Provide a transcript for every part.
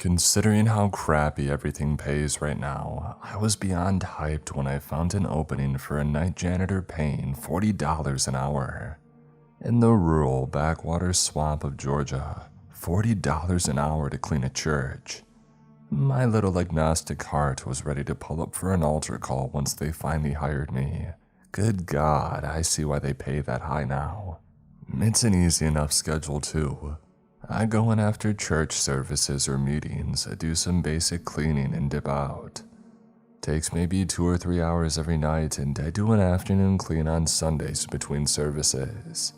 Considering how crappy everything pays right now, I was beyond hyped when I found an opening for a night janitor paying $40 an hour. In the rural backwater swamp of Georgia, $40 an hour to clean a church. My little agnostic heart was ready to pull up for an altar call once they finally hired me. Good God, I see why they pay that high now. It's an easy enough schedule too. I go in after church services or meetings, do some basic cleaning and dip out. Takes maybe 2 or 3 hours every night, and I do an afternoon clean on Sundays between services.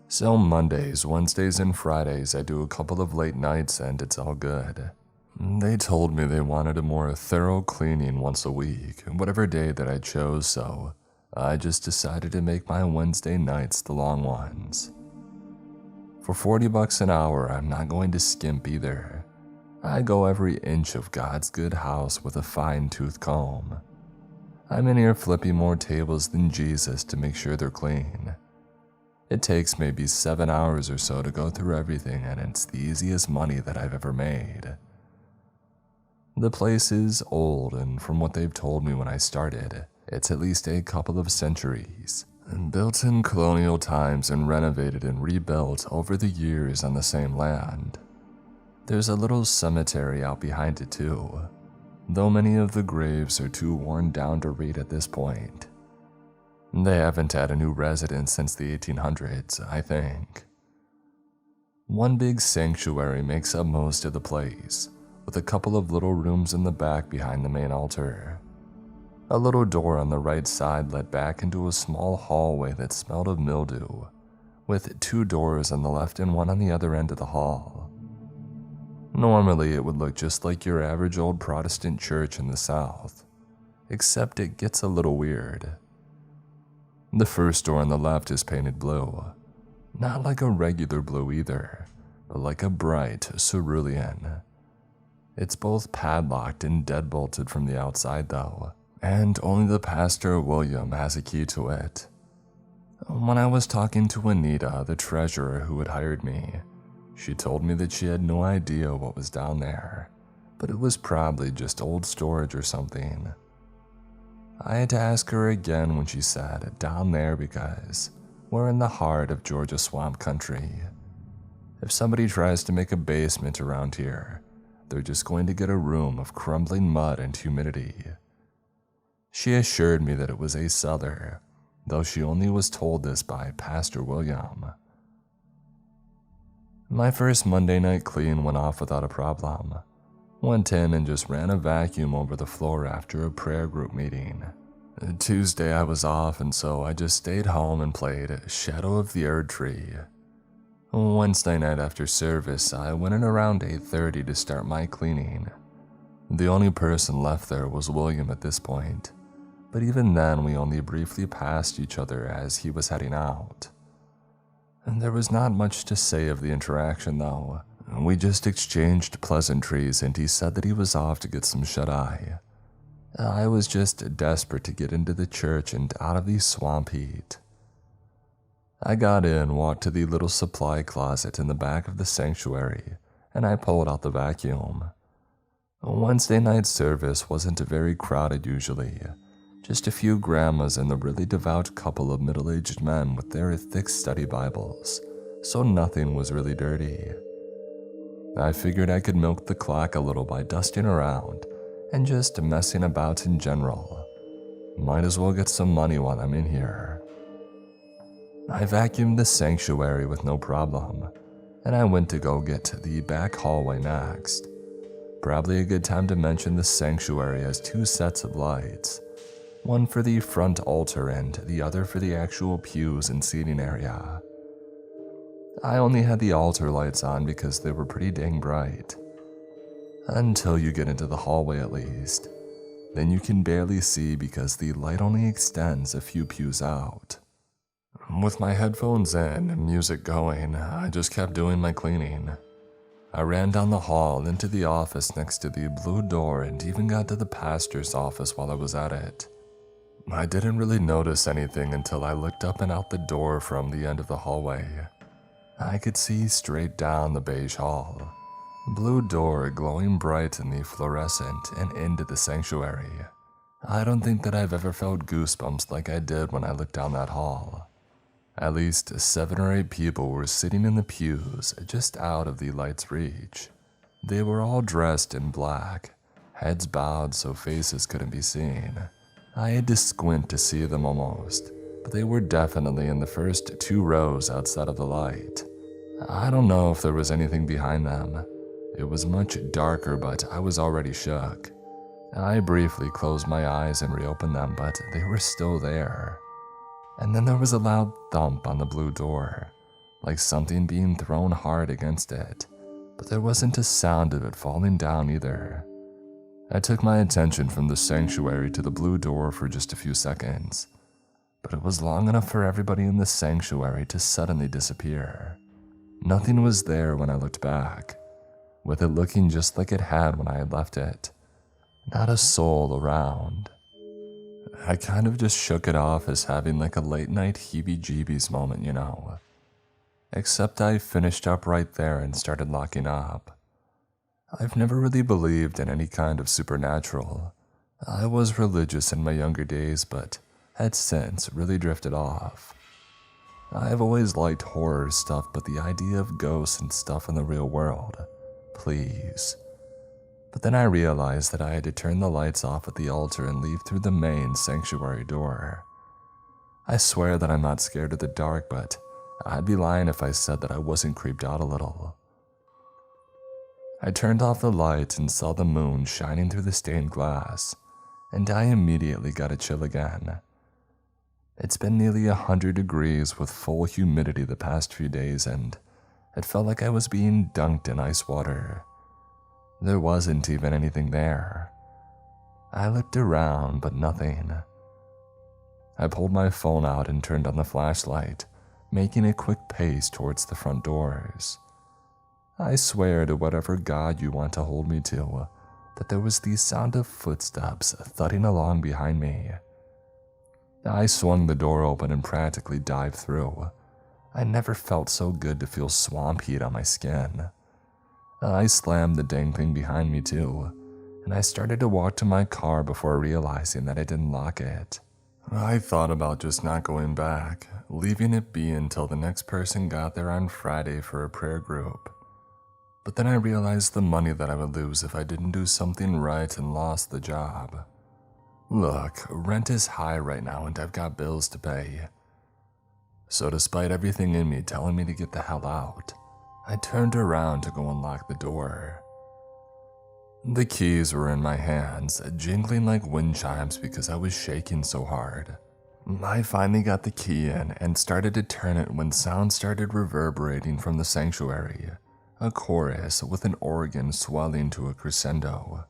So Mondays, Wednesdays, and Fridays I do a couple of late nights and it's all good. They told me they wanted a more thorough cleaning once a week, whatever day that I chose, so I just decided to make my Wednesday nights the long ones. For $40 an hour, I'm not going to skimp either. I go every inch of God's good house with a fine-tooth comb. I'm in here flipping more tables than Jesus to make sure they're clean. It takes maybe 7 hours or so to go through everything, and it's the easiest money that I've ever made. The place is old, and from what they've told me when I started, it's at least a couple of centuries. Built in colonial times and renovated and rebuilt over the years on the same land. There's a little cemetery out behind it too, though many of the graves are too worn down to read at this point. They haven't had a new resident since the 1800s, I think. One big sanctuary makes up most of the place, with a couple of little rooms in the back behind the main altar. A little door on the right side led back into a small hallway that smelled of mildew, with 2 doors on the left and one on the other end of the hall. Normally it would look just like your average old Protestant church in the South, except it gets a little weird. The first door on the left is painted blue, not like a regular blue either, but like a bright cerulean. It's both padlocked and deadbolted from the outside though, and only the pastor, William, has a key to it. When I was talking to Anita, the treasurer who had hired me, she told me that she had no idea what was down there, but it was probably just old storage or something. I had to ask her again when she said down there because we're in the heart of Georgia swamp country. If somebody tries to make a basement around here, they're just going to get a room of crumbling mud and humidity. She assured me that it was a cellar, though she only was told this by Pastor William. My first Monday night clean went off without a problem. Went in and just ran a vacuum over the floor after a prayer group meeting. Tuesday I was off, and so I just stayed home and played Shadow of the Erd Tree. Wednesday night after service, I went in around 8:30 to start my cleaning. The only person left there was William at this point, but even then we only briefly passed each other as he was heading out. And there was not much to say of the interaction though. We just exchanged pleasantries and he said that he was off to get some shut-eye. I was just desperate to get into the church and out of the swamp heat. I got in, walked to the little supply closet in the back of the sanctuary, and I pulled out the vacuum. Wednesday night service wasn't very crowded usually, just a few grandmas and the really devout couple of middle-aged men with their thick study Bibles, so nothing was really dirty. I figured I could milk the clock a little by dusting around and just messing about in general. Might as well get some money while I'm in here. I vacuumed the sanctuary with no problem, and I went to go get the back hallway next. Probably a good time to mention the sanctuary has 2 sets of lights, one for the front altar and the other for the actual pews and seating area. I only had the altar lights on because they were pretty dang bright. Until you get into the hallway at least. Then you can barely see because the light only extends a few pews out. With my headphones in and music going, I just kept doing my cleaning. I ran down the hall into the office next to the blue door and even got to the pastor's office while I was at it. I didn't really notice anything until I looked up and out the door from the end of the hallway. I could see straight down the beige hall. Blue door glowing bright in the fluorescent and into the sanctuary. I don't think that I've ever felt goosebumps like I did when I looked down that hall. At least 7 or 8 people were sitting in the pews just out of the light's reach. They were all dressed in black, heads bowed so faces couldn't be seen. I had to squint to see them almost, but they were definitely in the first 2 rows outside of the light. I don't know if there was anything behind them. It was much darker, but I was already shook. I briefly closed my eyes and reopened them, but they were still there. And then there was a loud thump on the blue door, like something being thrown hard against it, but there wasn't a sound of it falling down either. I took my attention from the sanctuary to the blue door for just a few seconds, but it was long enough for everybody in the sanctuary to suddenly disappear. Nothing was there when I looked back, with it looking just like it had when I had left it. Not a soul around. I kind of just shook it off as having like a late night heebie-jeebies moment, you know. Except I finished up right there and started locking up. I've never really believed in any kind of supernatural. I was religious in my younger days, but had since really drifted off. I've always liked horror stuff, but the idea of ghosts and stuff in the real world, please. But then I realized that I had to turn the lights off at the altar and leave through the main sanctuary door. I swear that I'm not scared of the dark, but I'd be lying if I said that I wasn't creeped out a little. I turned off the light and saw the moon shining through the stained glass, and I immediately got a chill again. It's been nearly 100 degrees with full humidity the past few days, and it felt like I was being dunked in ice water. There wasn't even anything there. I looked around, but nothing. I pulled my phone out and turned on the flashlight, making a quick pace towards the front doors. I swear to whatever God you want to hold me to, that there was the sound of footsteps thudding along behind me. I swung the door open and practically dived through. I never felt so good to feel swamp heat on my skin. I slammed the dang thing behind me too, and I started to walk to my car before realizing that I didn't lock it. I thought about just not going back, leaving it be until the next person got there on Friday for a prayer group. But then I realized the money that I would lose if I didn't do something right and lost the job. Look, rent is high right now and I've got bills to pay. So despite everything in me telling me to get the hell out, I turned around to go unlock the door. The keys were in my hands, jingling like wind chimes because I was shaking so hard. I finally got the key in and started to turn it when sound started reverberating from the sanctuary, a chorus with an organ swelling to a crescendo.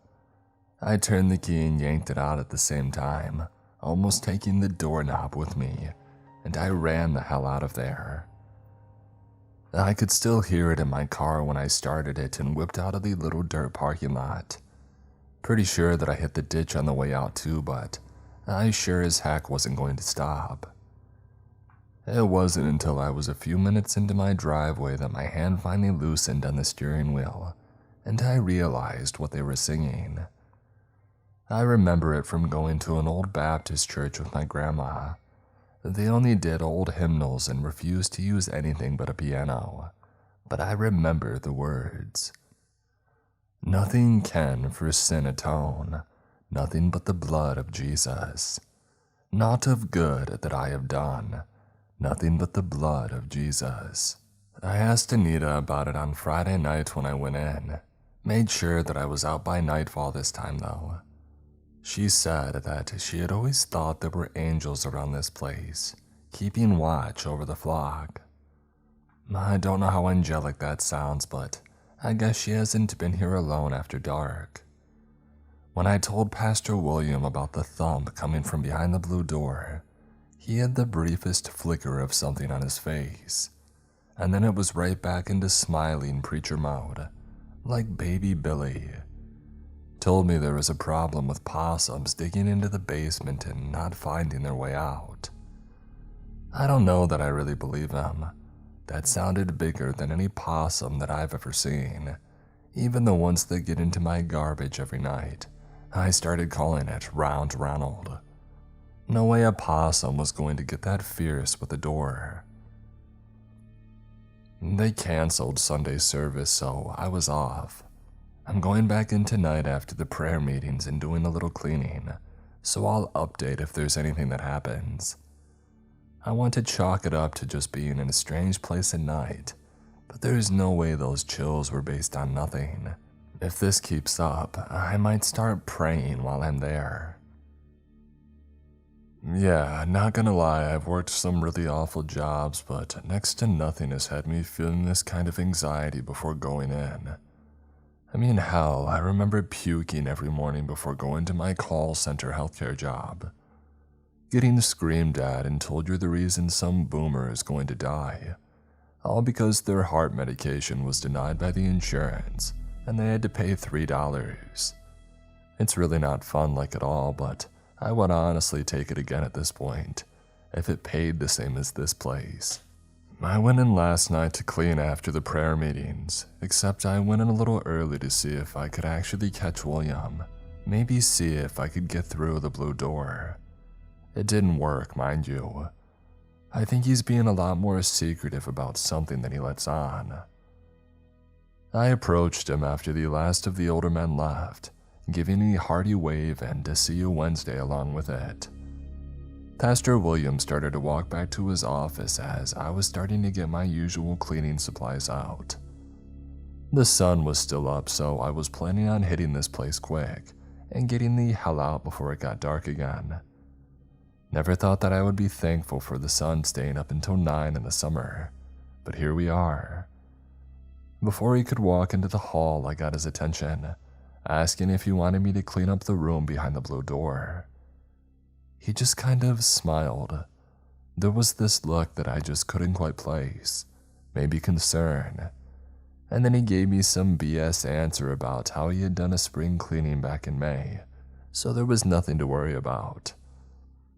I turned the key and yanked it out at the same time, almost taking the doorknob with me, and I ran the hell out of there. I could still hear it in my car when I started it and whipped out of the little dirt parking lot. Pretty sure that I hit the ditch on the way out too, but I sure as heck wasn't going to stop. It wasn't until I was a few minutes into my driveway that my hand finally loosened on the steering wheel, and I realized what they were singing. I remember it from going to an old Baptist church with my grandma. They only did old hymnals and refused to use anything but a piano, but I remember the words. Nothing can for sin atone, nothing but the blood of Jesus. Not of good that I have done, nothing but the blood of Jesus. I asked Anita about it on Friday night when I went in. Made sure that I was out by nightfall this time though. She said that she had always thought there were angels around this place, keeping watch over the flock. I don't know how angelic that sounds, but I guess she hasn't been here alone after dark. When I told Pastor William about the thump coming from behind the blue door, he had the briefest flicker of something on his face, and then it was right back into smiling preacher mode, like baby Billy. Told me there was a problem with possums digging into the basement and not finding their way out. I don't know that I really believe him. That sounded bigger than any possum that I've ever seen, even the ones that get into my garbage every night. I started calling it Round Ronald. No way a possum was going to get that fierce with a door. They canceled Sunday service, so I was off. I'm going back in tonight after the prayer meetings and doing a little cleaning, so I'll update if there's anything that happens. I want to chalk it up to just being in a strange place at night, but there's no way those chills were based on nothing. If this keeps up, I might start praying while I'm there. Yeah, not gonna lie, I've worked some really awful jobs, but next to nothing has had me feeling this kind of anxiety before going in. I mean, hell, I remember puking every morning before going to my call center healthcare job. Getting screamed at and told you're the reason some boomer is going to die. All because their heart medication was denied by the insurance, and they had to pay $3. It's really not fun like at all, but I would honestly take it again at this point, if it paid the same as this place. I went in last night to clean after the prayer meetings, except I went in a little early to see if I could actually catch William, maybe see if I could get through the blue door. It didn't work, mind you. I think he's being a lot more secretive about something than he lets on. I approached him after the last of the older men left, giving a hearty wave and to see you Wednesday along with it. Pastor William started to walk back to his office as I was starting to get my usual cleaning supplies out. The sun was still up, so I was planning on hitting this place quick and getting the hell out before it got dark again. Never thought that I would be thankful for the sun staying up until 9 in the summer, but here we are. Before he could walk into the hall, I got his attention, asking if he wanted me to clean up the room behind the blue door. He just kind of smiled. There was this look that I just couldn't quite place, maybe concern. And then he gave me some BS answer about how he had done a spring cleaning back in May, so there was nothing to worry about.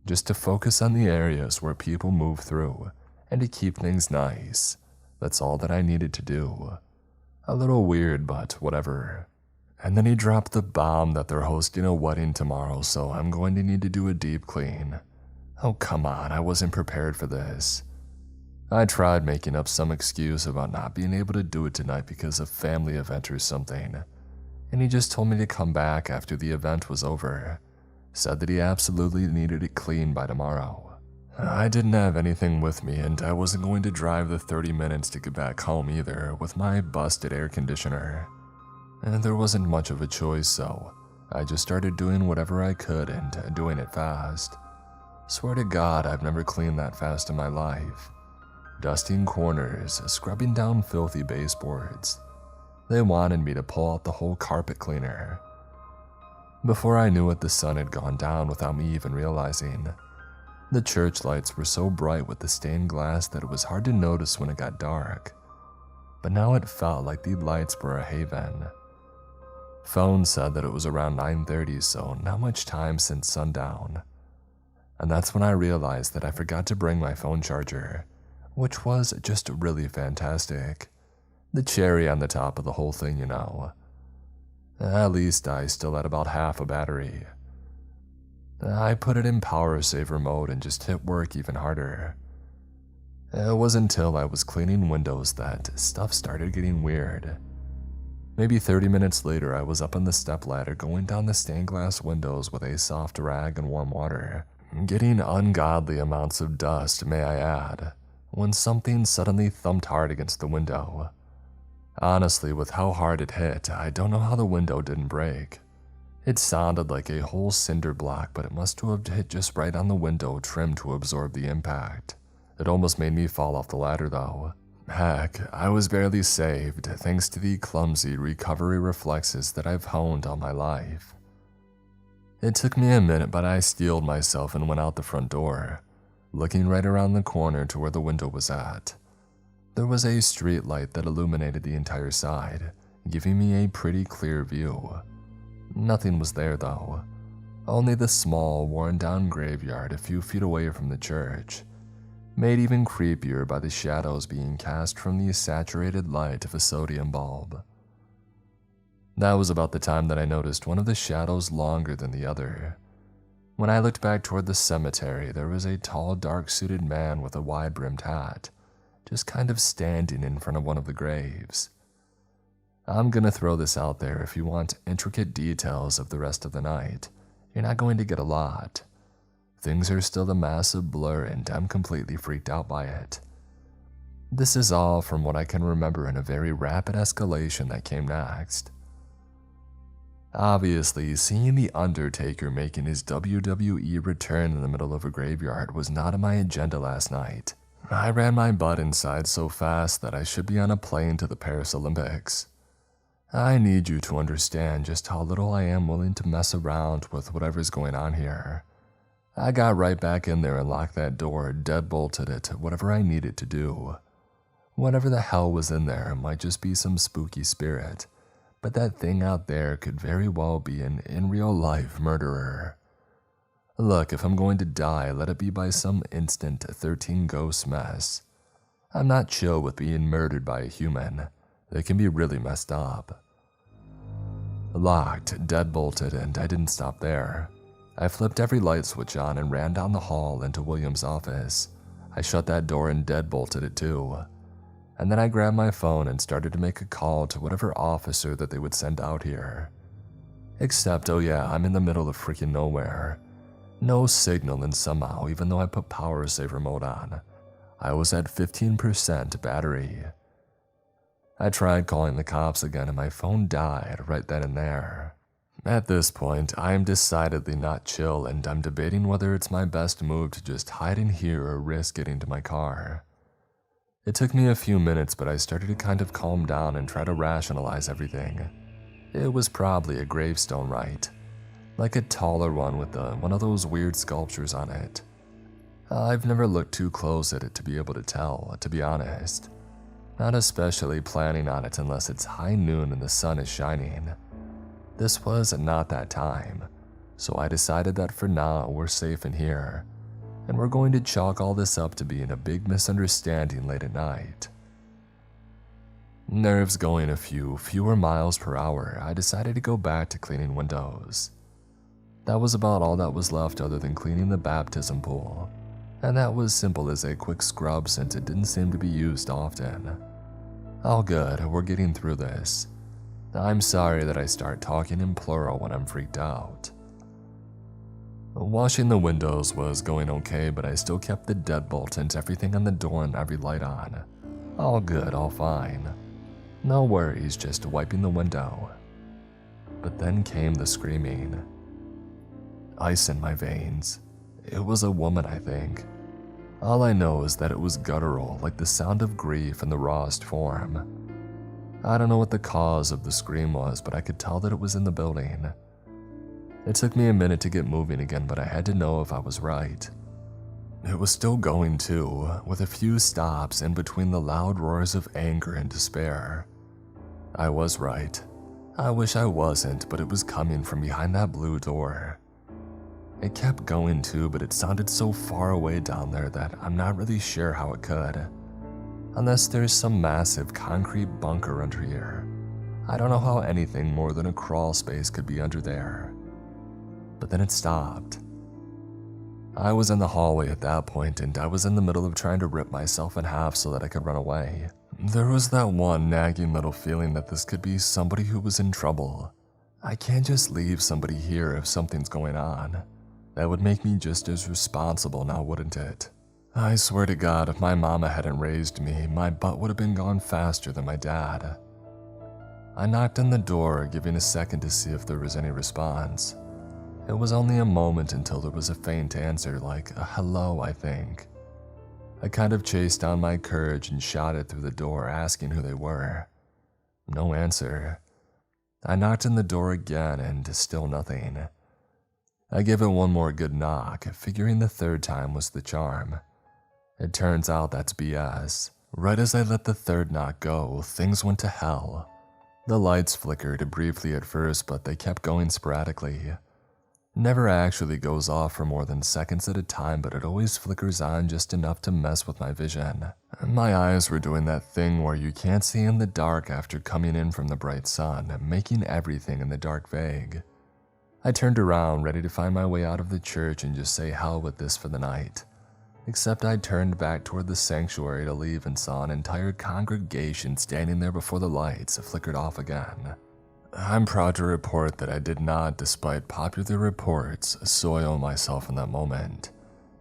Just to focus on the areas where people move through and to keep things nice. That's all that I needed to do. A little weird, but whatever. And then he dropped the bomb that they're hosting a wedding tomorrow, so I'm going to need to do a deep clean. Oh, come on, I wasn't prepared for this. I tried making up some excuse about not being able to do it tonight because of family event or something, and he just told me to come back after the event was over. Said that he absolutely needed it clean by tomorrow. I didn't have anything with me, and I wasn't going to drive the 30 minutes to get back home either with my busted air conditioner. And there wasn't much of a choice, so I just started doing whatever I could and doing it fast. Swear to God, I've never cleaned that fast in my life. Dusting corners, scrubbing down filthy baseboards. They wanted me to pull out the whole carpet cleaner. Before I knew it, the sun had gone down without me even realizing. The church lights were so bright with the stained glass that it was hard to notice when it got dark. But now it felt like the lights were a haven. Phone said that it was around 9:30, so not much time since sundown. And that's when I realized that I forgot to bring my phone charger, which was just really fantastic. The cherry on the top of the whole thing, you know. At least I still had about half a battery. I put it in power saver mode and just hit work even harder. It wasn't until I was cleaning windows that stuff started getting weird. Maybe 30 minutes later, I was up on the stepladder going down the stained glass windows with a soft rag and warm water, getting ungodly amounts of dust, may I add, when something suddenly thumped hard against the window. Honestly, with how hard it hit, I don't know how the window didn't break. It sounded like a whole cinder block, but it must have hit just right on the window trim to absorb the impact. It almost made me fall off the ladder though. Heck, I was barely saved thanks to the clumsy recovery reflexes that I've honed all my life. It took me a minute, but I steeled myself and went out the front door, looking right around the corner to where the window was at. There was a street light that illuminated the entire side, giving me a pretty clear view. Nothing was there though, only the small, worn-down graveyard a few feet away from the church, made even creepier by the shadows being cast from the saturated light of a sodium bulb. That was about the time that I noticed one of the shadows longer than the other. When I looked back toward the cemetery, there was a tall, dark-suited man with a wide-brimmed hat, just kind of standing in front of one of the graves. I'm gonna throw this out there: if you want intricate details of the rest of the night, you're not going to get a lot. Things are still a massive blur and I'm completely freaked out by it. This is all from what I can remember in a very rapid escalation that came next. Obviously, seeing The Undertaker making his WWE return in the middle of a graveyard was not on my agenda last night. I ran my butt inside so fast that I should be on a plane to the Paris Olympics. I need you to understand just how little I am willing to mess around with whatever's going on here. I got right back in there and locked that door, deadbolted it, whatever I needed to do. Whatever the hell was in there might just be some spooky spirit, but that thing out there could very well be an in-real-life murderer. Look, if I'm going to die, let it be by some instant 13 ghost mess. I'm not chill with being murdered by a human. They can be really messed up. Locked, deadbolted, and I didn't stop there. I flipped every light switch on and ran down the hall into William's office. I shut that door and deadbolted it too. And then I grabbed my phone and started to make a call to whatever officer that they would send out here. Except, oh yeah, I'm in the middle of freaking nowhere. No signal, and somehow, even though I put power saver mode on, I was at 15% battery. I tried calling the cops again and my phone died right then and there. At this point, I am decidedly not chill and I'm debating whether it's my best move to just hide in here or risk getting to my car. It took me a few minutes, but I started to kind of calm down and try to rationalize everything. It was probably a gravestone, right? Like a taller one with one of those weird sculptures on it. I've never looked too close at it to be able to tell, to be honest. Not especially planning on it unless it's high noon and the sun is shining. This was not that time, so I decided that for now we're safe in here, and we're going to chalk all this up to being a big misunderstanding late at night. Nerves going a fewer miles per hour, I decided to go back to cleaning windows. That was about all that was left other than cleaning the baptism pool, and that was simple as a quick scrub since it didn't seem to be used often. All good, we're getting through this. I'm sorry that I start talking in plural when I'm freaked out. Washing the windows was going okay, but I still kept the deadbolt and everything on the door and every light on. All good, all fine. No worries, just wiping the window. But then came the screaming. Ice in my veins. It was a woman, I think. All I know is that it was guttural, like the sound of grief in the rawest form. I don't know what the cause of the scream was, but I could tell that it was in the building. It took me a minute to get moving again, but I had to know if I was right. It was still going too, with a few stops in between the loud roars of anger and despair. I was right. I wish I wasn't, but it was coming from behind that blue door. It kept going too, but it sounded so far away down there that I'm not really sure how it could. Unless there's some massive concrete bunker under here. I don't know how anything more than a crawl space could be under there. But then it stopped. I was in the hallway at that point, and I was in the middle of trying to rip myself in half so that I could run away. There was that one nagging little feeling that this could be somebody who was in trouble. I can't just leave somebody here if something's going on. That would make me just as responsible now, wouldn't it? I swear to God, if my mama hadn't raised me, my butt would have been gone faster than my dad. I knocked on the door, giving a second to see if there was any response. It was only a moment until there was a faint answer, like a hello, I think. I kind of chased down my courage and shouted through the door, asking who they were. No answer. I knocked on the door again, and still nothing. I gave it one more good knock, figuring the third time was the charm. It turns out that's BS. Right as I let the third knock go, things went to hell. The lights flickered briefly at first, but they kept going sporadically. Never actually goes off for more than seconds at a time, but it always flickers on just enough to mess with my vision. My eyes were doing that thing where you can't see in the dark after coming in from the bright sun, making everything in the dark vague. I turned around, ready to find my way out of the church and just say hell with this for the night. Except I turned back toward the sanctuary to leave and saw an entire congregation standing there before the lights flickered off again. I'm proud to report that I did not, despite popular reports, soil myself in that moment.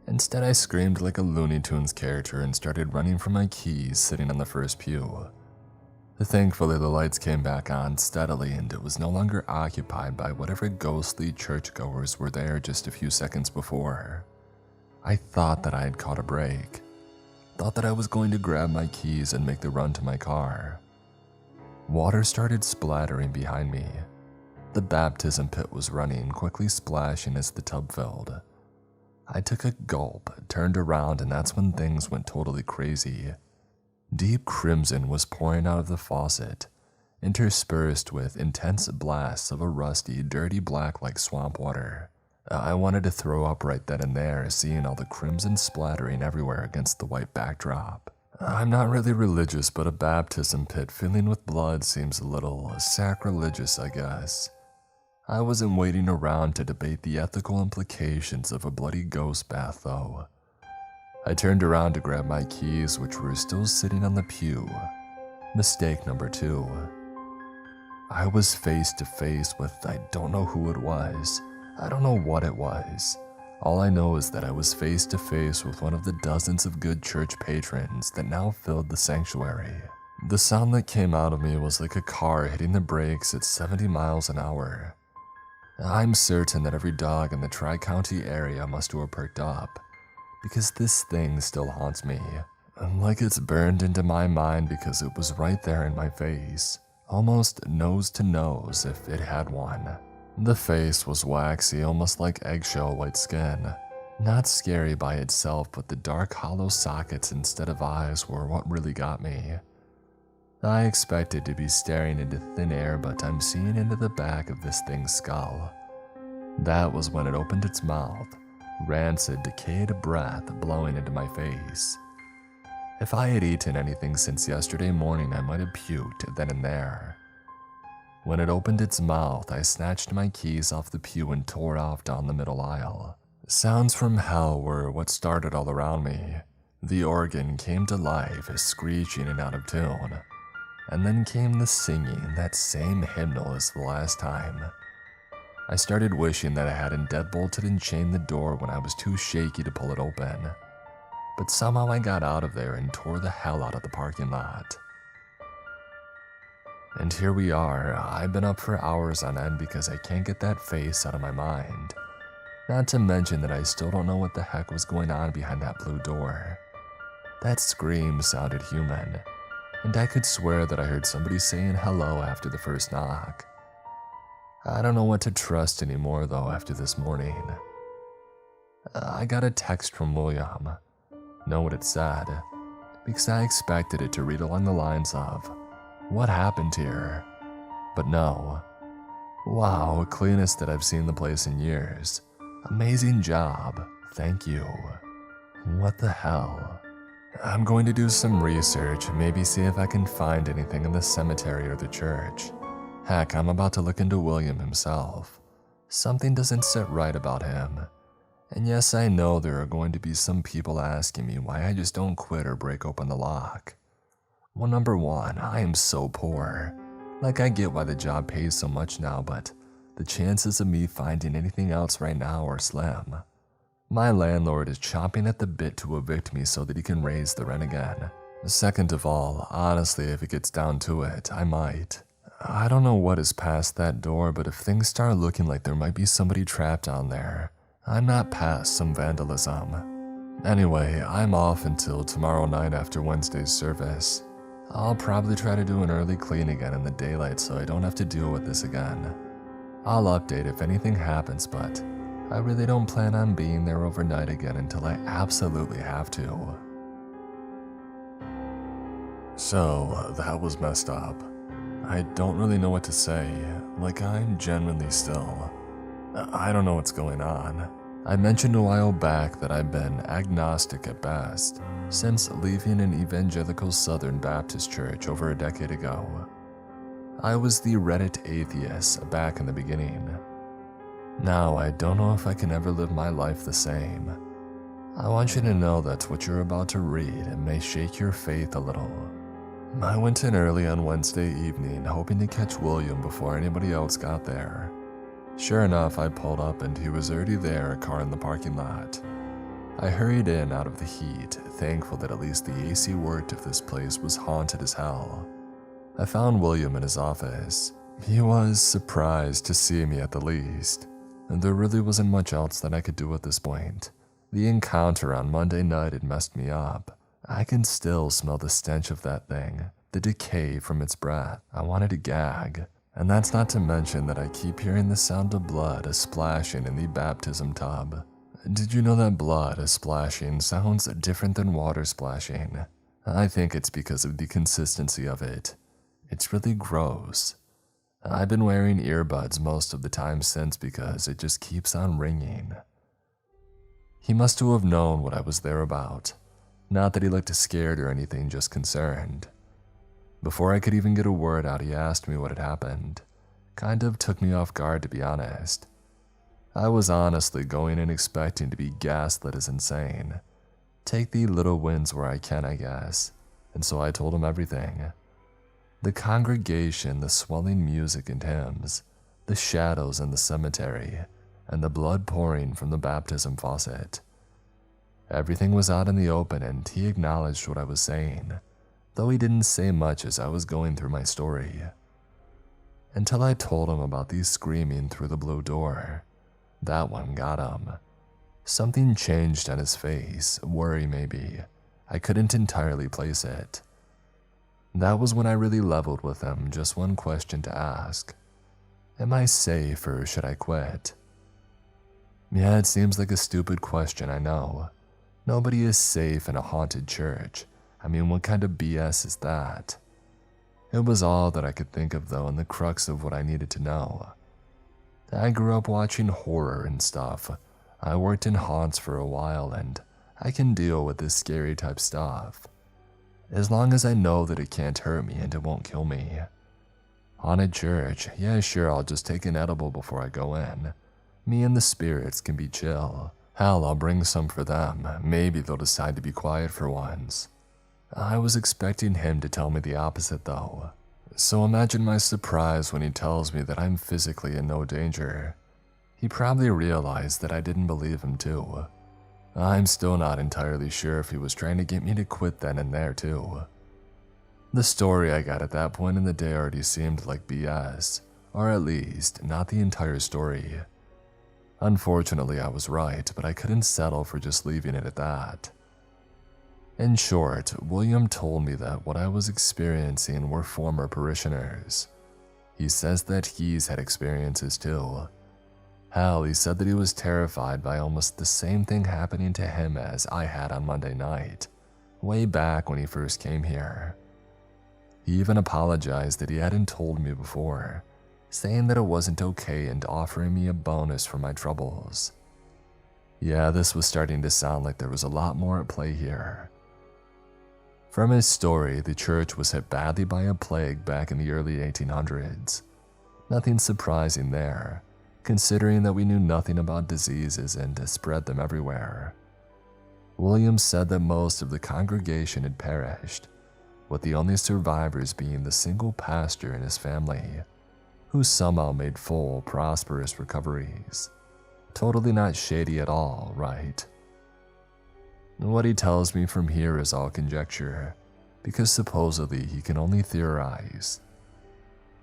Instead, I screamed like a Looney Tunes character and started running for my keys sitting on the first pew. Thankfully, the lights came back on steadily and it was no longer occupied by whatever ghostly churchgoers were there just a few seconds before. I thought that I had caught a break. Thought that I was going to grab my keys and make the run to my car. Water started splattering behind me. The baptism pit was running, quickly splashing as the tub filled. I took a gulp, turned around, and that's when things went totally crazy. Deep crimson was pouring out of the faucet, interspersed with intense blasts of a rusty, dirty black like swamp water. I wanted to throw up right then and there, seeing all the crimson splattering everywhere against the white backdrop. I'm not really religious, but a baptism pit filling with blood seems a little sacrilegious, I guess. I wasn't waiting around to debate the ethical implications of a bloody ghost bath, though. I turned around to grab my keys, which were still sitting on the pew. Mistake number 2. I was face to face with I don't know who it was. I don't know what it was. All I know is that I was face to face with one of the dozens of good church patrons that now filled the sanctuary. The sound that came out of me was like a car hitting the brakes at 70 miles an hour. I'm certain that every dog in the Tri-County area must have perked up, because this thing still haunts me. Like it's burned into my mind because it was right there in my face, almost nose to nose if it had one. The face was waxy, almost like eggshell white skin. Not scary by itself, but the dark hollow sockets instead of eyes were what really got me. I expected to be staring into thin air, but I'm seeing into the back of this thing's skull. That was when it opened its mouth, rancid, decayed breath blowing into my face. If I had eaten anything since yesterday morning, I might have puked then and there. When it opened its mouth, I snatched my keys off the pew and tore off down the middle aisle. Sounds from hell were what started all around me. The organ came to life, screeching and out of tune. And then came the singing, that same hymnal as the last time. I started wishing that I hadn't deadbolted and chained the door when I was too shaky to pull it open. But somehow I got out of there and tore the hell out of the parking lot. And here we are. I've been up for hours on end because I can't get that face out of my mind. Not to mention that I still don't know what the heck was going on behind that blue door. That scream sounded human, and I could swear that I heard somebody saying hello after the first knock. I don't know what to trust anymore though after this morning. I got a text from William. Know what it said, because I expected it to read along the lines of, "What happened here?" But no. "Wow, cleanest that I've seen the place in years. Amazing job. Thank you." What the hell? I'm going to do some research, maybe see if I can find anything in the cemetery or the church. Heck, I'm about to look into William himself. Something doesn't sit right about him. And yes, I know there are going to be some people asking me why I just don't quit or break open the lock. Well, number one, I am so poor. Like, I get why the job pays so much now, but the chances of me finding anything else right now are slim. My landlord is chomping at the bit to evict me so that he can raise the rent again. Second of all, honestly, if it gets down to it, I might. I don't know what is past that door, but if things start looking like there might be somebody trapped down there, I'm not past some vandalism. Anyway, I'm off until tomorrow night after Wednesday's service. I'll probably try to do an early clean again in the daylight so I don't have to deal with this again. I'll update if anything happens, but I really don't plan on being there overnight again until I absolutely have to. So, that was messed up. I don't really know what to say. Like, I'm genuinely still. I don't know what's going on. I mentioned a while back that I've been agnostic at best since leaving an evangelical Southern Baptist church over a decade ago. I was the Reddit atheist back in the beginning. Now I don't know if I can ever live my life the same. I want you to know that what you're about to read may shake your faith a little. I went in early on Wednesday evening hoping to catch William before anybody else got there. Sure enough, I pulled up and he was already there, a car in the parking lot. I hurried in out of the heat, thankful that at least the AC worked if this place was haunted as hell. I found William in his office. He was surprised to see me at the least, and there really wasn't much else that I could do at this point. The encounter on Monday night had messed me up. I can still smell the stench of that thing, the decay from its breath. I wanted to gag. And that's not to mention that I keep hearing the sound of blood splashing in the baptism tub. Did you know that blood splashing sounds different than water splashing? I think it's because of the consistency of it. It's really gross. I've been wearing earbuds most of the time since because it just keeps on ringing. He must have known what I was there about. Not that he looked scared or anything, just concerned. Before I could even get a word out, he asked me what had happened. Kind of took me off guard, to be honest. I was honestly going in expecting to be gaslit as insane. Take the little wins where I can, I guess. And so I told him everything. The congregation, the swelling music and hymns, the shadows in the cemetery, and the blood pouring from the baptism faucet. Everything was out in the open and he acknowledged what I was saying, though he didn't say much as I was going through my story. Until I told him about the screaming through the blue door. That one got him. Something changed on his face, worry maybe. I couldn't entirely place it. That was when I really leveled with him, just one question to ask. Am I safe or should I quit? Yeah, it seems like a stupid question, I know. Nobody is safe in a haunted church. I mean, what kind of BS is that? It was all that I could think of though, and the crux of what I needed to know. I grew up watching horror and stuff. I worked in haunts for a while and I can deal with this scary type stuff. As long as I know that it can't hurt me and it won't kill me. Haunted church, yeah sure, I'll just take an edible before I go in. Me and the spirits can be chill. Hell, I'll bring some for them. Maybe they'll decide to be quiet for once. I was expecting him to tell me the opposite though. So imagine my surprise when he tells me that I'm physically in no danger. He probably realized that I didn't believe him too. I'm still not entirely sure if he was trying to get me to quit then and there too. The story I got at that point in the day already seemed like BS, or at least not the entire story. Unfortunately, I was right, but I couldn't settle for just leaving it at that. In short, William told me that what I was experiencing were former parishioners. He says that he's had experiences too. Hell, he said that he was terrified by almost the same thing happening to him as I had on Monday night, way back when he first came here. He even apologized that he hadn't told me before, saying that it wasn't okay and offering me a bonus for my troubles. Yeah, this was starting to sound like there was a lot more at play here. From his story, the church was hit badly by a plague back in the early 1800s. Nothing surprising there, considering that we knew nothing about diseases and spread them everywhere. Williams said that most of the congregation had perished, with the only survivors being the single pastor and his family, who somehow made full, prosperous recoveries. Totally not shady at all, right? What he tells me from here is all conjecture, because supposedly he can only theorize.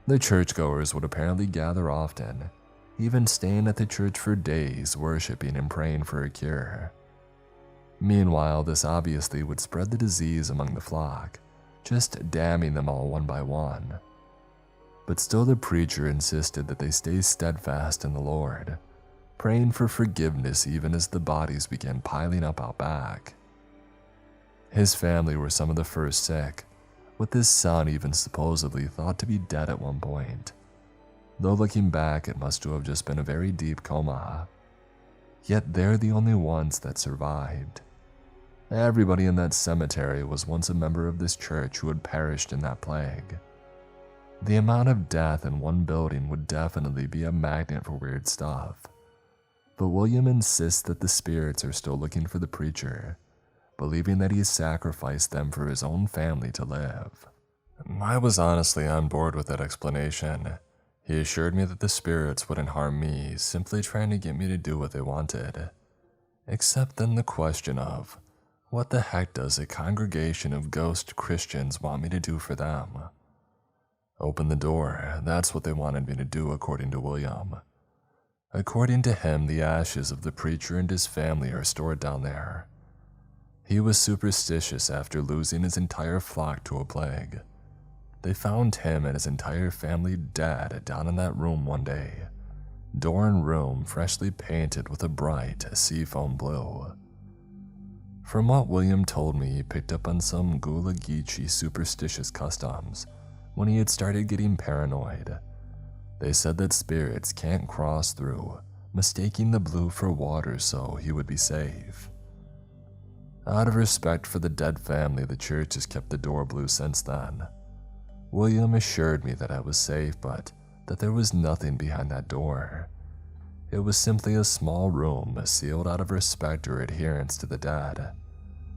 The churchgoers would apparently gather often, even staying at the church for days, worshiping and praying for a cure. Meanwhile, this obviously would spread the disease among the flock, just damning them all one by one. But still the preacher insisted that they stay steadfast in the Lord, praying for forgiveness even as the bodies began piling up out back. His family were some of the first sick, with his son even supposedly thought to be dead at one point, though looking back it must have just been a very deep coma. yet they're the only ones that survived. Everybody in that cemetery was once a member of this church who had perished in that plague. The amount of death in one building would definitely be a magnet for weird stuff. But William insists that the spirits are still looking for the preacher, believing that he sacrificed them for his own family to live. I was honestly on board with that explanation. He assured me that the spirits wouldn't harm me, simply trying to get me to do what they wanted. Except then the question of, what the heck does a congregation of ghost Christians want me to do for them? Open the door, that's what they wanted me to do according to William. According to him, the ashes of the preacher and his family are stored down there. He was superstitious after losing his entire flock to a plague. They found him and his entire family dead down in that room one day. Door and room freshly painted with a bright seafoam blue. From what William told me, he picked up on some Gullah Geechee superstitious customs when he had started getting paranoid. They said that spirits can't cross through, mistaking the blue for water so he would be safe. Out of respect for the dead family, the church has kept the door blue since then. William assured me that I was safe, but that there was nothing behind that door. It was simply a small room sealed out of respect or adherence to the dead,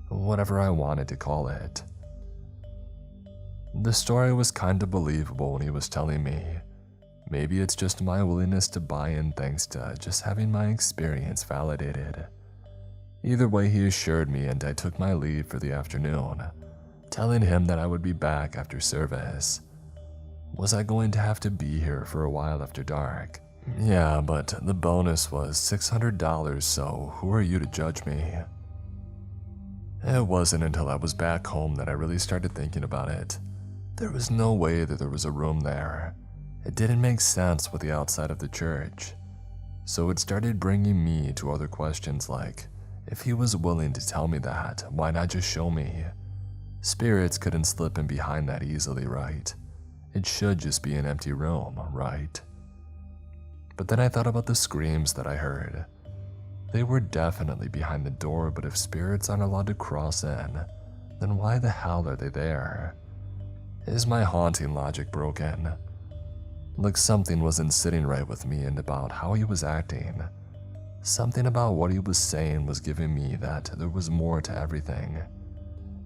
whatever I wanted to call it. The story was kinda believable when he was telling me. Maybe it's just my willingness to buy in thanks to just having my experience validated. Either way, he assured me and I took my leave for the afternoon, telling him that I would be back after service. Was I going to have to be here for a while after dark? Yeah, but the bonus was $600, so who are you to judge me? It wasn't until I was back home that I really started thinking about it. There was no way that there was a room there. It didn't make sense with the outside of the church. So it started bringing me to other questions like, if he was willing to tell me that, why not just show me? Spirits couldn't slip in behind that easily, right? It should just be an empty room, right? But then I thought about the screams that I heard. They were definitely behind the door, but if spirits aren't allowed to cross in, then why the hell are they there? Is my haunting logic broken? Like something wasn't sitting right with me and about how he was acting. Something about what he was saying was giving me that there was more to everything.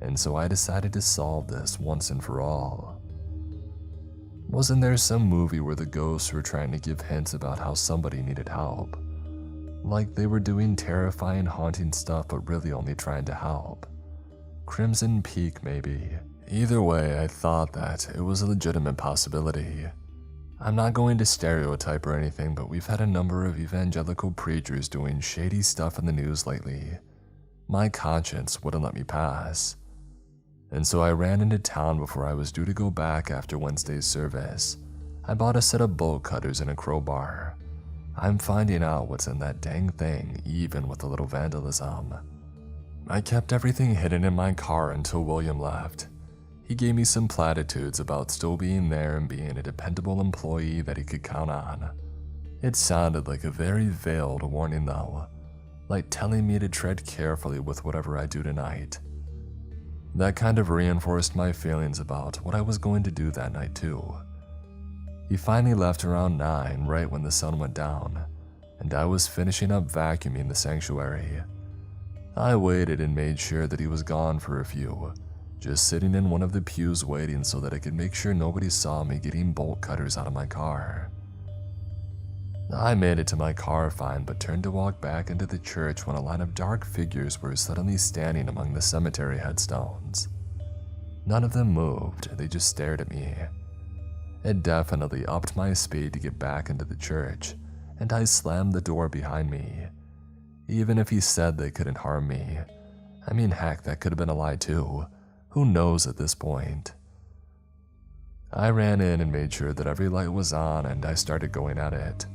And so I decided to solve this once and for all. Wasn't there some movie where the ghosts were trying to give hints about how somebody needed help? Like they were doing terrifying, haunting stuff but really only trying to help. Crimson Peak, maybe. Either way, I thought that it was a legitimate possibility. I'm not going to stereotype or anything, but we've had a number of evangelical preachers doing shady stuff in the news lately. My conscience wouldn't let me pass. And so I ran into town before I was due to go back after Wednesday's service. I bought a set of bolt cutters and a crowbar. I'm finding out what's in that dang thing, even with a little vandalism. I kept everything hidden in my car until William left. He gave me some platitudes about still being there and being a dependable employee that he could count on. It sounded like a very veiled warning though, like telling me to tread carefully with whatever I do tonight. That kind of reinforced my feelings about what I was going to do that night too. He finally left around 9, right when the sun went down, and I was finishing up vacuuming the sanctuary. I waited and made sure that he was gone for a few, just sitting in one of the pews waiting so that I could make sure nobody saw me getting bolt cutters out of my car. I made it to my car fine, but turned to walk back into the church when a line of dark figures were suddenly standing among the cemetery headstones. None of them moved, they just stared at me. It definitely upped my speed to get back into the church, and I slammed the door behind me. Even if he said they couldn't harm me, I mean heck, that could have been a lie too. Who knows at this point? I ran in and made sure that every light was on and I started going at it.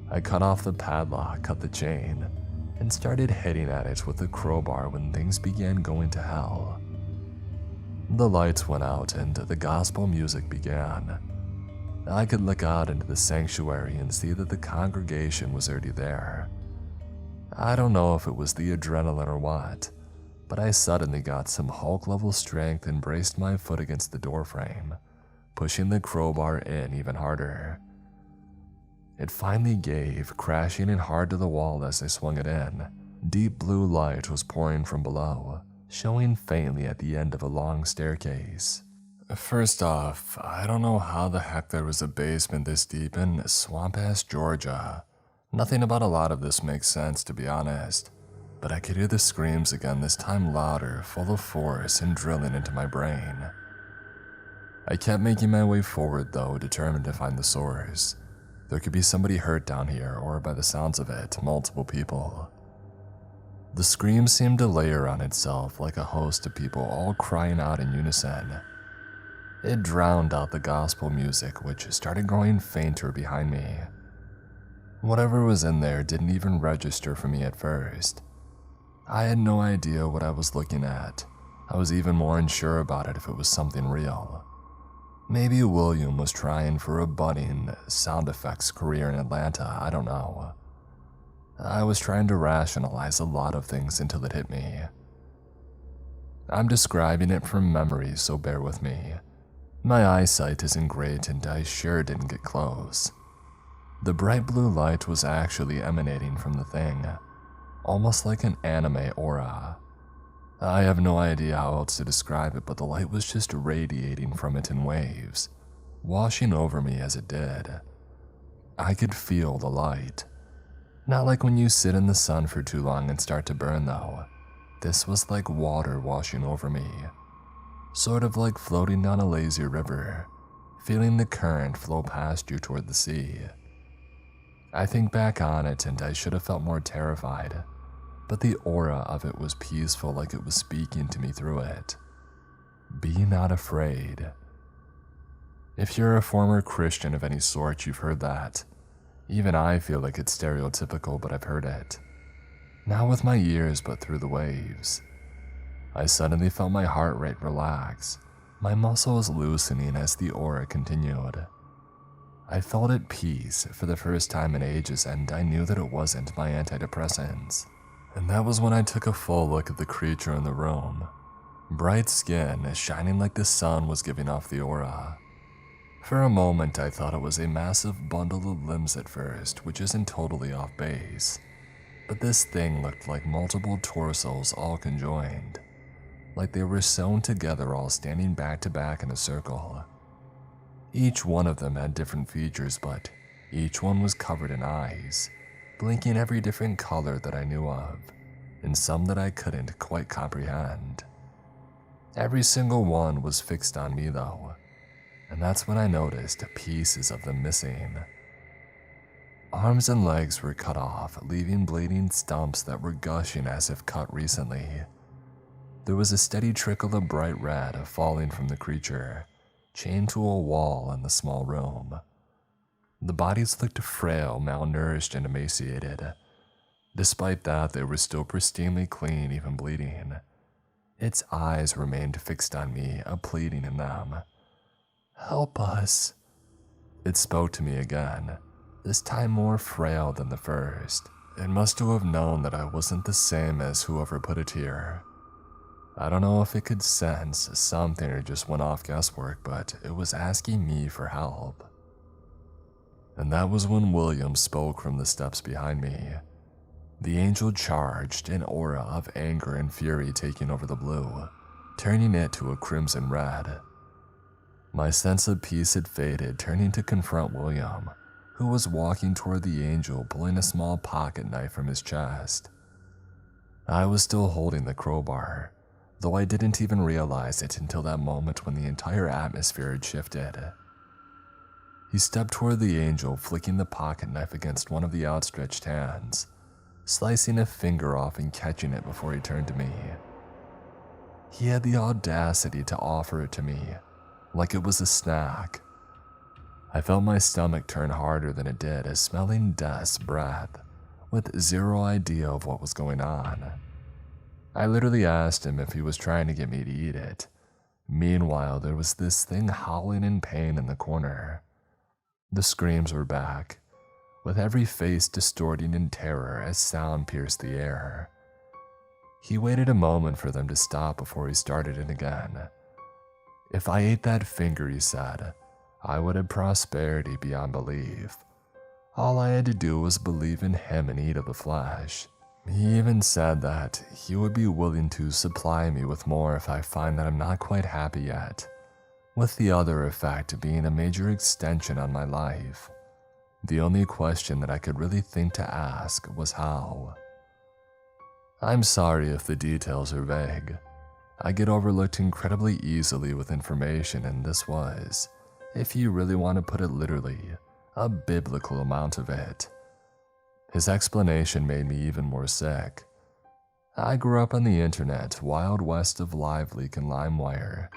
I cut off the padlock, cut the chain, and started hitting at it with the crowbar when things began going to hell. The lights went out and the gospel music began. I could look out into the sanctuary and see that the congregation was already there. I don't know if it was the adrenaline or what, but I suddenly got some Hulk-level strength and braced my foot against the doorframe, pushing the crowbar in even harder. It finally gave, crashing in hard to the wall as I swung it in. Deep blue light was pouring from below, showing faintly at the end of a long staircase. First off, I don't know how the heck there was a basement this deep in swamp-ass Georgia. Nothing about a lot of this makes sense, to be honest, but I could hear the screams again, this time louder, full of force and drilling into my brain. I kept making my way forward though, determined to find the source. There could be somebody hurt down here, or by the sounds of it, multiple people. The scream seemed to layer on itself like a host of people all crying out in unison. It drowned out the gospel music, which started growing fainter behind me. Whatever was in there didn't even register for me at first. I had no idea what I was looking at. I was even more unsure about it if it was something real. Maybe William was trying for a budding sound effects career in Atlanta, I don't know. I was trying to rationalize a lot of things until it hit me. I'm describing it from memory, so bear with me. My eyesight isn't great and I sure didn't get close. The bright blue light was actually emanating from the thing, almost like an anime aura. I have no idea how else to describe it, but the light was just radiating from it in waves, washing over me as it did. I could feel the light. Not like when you sit in the sun for too long and start to burn though. This was like water washing over me. Sort of like floating down a lazy river, feeling the current flow past you toward the sea. I think back on it and I should have felt more terrified, but the aura of it was peaceful, like it was speaking to me through it. Be not afraid. If you're a former Christian of any sort, you've heard that. Even I feel like it's stereotypical, but I've heard it. Not with my ears, but through the waves. I suddenly felt my heart rate relax, my muscles loosening as the aura continued. I felt at peace for the first time in ages, and I knew that it wasn't my antidepressants. And that was when I took a full look at the creature in the room. Bright skin, shining like the sun, was giving off the aura. For a moment I thought it was a massive bundle of limbs at first, which isn't totally off base. But this thing looked like multiple torsos all conjoined, like they were sewn together, all standing back to back in a circle. Each one of them had different features, but each one was covered in eyes, blinking every different color that I knew of, and some that I couldn't quite comprehend. Every single one was fixed on me though, and that's when I noticed pieces of them missing. Arms and legs were cut off, leaving bleeding stumps that were gushing as if cut recently. There was a steady trickle of bright red falling from the creature, chained to a wall in the small room. The bodies looked frail, malnourished, and emaciated. Despite that, they were still pristinely clean, even bleeding. Its eyes remained fixed on me, a pleading in them. "Help us." It spoke to me again, this time more frail than the first. It must have known that I wasn't the same as whoever put it here. I don't know if it could sense something or just went off guesswork, but it was asking me for help. And that was when William spoke from the steps behind me. The angel charged, an aura of anger and fury taking over the blue, turning it to a crimson red. My sense of peace had faded, turning to confront William, who was walking toward the angel, pulling a small pocket knife from his chest. I was still holding the crowbar, though I didn't even realize it until that moment when the entire atmosphere had shifted. He stepped toward the angel, flicking the pocket knife against one of the outstretched hands, slicing a finger off and catching it before he turned to me. He had the audacity to offer it to me, like it was a snack. I felt my stomach turn harder than it did as smelling death's breath, with zero idea of what was going on. I literally asked him if he was trying to get me to eat it. Meanwhile, there was this thing howling in pain in the corner. The screams were back. with every face distorting in terror as sound pierced the air. He waited a moment for them to stop before he started it again. "If I ate that finger," he said, "I would have prosperity beyond belief. All I had to do was believe in him and eat of the flesh." He even said that he would be willing to supply me with more if I find that I'm not quite happy yet, with the other effect being a major extension on my life. The only question that I could really think to ask was how. I'm sorry if the details are vague. I get overlooked incredibly easily with information, and this was, if you really want to put it literally, a biblical amount of it. His explanation made me even more sick. I grew up on the internet, wild west of LiveLeak and LimeWire,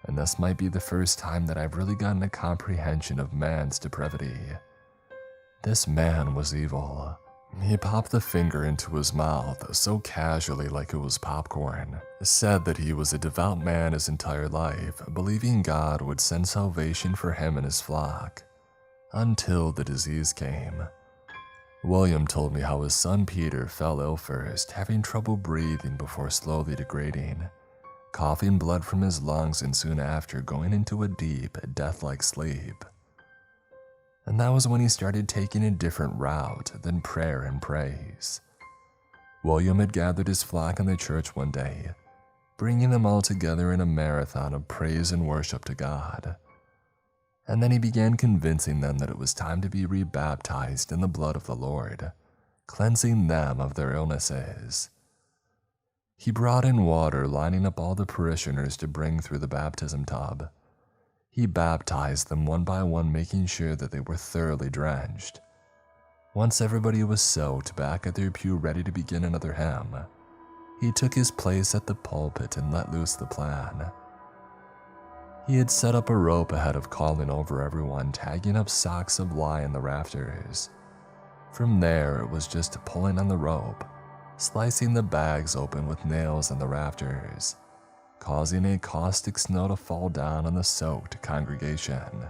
and this might be the first time that I've really gotten a comprehension of man's depravity. This man was evil. He popped the finger into his mouth so casually like it was popcorn, said that he was a devout man his entire life, believing God would send salvation for him and his flock, until the disease came. William told me how his son Peter fell ill first, having trouble breathing before slowly degrading, coughing blood from his lungs, and soon after going into a deep, death-like sleep. And that was when he started taking a different route than prayer and praise. William had gathered his flock in the church one day, bringing them all together in a marathon of praise and worship to God. And then he began convincing them that it was time to be rebaptized in the blood of the Lord, cleansing them of their illnesses. He brought in water, lining up all the parishioners to bring through the baptism tub. He baptized them one by one, making sure that they were thoroughly drenched. Once everybody was soaked back at their pew ready to begin another hymn, he took his place at the pulpit and let loose the plan. He had set up a rope ahead of calling over everyone, tagging up socks of lye in the rafters. From there, it was just pulling on the rope, slicing the bags open with nails in the rafters, causing a caustic snow to fall down on the soaked congregation.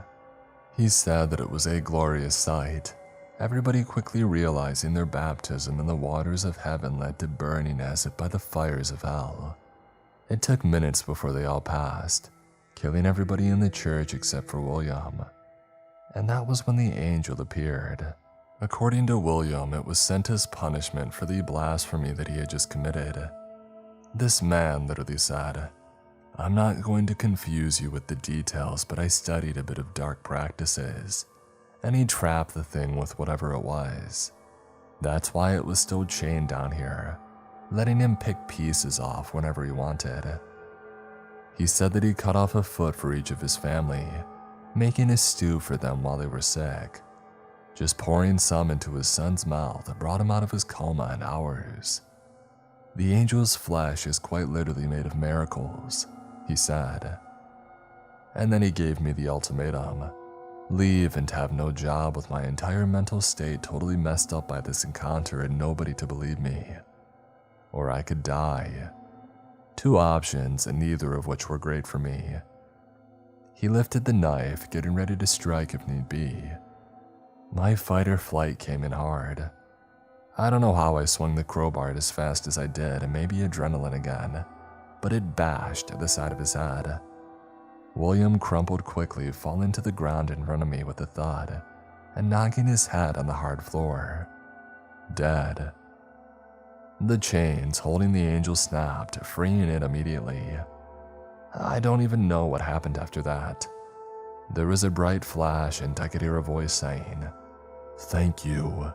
He said that it was a glorious sight, everybody quickly realizing their baptism in the waters of heaven led to burning as if by the fires of hell. It took minutes before they all passed, killing everybody in the church except for William. And that was when the angel appeared. According to William, it was sent as punishment for the blasphemy that he had just committed. This man literally said, "I'm not going to confuse you with the details, but I studied a bit of dark practices," and he trapped the thing with whatever it was. That's why it was still chained down here, letting him pick pieces off whenever he wanted. He said that he cut off a foot for each of his family, making a stew for them while they were sick. Just pouring some into his son's mouth brought him out of his coma in hours. The angel's flesh is quite literally made of miracles, he said. And then he gave me the ultimatum: leave and have no job, with my entire mental state totally messed up by this encounter and nobody to believe me. Or I could die. 2 options, and neither of which were great for me. He lifted the knife, getting ready to strike if need be. My fight or flight came in hard. I don't know how I swung the crowbar as fast as I did, and maybe adrenaline again, but it bashed the side of his head. William crumpled quickly, falling to the ground in front of me with a thud, and knocking his head on the hard floor. Dead. The chains holding the angel snapped, freeing it immediately. I don't even know what happened after that. There was a bright flash, and I could hear a voice saying, "Thank you."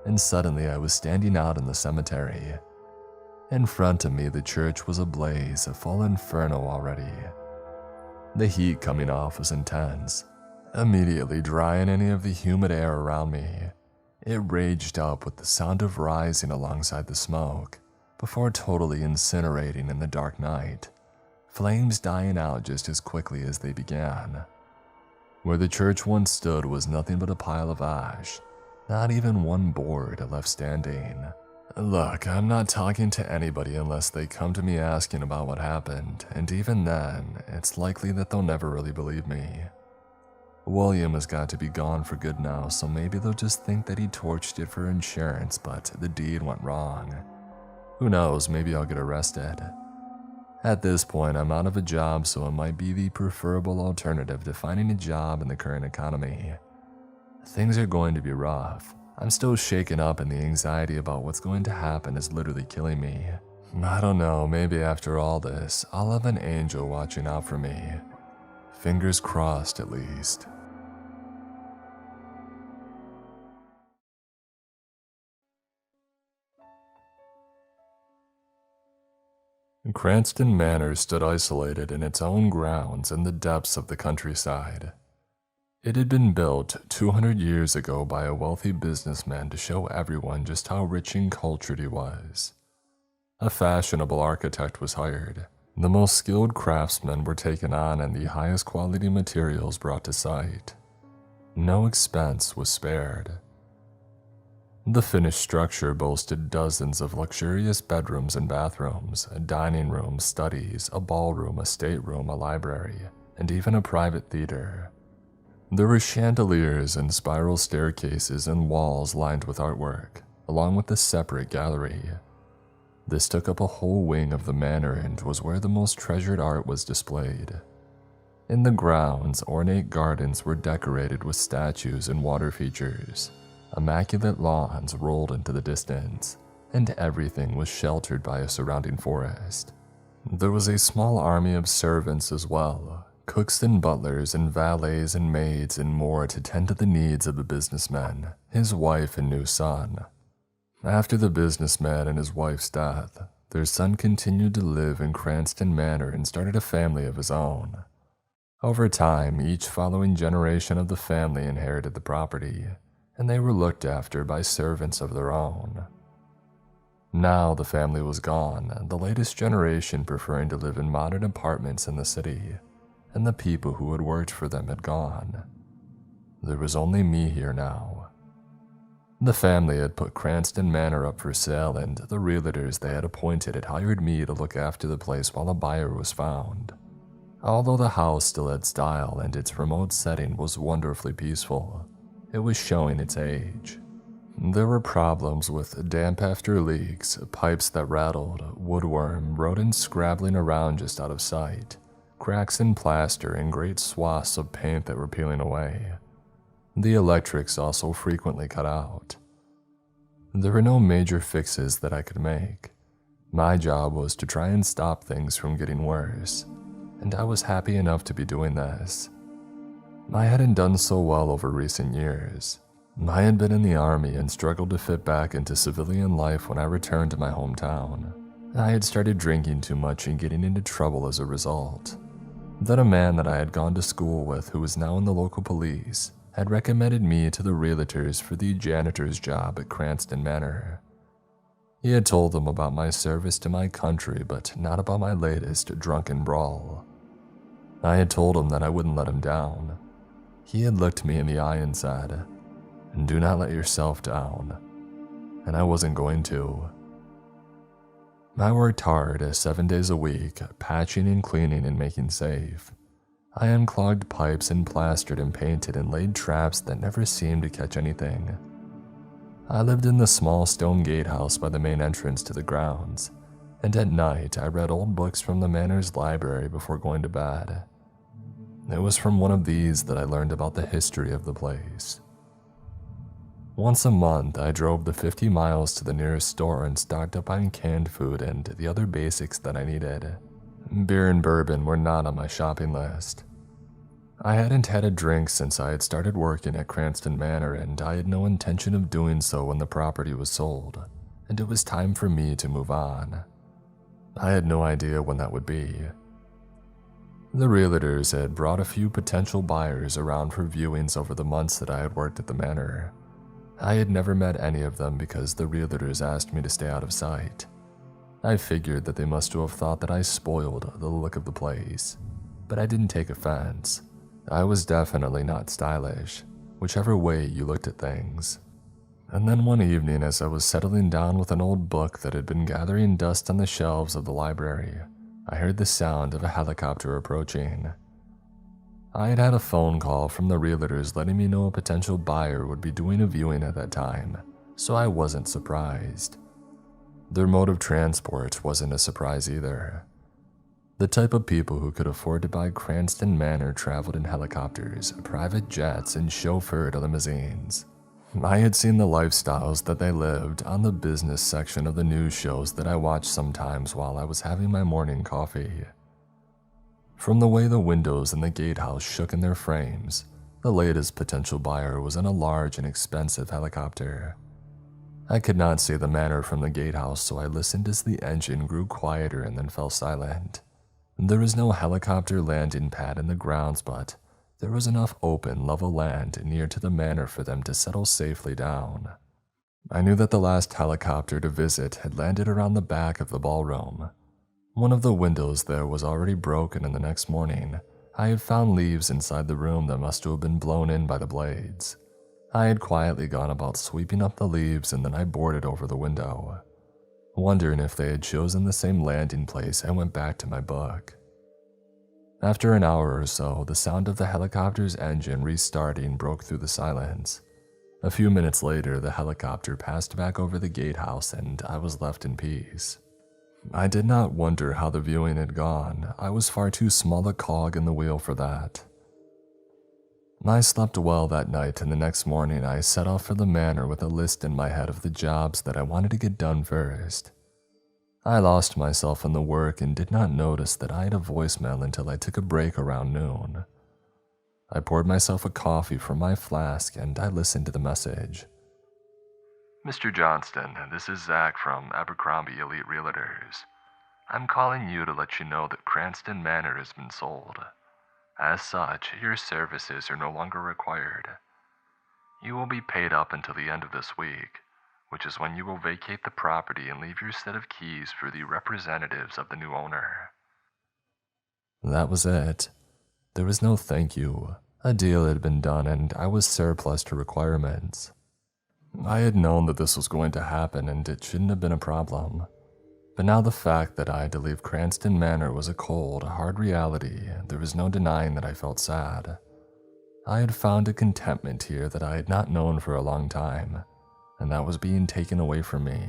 And suddenly I was standing out in the cemetery. In front of me, the church was ablaze, a full inferno already. The heat coming off was intense, immediately drying any of the humid air around me. It raged up with the sound of rising alongside the smoke, before totally incinerating in the dark night, flames dying out just as quickly as they began. Where the church once stood was nothing but a pile of ash, not even one board left standing. Look, I'm not talking to anybody unless they come to me asking about what happened, and even then, it's likely that they'll never really believe me. William has got to be gone for good now, so maybe they'll just think that he torched it for insurance, but the deed went wrong. Who knows, maybe I'll get arrested. At this point, I'm out of a job, so it might be the preferable alternative to finding a job in the current economy. Things are going to be rough. I'm still shaken up, and the anxiety about what's going to happen is literally killing me. I don't know, maybe after all this, I'll have an angel watching out for me. Fingers crossed, at least. Cranston Manor stood isolated in its own grounds in the depths of the countryside. It had been built 200 years ago by a wealthy businessman to show everyone just how rich and cultured he was. A fashionable architect was hired. The most skilled craftsmen were taken on and the highest quality materials brought to site. No expense was spared. The finished structure boasted dozens of luxurious bedrooms and bathrooms, dining rooms, studies, a ballroom, a stateroom, a library, and even a private theater. There were chandeliers and spiral staircases and walls lined with artwork, along with a separate gallery. This took up a whole wing of the manor and was where the most treasured art was displayed. In the grounds, ornate gardens were decorated with statues and water features. Immaculate lawns rolled into the distance, and everything was sheltered by a surrounding forest. There was a small army of servants as well, cooks and butlers and valets and maids and more to tend to the needs of the businessman, his wife and new son. After the businessman and his wife's death, their son continued to live in Cranston Manor and started a family of his own. Over time, each following generation of the family inherited the property, and they were looked after by servants of their own. Now the family was gone, the latest generation preferring to live in modern apartments in the city, and the people who had worked for them had gone. There was only me here now. The family had put Cranston Manor up for sale, and the realtors they had appointed had hired me to look after the place while a buyer was found. Although the house still had style and its remote setting was wonderfully peaceful, it was showing its age. There were problems with damp after leaks, pipes that rattled, woodworm, rodents scrabbling around just out of sight, cracks in plaster, and great swaths of paint that were peeling away. The electrics also frequently cut out. There were no major fixes that I could make. My job was to try and stop things from getting worse, and I was happy enough to be doing this. I hadn't done so well over recent years. I had been in the army and struggled to fit back into civilian life when I returned to my hometown. I had started drinking too much and getting into trouble as a result. Then a man that I had gone to school with, who was now in the local police, had recommended me to the realtors for the janitor's job at Cranston Manor. He had told them about my service to my country, but not about my latest drunken brawl. I had told him that I wouldn't let him down. He had looked me in the eye and said, "Do not let yourself down," and I wasn't going to. I worked hard, 7 days a week, patching and cleaning and making safe. I unclogged pipes and plastered and painted and laid traps that never seemed to catch anything. I lived in the small stone gatehouse by the main entrance to the grounds, and at night I read old books from the manor's library before going to bed. It was from one of these that I learned about the history of the place. Once a month, I drove the 50 miles to the nearest store and stocked up on canned food and the other basics that I needed. Beer and bourbon were not on my shopping list. I hadn't had a drink since I had started working at Cranston Manor, and I had no intention of doing so when the property was sold, and it was time for me to move on. I had no idea when that would be. The realtors had brought a few potential buyers around for viewings over the months that I had worked at the manor. I had never met any of them because the realtors asked me to stay out of sight. I figured that they must have thought that I spoiled the look of the place, but I didn't take offense. I was definitely not stylish, whichever way you looked at things. And then one evening, as I was settling down with an old book that had been gathering dust on the shelves of the library, I heard the sound of a helicopter approaching. I had had a phone call from the realtors letting me know a potential buyer would be doing a viewing at that time, so I wasn't surprised. Their mode of transport wasn't a surprise either. The type of people who could afford to buy Cranston Manor traveled in helicopters, private jets, and chauffeured limousines. I had seen the lifestyles that they lived on the business section of the news shows that I watched sometimes while I was having my morning coffee. From the way the windows in the gatehouse shook in their frames, the latest potential buyer was in a large and expensive helicopter. I could not see the manor from the gatehouse, so I listened as the engine grew quieter and then fell silent. There was no helicopter landing pad in the grounds, but there was enough open, level land near to the manor for them to settle safely down. I knew that the last helicopter to visit had landed around the back of the ballroom. One of the windows there was already broken, and the next morning, I had found leaves inside the room that must have been blown in by the blades. I had quietly gone about sweeping up the leaves, and then I boarded over the window. Wondering if they had chosen the same landing place, I went back to my book. After an hour or so, the sound of the helicopter's engine restarting broke through the silence. A few minutes later, the helicopter passed back over the gatehouse and I was left in peace. I did not wonder how the viewing had gone. I was far too small a cog in the wheel for that. I slept well that night, and the next morning I set off for the manor with a list in my head of the jobs that I wanted to get done first. I lost myself in the work and did not notice that I had a voicemail until I took a break around noon. I poured myself a coffee from my flask and I listened to the message. Mr. Johnston, this is Zach from Abercrombie Elite Realtors. I'm calling you to let you know that Cranston Manor has been sold. As such, your services are no longer required. You will be paid up until the end of this week, which is when you will vacate the property and leave your set of keys for the representatives of the new owner. That was it. There was no thank you. A deal had been done and I was surplus to requirements. I had known that this was going to happen and it shouldn't have been a problem. But now the fact that I had to leave Cranston Manor was a cold, hard reality. There was no denying that I felt sad. I had found a contentment here that I had not known for a long time, and that was being taken away from me.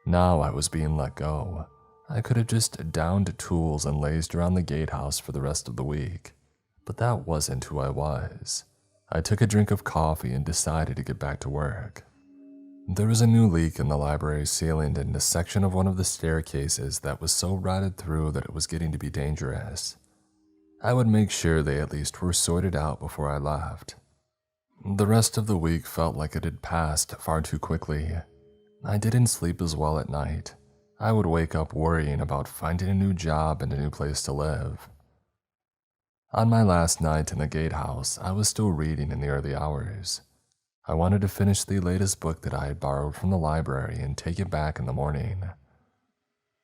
Now I was being let go. I could have just downed tools and lazed around the gatehouse for the rest of the week, but that wasn't who I was. I took a drink of coffee and decided to get back to work. There was a new leak in the library ceiling in a section of one of the staircases that was so rotted through that it was getting to be dangerous. I would make sure they at least were sorted out before I left. The rest of the week felt like it had passed far too quickly. I didn't sleep as well at night. I would wake up worrying about finding a new job and a new place to live. On my last night in the gatehouse, I was still reading in the early hours. I wanted to finish the latest book that I had borrowed from the library and take it back in the morning.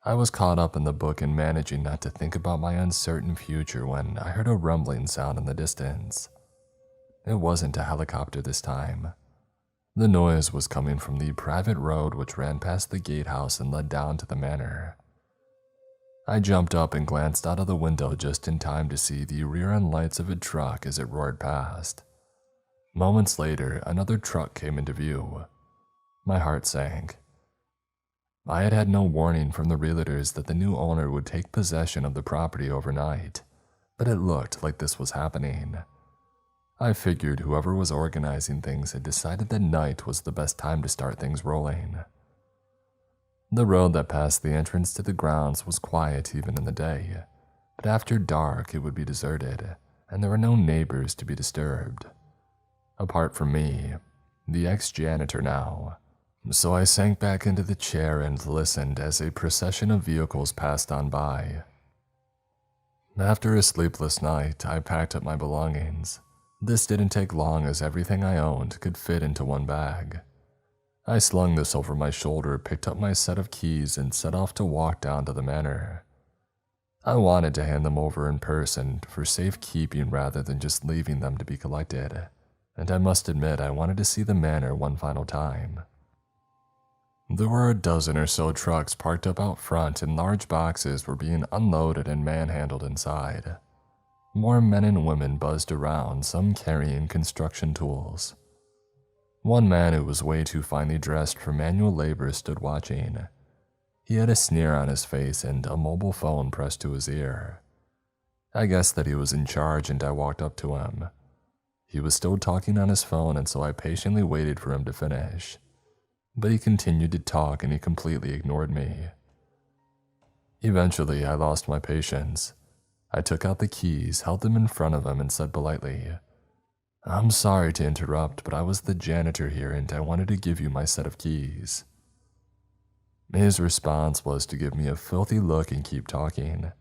I was caught up in the book and managing not to think about my uncertain future when I heard a rumbling sound in the distance. It wasn't a helicopter this time. The noise was coming from the private road which ran past the gatehouse and led down to the manor. I jumped up and glanced out of the window just in time to see the rear end lights of a truck as it roared past. Moments later, another truck came into view. My heart sank. I had had no warning from the realtors that the new owner would take possession of the property overnight, but it looked like this was happening. I figured whoever was organizing things had decided that night was the best time to start things rolling. The road that passed the entrance to the grounds was quiet even in the day, but after dark it would be deserted, and there were no neighbors to be disturbed. Apart from me, the ex-janitor now. So I sank back into the chair and listened as a procession of vehicles passed on by. After a sleepless night, I packed up my belongings. This didn't take long as everything I owned could fit into one bag. I slung this over my shoulder, picked up my set of keys, and set off to walk down to the manor. I wanted to hand them over in person for safekeeping rather than just leaving them to be collected. And I must admit I wanted to see the manor one final time. There were a dozen or so trucks parked up out front and large boxes were being unloaded and manhandled inside. More men and women buzzed around, some carrying construction tools. One man who was way too finely dressed for manual labor stood watching. He had a sneer on his face and a mobile phone pressed to his ear. I guessed that he was in charge and I walked up to him. He was still talking on his phone, and so I patiently waited for him to finish. But he continued to talk and he completely ignored me. Eventually, I lost my patience. I took out the keys, held them in front of him, and said politely, "I'm sorry to interrupt, but I was the janitor here and I wanted to give you my set of keys." His response was to give me a filthy look and keep talking,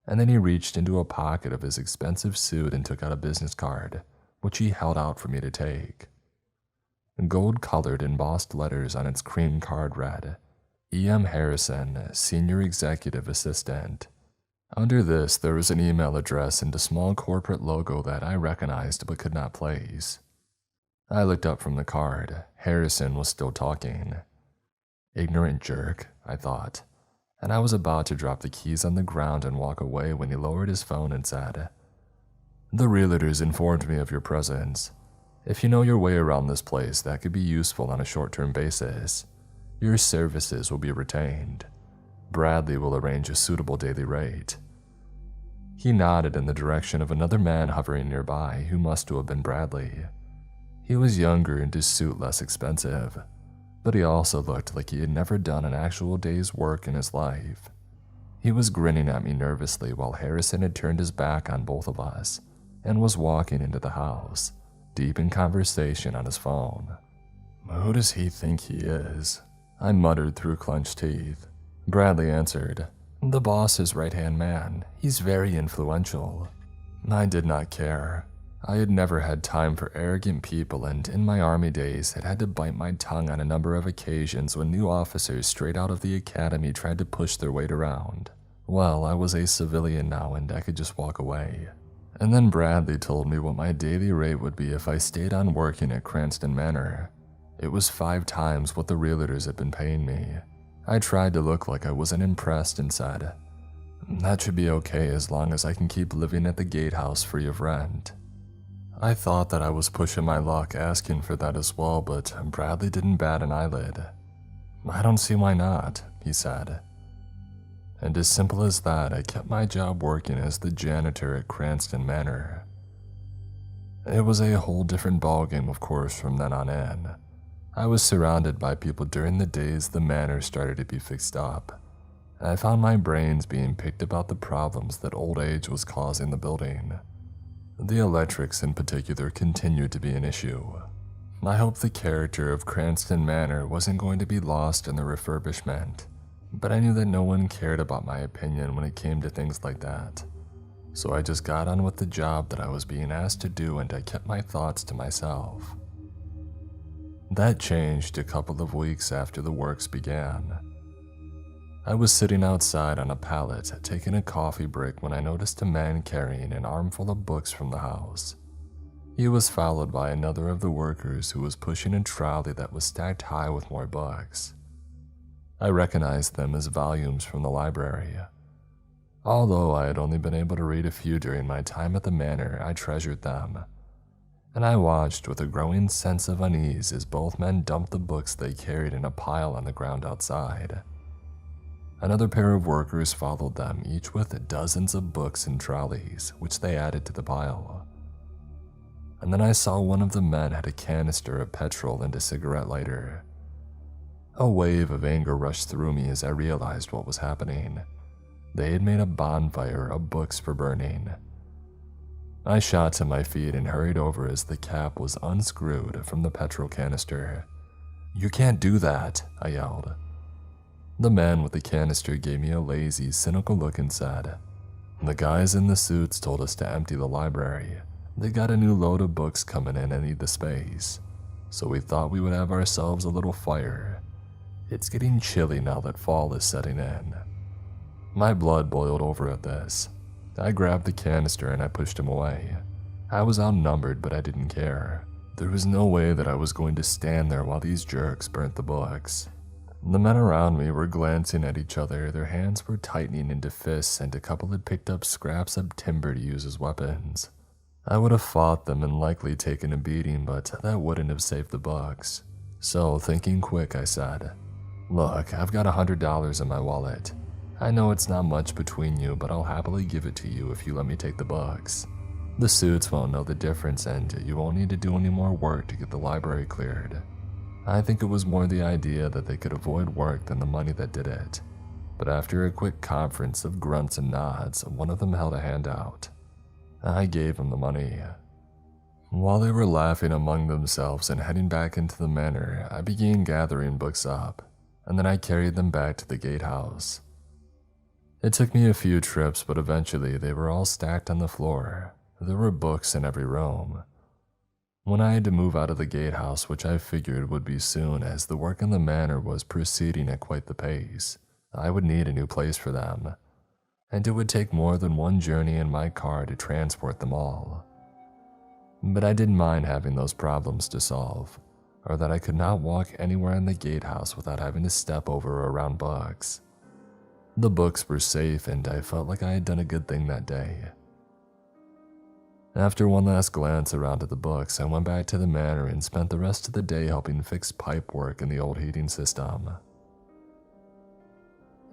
and then he reached into a pocket of his expensive suit and took out a business card, which he held out for me to take. Gold-colored embossed letters on its cream card read, E.M. Harrison, Senior Executive Assistant. Under this, there was an email address and a small corporate logo that I recognized but could not place. I looked up from the card. Harrison was still talking. Ignorant jerk, I thought, and I was about to drop the keys on the ground and walk away when he lowered his phone and said, "The realtors informed me of your presence. If you know your way around this place, that could be useful on a short-term basis. Your services will be retained. Bradley will arrange a suitable daily rate." He nodded in the direction of another man hovering nearby who must have been Bradley. He was younger and his suit less expensive, but he also looked like he had never done an actual day's work in his life. He was grinning at me nervously while Harrison had turned his back on both of us and was walking into the house, deep in conversation on his phone. "Who does he think he is?" I muttered through clenched teeth. Bradley answered, "The boss's right-hand man. He's very influential." I did not care. I had never had time for arrogant people, and in my army days had had to bite my tongue on a number of occasions when new officers straight out of the academy tried to push their weight around. Well, I was a civilian now and I could just walk away. And then Bradley told me what my daily rate would be if I stayed on working at Cranston Manor. It was 5 times what the realtors had been paying me. I tried to look like I wasn't impressed and said, "That should be okay as long as I can keep living at the gatehouse free of rent." I thought that I was pushing my luck asking for that as well, but Bradley didn't bat an eyelid. "I don't see why not," he said. And as simple as that, I kept my job working as the janitor at Cranston Manor. It was a whole different ballgame, of course, from then on in. I was surrounded by people during the days the manor started to be fixed up. I found my brains being picked about the problems that old age was causing the building. The electrics in particular continued to be an issue. I hoped the character of Cranston Manor wasn't going to be lost in the refurbishment, but I knew that no one cared about my opinion when it came to things like that. So I just got on with the job that I was being asked to do and I kept my thoughts to myself. That changed a couple of weeks after the works began. I was sitting outside on a pallet taking a coffee break when I noticed a man carrying an armful of books from the house. He was followed by another of the workers who was pushing a trolley that was stacked high with more books. I recognized them as volumes from the library. Although I had only been able to read a few during my time at the manor, I treasured them. And I watched with a growing sense of unease as both men dumped the books they carried in a pile on the ground outside. Another pair of workers followed them, each with dozens of books and trolleys, which they added to the pile. And then I saw one of the men had a canister of petrol and a cigarette lighter. A wave of anger rushed through me as I realized what was happening. They had made a bonfire of books for burning. I shot to my feet and hurried over as the cap was unscrewed from the petrol canister. "You can't do that," I yelled. The man with the canister gave me a lazy, cynical look and said, "The guys in the suits told us to empty the library. They got a new load of books coming in and need the space. So we thought we would have ourselves a little fire. It's getting chilly now that fall is setting in." My blood boiled over at this. I grabbed the canister and I pushed him away. I was outnumbered, but I didn't care. There was no way that I was going to stand there while these jerks burnt the books. The men around me were glancing at each other, their hands were tightening into fists, and a couple had picked up scraps of timber to use as weapons. I would have fought them and likely taken a beating, but that wouldn't have saved the bucks. So, thinking quick, I said, "Look, I've got $100 in my wallet. I know it's not much between you, but I'll happily give it to you if you let me take the bucks. The suits won't know the difference, and you won't need to do any more work to get the library cleared." I think it was more the idea that they could avoid work than the money that did it. But after a quick conference of grunts and nods, one of them held a hand out. I gave him the money. While they were laughing among themselves and heading back into the manor, I began gathering books up, and then I carried them back to the gatehouse. It took me a few trips, but eventually they were all stacked on the floor. There were books in every room. When I had to move out of the gatehouse, which I figured would be soon as the work in the manor was proceeding at quite the pace, I would need a new place for them, and it would take more than one journey in my car to transport them all. But I didn't mind having those problems to solve, or that I could not walk anywhere in the gatehouse without having to step over or around bugs. The books were safe, and I felt like I had done a good thing that day. After one last glance around at the books, I went back to the manor and spent the rest of the day helping fix pipe work in the old heating system.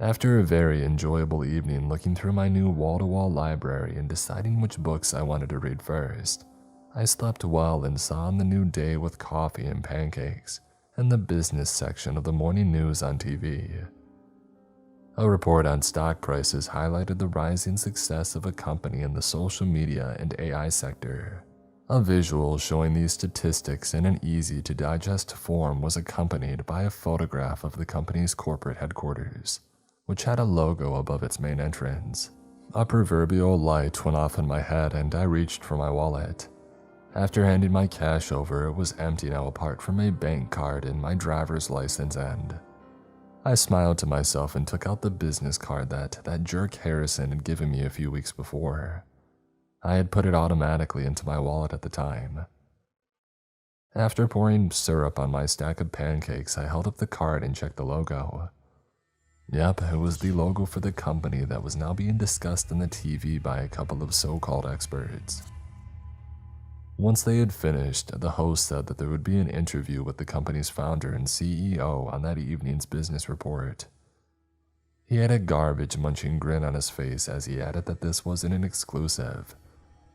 After a very enjoyable evening looking through my new wall-to-wall library and deciding which books I wanted to read first, I slept well and saw on the new day with coffee and pancakes and the business section of the morning news on TV. A report on stock prices highlighted the rising success of a company in the social media and AI sector. A visual showing these statistics in an easy-to-digest form was accompanied by a photograph of the company's corporate headquarters, which had a logo above its main entrance. A proverbial light went off in my head and I reached for my wallet. After handing my cash over, it was empty now apart from a bank card and my driver's license end. I smiled to myself and took out the business card that jerk Harrison had given me a few weeks before. I had put it automatically into my wallet at the time. After pouring syrup on my stack of pancakes, I held up the card and checked the logo. Yep, it was the logo for the company that was now being discussed on the TV by a couple of so-called experts. Once they had finished, the host said that there would be an interview with the company's founder and CEO on that evening's business report. He had a garbage-munching grin on his face as he added that this wasn't an exclusive,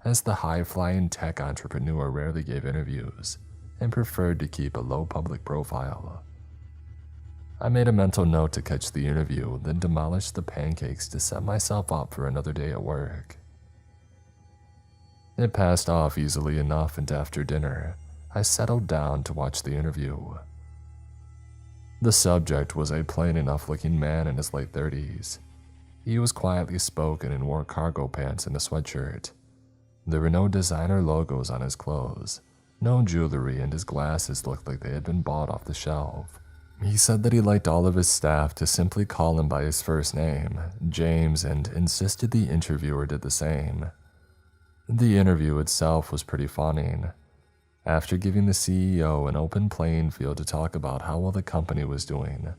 as the high-flying tech entrepreneur rarely gave interviews and preferred to keep a low public profile. I made a mental note to catch the interview, then demolished the pancakes to set myself up for another day at work. It passed off easily enough, and after dinner, I settled down to watch the interview. The subject was a plain enough looking man in his late 30s. He was quietly spoken and wore cargo pants and a sweatshirt. There were no designer logos on his clothes, no jewelry, and his glasses looked like they had been bought off the shelf. He said that he liked all of his staff to simply call him by his first name, James, and insisted the interviewer did the same. The interview itself was pretty fawning. After giving the CEO an open playing field to talk about how well the company was doing,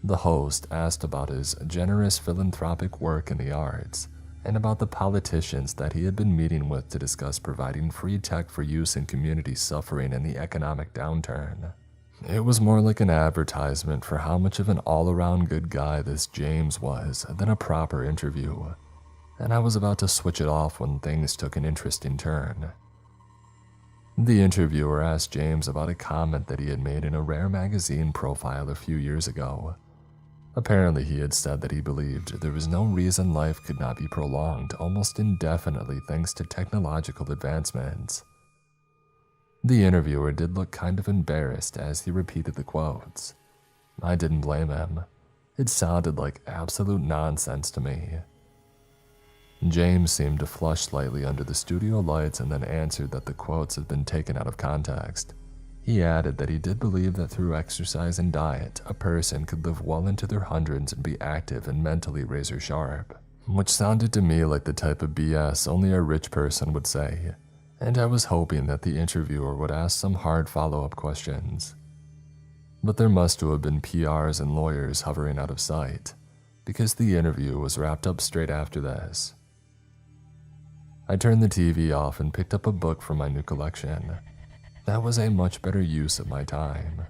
the host asked about his generous philanthropic work in the arts and about the politicians that he had been meeting with to discuss providing free tech for use in communities suffering in the economic downturn. It was more like an advertisement for how much of an all-around good guy this James was than a proper interview, and I was about to switch it off when things took an interesting turn. The interviewer asked James about a comment that he had made in a rare magazine profile a few years ago. Apparently, he had said that he believed there was no reason life could not be prolonged almost indefinitely thanks to technological advancements. The interviewer did look kind of embarrassed as he repeated the quotes. I didn't blame him. It sounded like absolute nonsense to me. James seemed to flush slightly under the studio lights and then answered that the quotes had been taken out of context. He added that he did believe that through exercise and diet, a person could live well into their hundreds and be active and mentally razor sharp, which sounded to me like the type of BS only a rich person would say, and I was hoping that the interviewer would ask some hard follow-up questions. but there must have been PRs and lawyers hovering out of sight, because the interview was wrapped up straight after this. I turned the TV off and picked up a book from my new collection. That was a much better use of my time.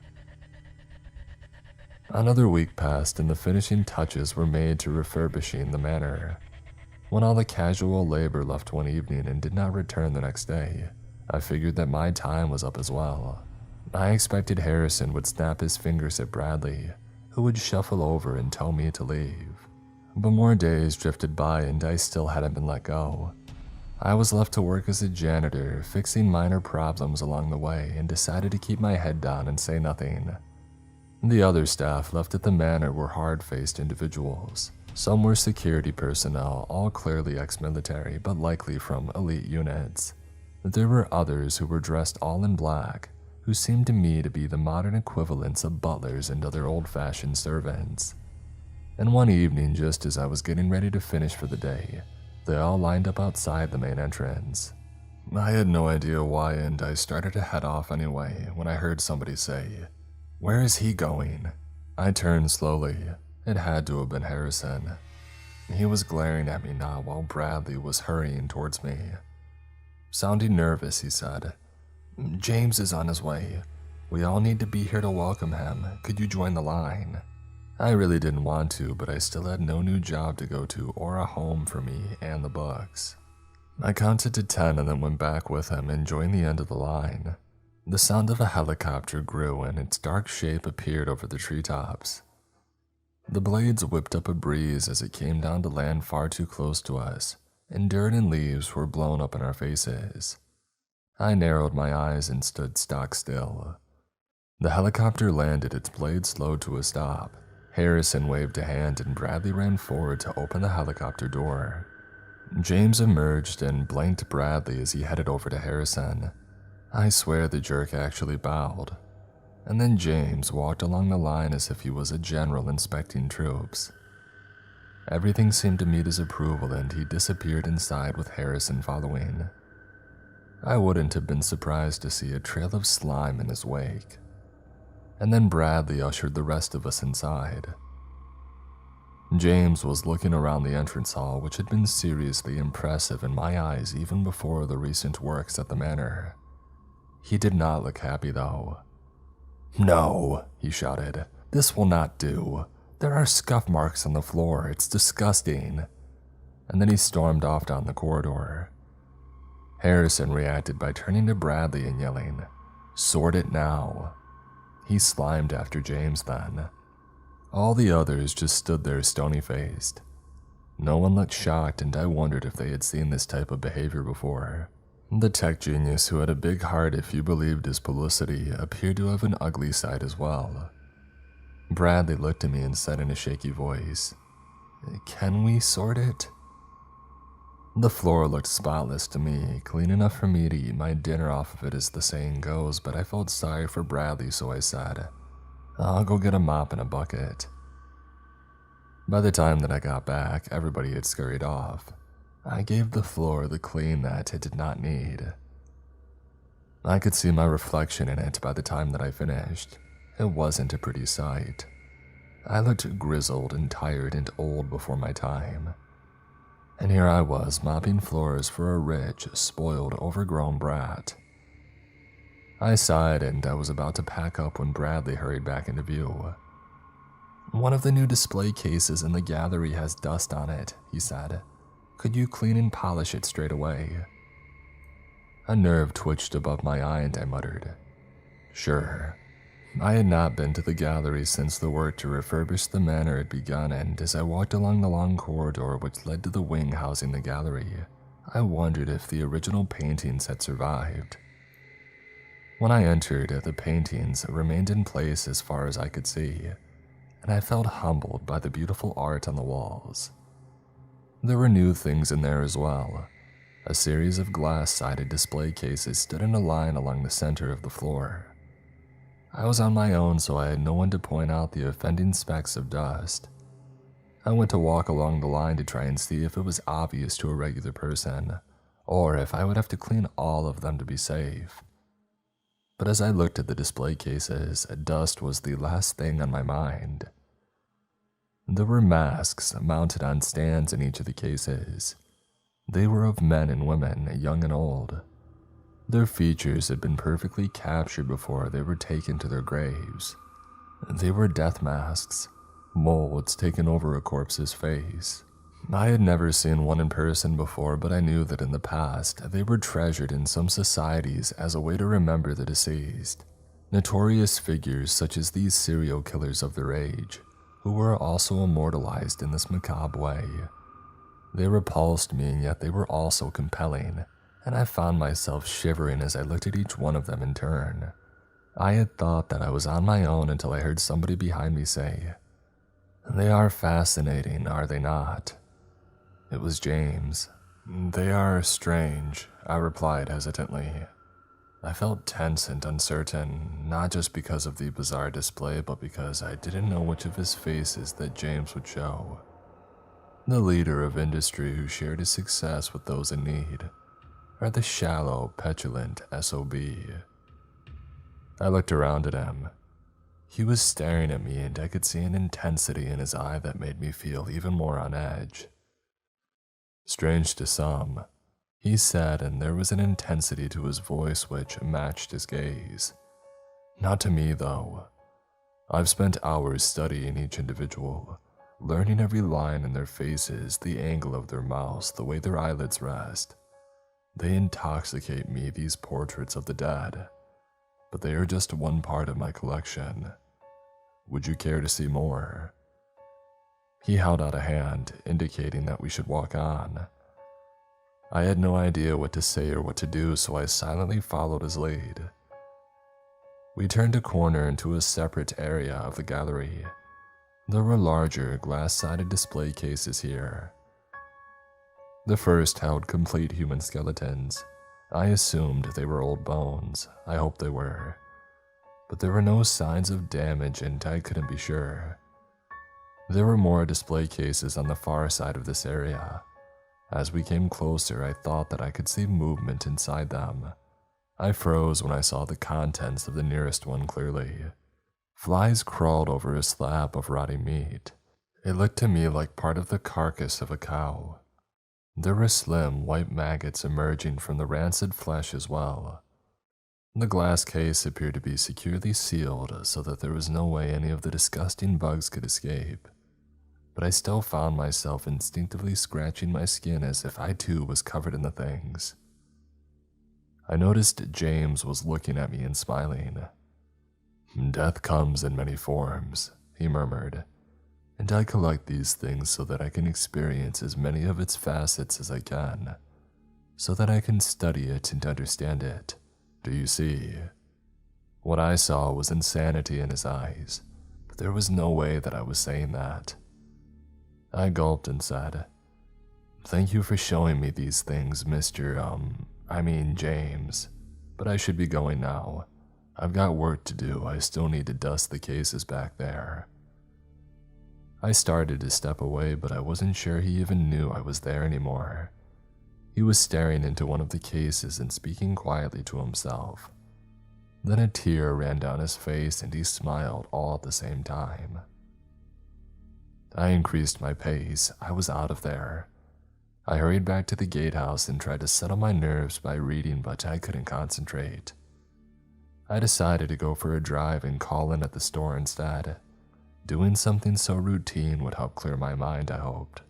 Another week passed and the finishing touches were made to refurbishing the manor. When all the casual labor left one evening and did not return the next day, I figured that my time was up as well. I expected Harrison would snap his fingers at Bradley, who would shuffle over and tell me to leave. But more days drifted by and I still hadn't been let go. I was left to work as a janitor, fixing minor problems along the way, and decided to keep my head down and say nothing. The other staff left at the manor were hard-faced individuals. Some were security personnel, all clearly ex-military, but likely from elite units. There were others who were dressed all in black, who seemed to me to be the modern equivalents of butlers and other old-fashioned servants. And one evening, just as I was getting ready to finish for the day, they all lined up outside the main entrance. I had no idea why, and I started to head off anyway when I heard somebody say, "Where is he going?" I turned slowly. It had to have been Harrison. He was glaring at me now while Bradley was hurrying towards me. Sounding nervous, he said, "James is on his way. We all need to be here to welcome him. Could you join the line?" I really didn't want to, but I still had no new job to go to or a home for me and the books. I counted to 10 and then went back with him and joined the end of the line. The sound of a helicopter grew and its dark shape appeared over the treetops. The blades whipped up a breeze as it came down to land far too close to us, and dirt and leaves were blown up in our faces. I narrowed my eyes and stood stock still. The helicopter landed, its blades slowed to a stop. Harrison waved a hand and Bradley ran forward to open the helicopter door. James emerged and blanked Bradley as he headed over to Harrison. I swear the jerk actually bowed. And then James walked along the line as if he was a general inspecting troops. Everything seemed to meet his approval and he disappeared inside with Harrison following. I wouldn't have been surprised to see a trail of slime in his wake. And then Bradley ushered the rest of us inside. James was looking around the entrance hall, which had been seriously impressive in my eyes even before the recent works at the manor. He did not look happy though. "No," he shouted, "this will not do. There are scuff marks on the floor, it's disgusting." And then he stormed off down the corridor. Harrison reacted by turning to Bradley and yelling, "Sort it now." He slimed after James then. All the others just stood there stony-faced. No one looked shocked and I wondered if they had seen this type of behavior before. The tech genius who had a big heart if you believed his publicity appeared to have an ugly side as well. Bradley looked at me and said in a shaky voice, "Can we sort it?" The floor looked spotless to me, clean enough for me to eat my dinner off of it as the saying goes, but I felt sorry for Bradley so I said, "I'll go get a mop and a bucket." By the time that I got back, everybody had scurried off. I gave the floor the clean that it did not need. I could see my reflection in it by the time that I finished. It wasn't a pretty sight. I looked grizzled and tired and old before my time. And here I was mopping floors for a rich, spoiled, overgrown brat. I sighed and I was about to pack up when Bradley hurried back into view. "One of the new display cases in the gallery has dust on it," he said. "Could you clean and polish it straight away?" A nerve twitched above my eye and I muttered, "Sure." I had not been to the gallery since the work to refurbish the manor had begun, and as I walked along the long corridor which led to the wing housing the gallery, I wondered if the original paintings had survived. When I entered, the paintings remained in place as far as I could see, and I felt humbled by the beautiful art on the walls. There were new things in there as well. A series of glass-sided display cases stood in a line along the center of the floor. I was on my own, so I had no one to point out the offending specks of dust. I went to walk along the line to try and see if it was obvious to a regular person, or if I would have to clean all of them to be safe. But as I looked at the display cases, dust was the last thing on my mind. There were masks mounted on stands in each of the cases. They were of men and women, young and old. Their features had been perfectly captured before they were taken to their graves. They were death masks, molds taken over a corpse's face. I had never seen one in person before, but I knew that in the past they were treasured in some societies as a way to remember the deceased. Notorious figures such as these serial killers of their age, who were also immortalized in this macabre way. They repulsed me, and yet they were also compelling, and I found myself shivering as I looked at each one of them in turn. I had thought that I was on my own until I heard somebody behind me say, "They are fascinating, are they not?" It was James. "They are strange," I replied hesitantly. I felt tense and uncertain, not just because of the bizarre display, but because I didn't know which of his faces that James would show. The leader of industry who shared his success with those in need, or the shallow, petulant SOB. I looked around at him. He was staring at me, and I could see an intensity in his eye that made me feel even more on edge. "Strange to some," he said, and there was an intensity to his voice which matched his gaze. "Not to me, though. I've spent hours studying each individual, learning every line in their faces, the angle of their mouths, the way their eyelids rest. They intoxicate me, these portraits of the dead. But they are just one part of my collection. Would you care to see more?" He held out a hand, indicating that we should walk on. I had no idea what to say or what to do, so I silently followed his lead. We turned a corner into a separate area of the gallery. There were larger, glass-sided display cases here. The first held complete human skeletons. I assumed they were old bones. I hoped they were. But there were no signs of damage, and I couldn't be sure. There were more display cases on the far side of this area. As we came closer, I thought that I could see movement inside them. I froze when I saw the contents of the nearest one clearly. Flies crawled over a slab of rotting meat. It looked to me like part of the carcass of a cow. There were slim, white maggots emerging from the rancid flesh as well. The glass case appeared to be securely sealed so that there was no way any of the disgusting bugs could escape. But I still found myself instinctively scratching my skin as if I too was covered in the things. I noticed James was looking at me and smiling. "Death comes in many forms," he murmured, "and I collect these things so that I can experience as many of its facets as I can, so that I can study it and understand it. Do you see?" What I saw was insanity in his eyes, but there was no way that I was saying that. I gulped and said, "Thank you for showing me these things, James, but I should be going now. I've got work to do. I still need to dust the cases back there." I started to step away, but I wasn't sure he even knew I was there anymore. He was staring into one of the cases and speaking quietly to himself. Then a tear ran down his face and he smiled all at the same time. I increased my pace. I was out of there. I hurried back to the gatehouse and tried to settle my nerves by reading, but I couldn't concentrate. I decided to go for a drive and call in at the store instead. Doing something so routine would help clear my mind, I hoped.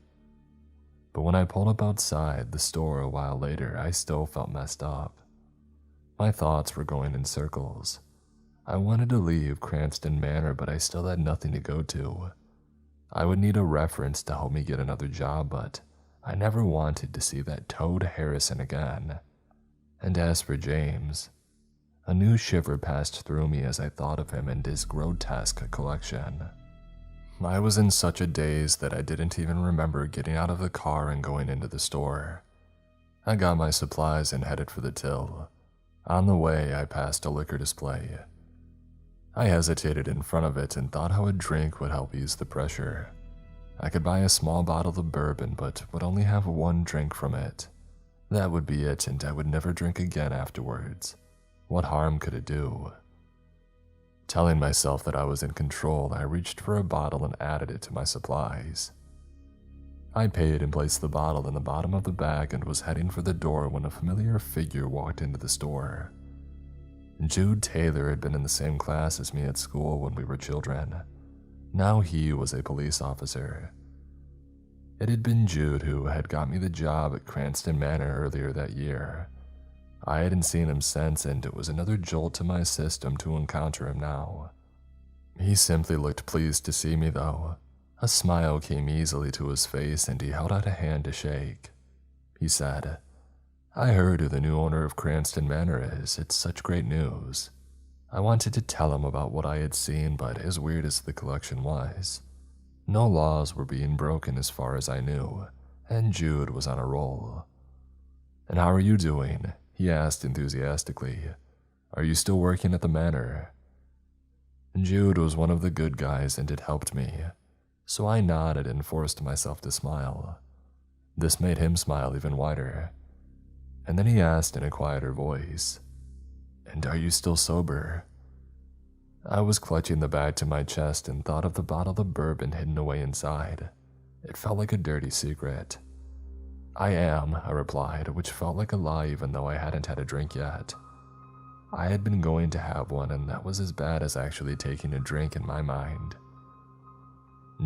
But when I pulled up outside the store a while later, I still felt messed up. My thoughts were going in circles. I wanted to leave Cranston Manor, but I still had nothing to go to. I would need a reference to help me get another job, but I never wanted to see that Toad Harrison again. And as for James, a new shiver passed through me as I thought of him and his grotesque collection. I was in such a daze that I didn't even remember getting out of the car and going into the store. I got my supplies and headed for the till. On the way, I passed a liquor display. I hesitated in front of it and thought how a drink would help ease the pressure. I could buy a small bottle of bourbon, but would only have one drink from it. That would be it, and I would never drink again afterwards. What harm could it do? Telling myself that I was in control, I reached for a bottle and added it to my supplies. I paid and placed the bottle in the bottom of the bag and was heading for the door when a familiar figure walked into the store. Jude Taylor had been in the same class as me at school when we were children. Now he was a police officer. It had been Jude who had got me the job at Cranston Manor earlier that year. I hadn't seen him since, and it was another jolt to my system to encounter him now. He simply looked pleased to see me, though. A smile came easily to his face, and he held out a hand to shake. He said, "I heard who the new owner of Cranston Manor is. It's such great news." I wanted to tell him about what I had seen, but as weird as the collection was, no laws were being broken as far as I knew, and Jude was on a roll. "And how are you doing?" he asked enthusiastically. "Are you still working at the manor?" Jude was one of the good guys and it helped me, so I nodded and forced myself to smile. This made him smile even wider. And then he asked in a quieter voice, "And are you still sober?" I was clutching the bag to my chest and thought of the bottle of bourbon hidden away inside. It felt like a dirty secret. "I am," I replied, which felt like a lie even though I hadn't had a drink yet. I had been going to have one, and that was as bad as actually taking a drink in my mind.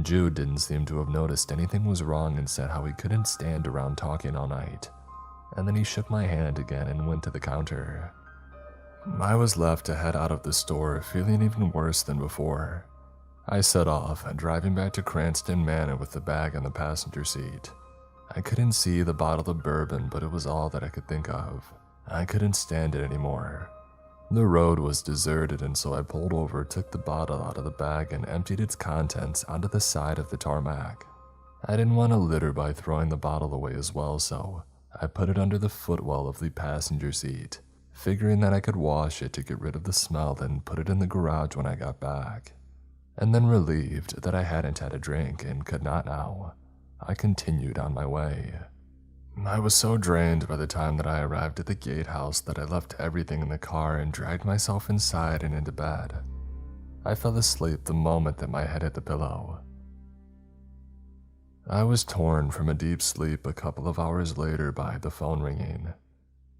Jude didn't seem to have noticed anything was wrong and said how he couldn't stand around talking all night, and then he shook my hand again and went to the counter. I was left to head out of the store, feeling even worse than before. I set off, driving back to Cranston Manor with the bag on the passenger seat. I couldn't see the bottle of bourbon, but it was all that I could think of. I couldn't stand it anymore. The road was deserted, and so I pulled over, took the bottle out of the bag, and emptied its contents onto the side of the tarmac. I didn't want to litter by throwing the bottle away as well, so I put it under the footwell of the passenger seat, figuring that I could wash it to get rid of the smell, then put it in the garage when I got back. And then, relieved that I hadn't had a drink and could not now, I continued on my way. I was so drained by the time that I arrived at the gatehouse that I left everything in the car and dragged myself inside and into bed. I fell asleep the moment that my head hit the pillow. I was torn from a deep sleep a couple of hours later by the phone ringing.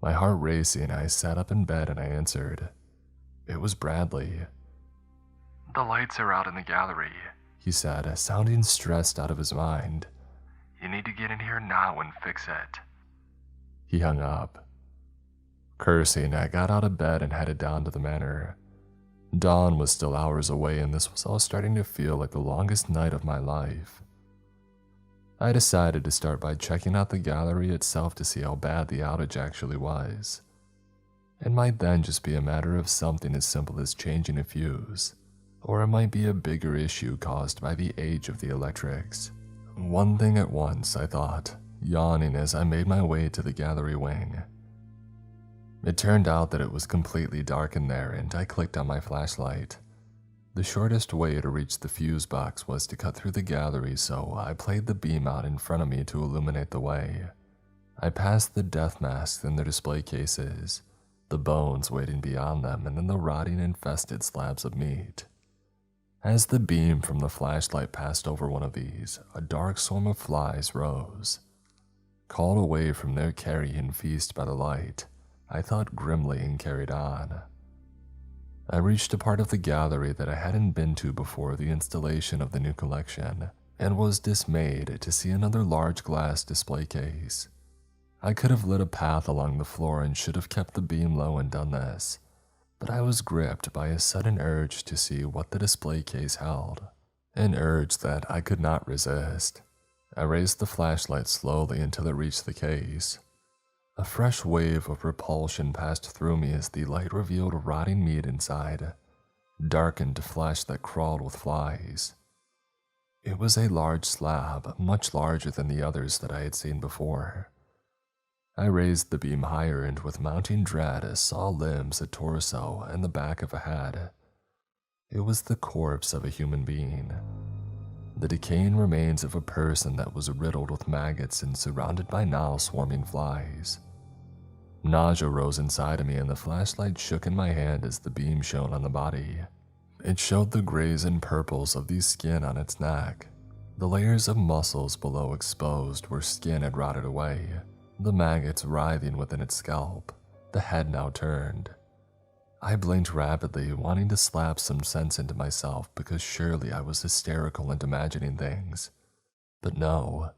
My heart racing, I sat up in bed and I answered. It was Bradley. "The lights are out in the gallery," he said, sounding stressed out of his mind. "You need to get in here now and fix it." He hung up. Cursing, I got out of bed and headed down to the manor. Dawn was still hours away, and this was all starting to feel like the longest night of my life. I decided to start by checking out the gallery itself to see how bad the outage actually was. It might then just be a matter of something as simple as changing a fuse, or it might be a bigger issue caused by the age of the electrics. One thing at once, I thought, yawning as I made my way to the gallery wing. It turned out that it was completely dark in there, and I clicked on my flashlight. The shortest way to reach the fuse box was to cut through the gallery, so I played the beam out in front of me to illuminate the way. I passed the death masks in their display cases, the bones waiting beyond them, and then the rotting infested slabs of meat. As the beam from the flashlight passed over one of these, a dark swarm of flies rose. Called away from their carrion feast by the light, I thought grimly and carried on. I reached a part of the gallery that I hadn't been to before the installation of the new collection, and was dismayed to see another large glass display case. I could have lit a path along the floor and should have kept the beam low and done this, but I was gripped by a sudden urge to see what the display case held, an urge that I could not resist. I raised the flashlight slowly until it reached the case. A fresh wave of repulsion passed through me as the light revealed rotting meat inside, darkened flesh that crawled with flies. It was a large slab, much larger than the others that I had seen before. I raised the beam higher and with mounting dread saw limbs, a torso, and the back of a head. It was the corpse of a human being. The decaying remains of a person that was riddled with maggots and surrounded by now swarming flies. Nausea rose inside of me and the flashlight shook in my hand as the beam shone on the body. It showed the grays and purples of the skin on its neck, the layers of muscles below exposed where skin had rotted away, the maggots writhing within its scalp, the head now turned. I blinked rapidly, wanting to slap some sense into myself because surely I was hysterical and imagining things. But no,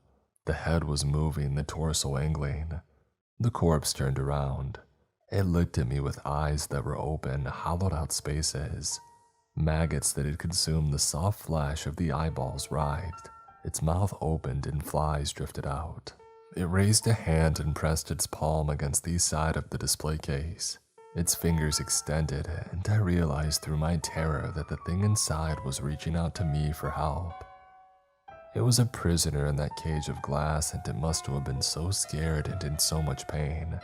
the head was moving, the torso angling. The corpse turned around. It looked at me with eyes that were open, hollowed out spaces. Maggots that had consumed the soft flesh of the eyeballs writhed. Its mouth opened and flies drifted out. It raised a hand and pressed its palm against the side of the display case. Its fingers extended, and I realized through my terror that the thing inside was reaching out to me for help. It was a prisoner in that cage of glass, and it must have been so scared and in so much pain.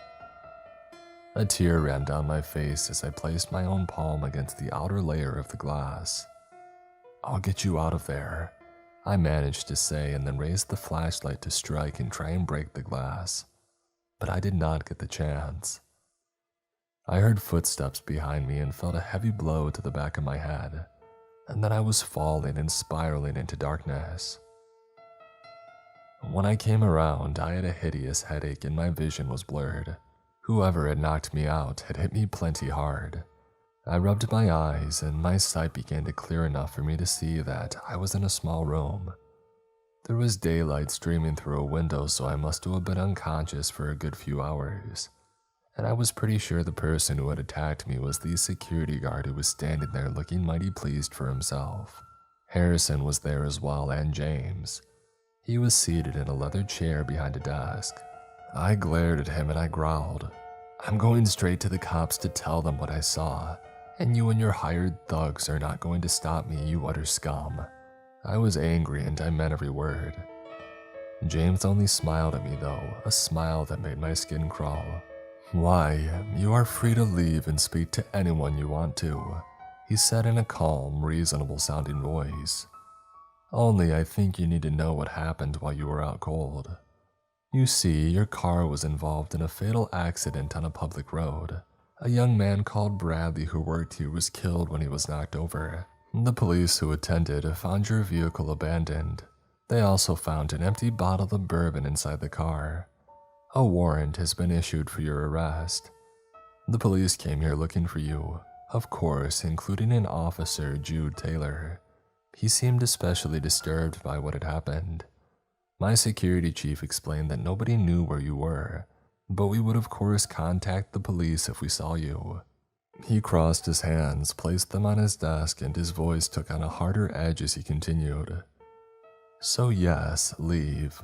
A tear ran down my face as I placed my own palm against the outer layer of the glass. "I'll get you out of there," I managed to say, and then raised the flashlight to strike and try and break the glass. But I did not get the chance. I heard footsteps behind me and felt a heavy blow to the back of my head, and then I was falling and spiraling into darkness. When I came around, I had a hideous headache and my vision was blurred. Whoever had knocked me out had hit me plenty hard. I rubbed my eyes and my sight began to clear enough for me to see that I was in a small room. There was daylight streaming through a window, so I must have been unconscious for a good few hours. And I was pretty sure the person who had attacked me was the security guard who was standing there looking mighty pleased for himself. Harrison was there as well, and James. He was seated in a leather chair behind a desk. I glared at him and I growled, "I'm going straight to the cops to tell them what I saw, and you and your hired thugs are not going to stop me, you utter scum." I was angry and I meant every word. James only smiled at me though, a smile that made my skin crawl. "Why, you are free to leave and speak to anyone you want to," he said in a calm, reasonable-sounding voice. "Only I think you need to know what happened while you were out cold. You see, your car was involved in a fatal accident on a public road. A young man called Bradley who worked here was killed when he was knocked over. The police who attended found your vehicle abandoned. They also found an empty bottle of bourbon inside the car. A warrant has been issued for your arrest. The police came here looking for you, of course, including an officer, Jude Taylor. He seemed especially disturbed by what had happened. My security chief explained that nobody knew where you were, but we would of course contact the police if we saw you." He crossed his hands, placed them on his desk, and his voice took on a harder edge as he continued. "So yes, leave.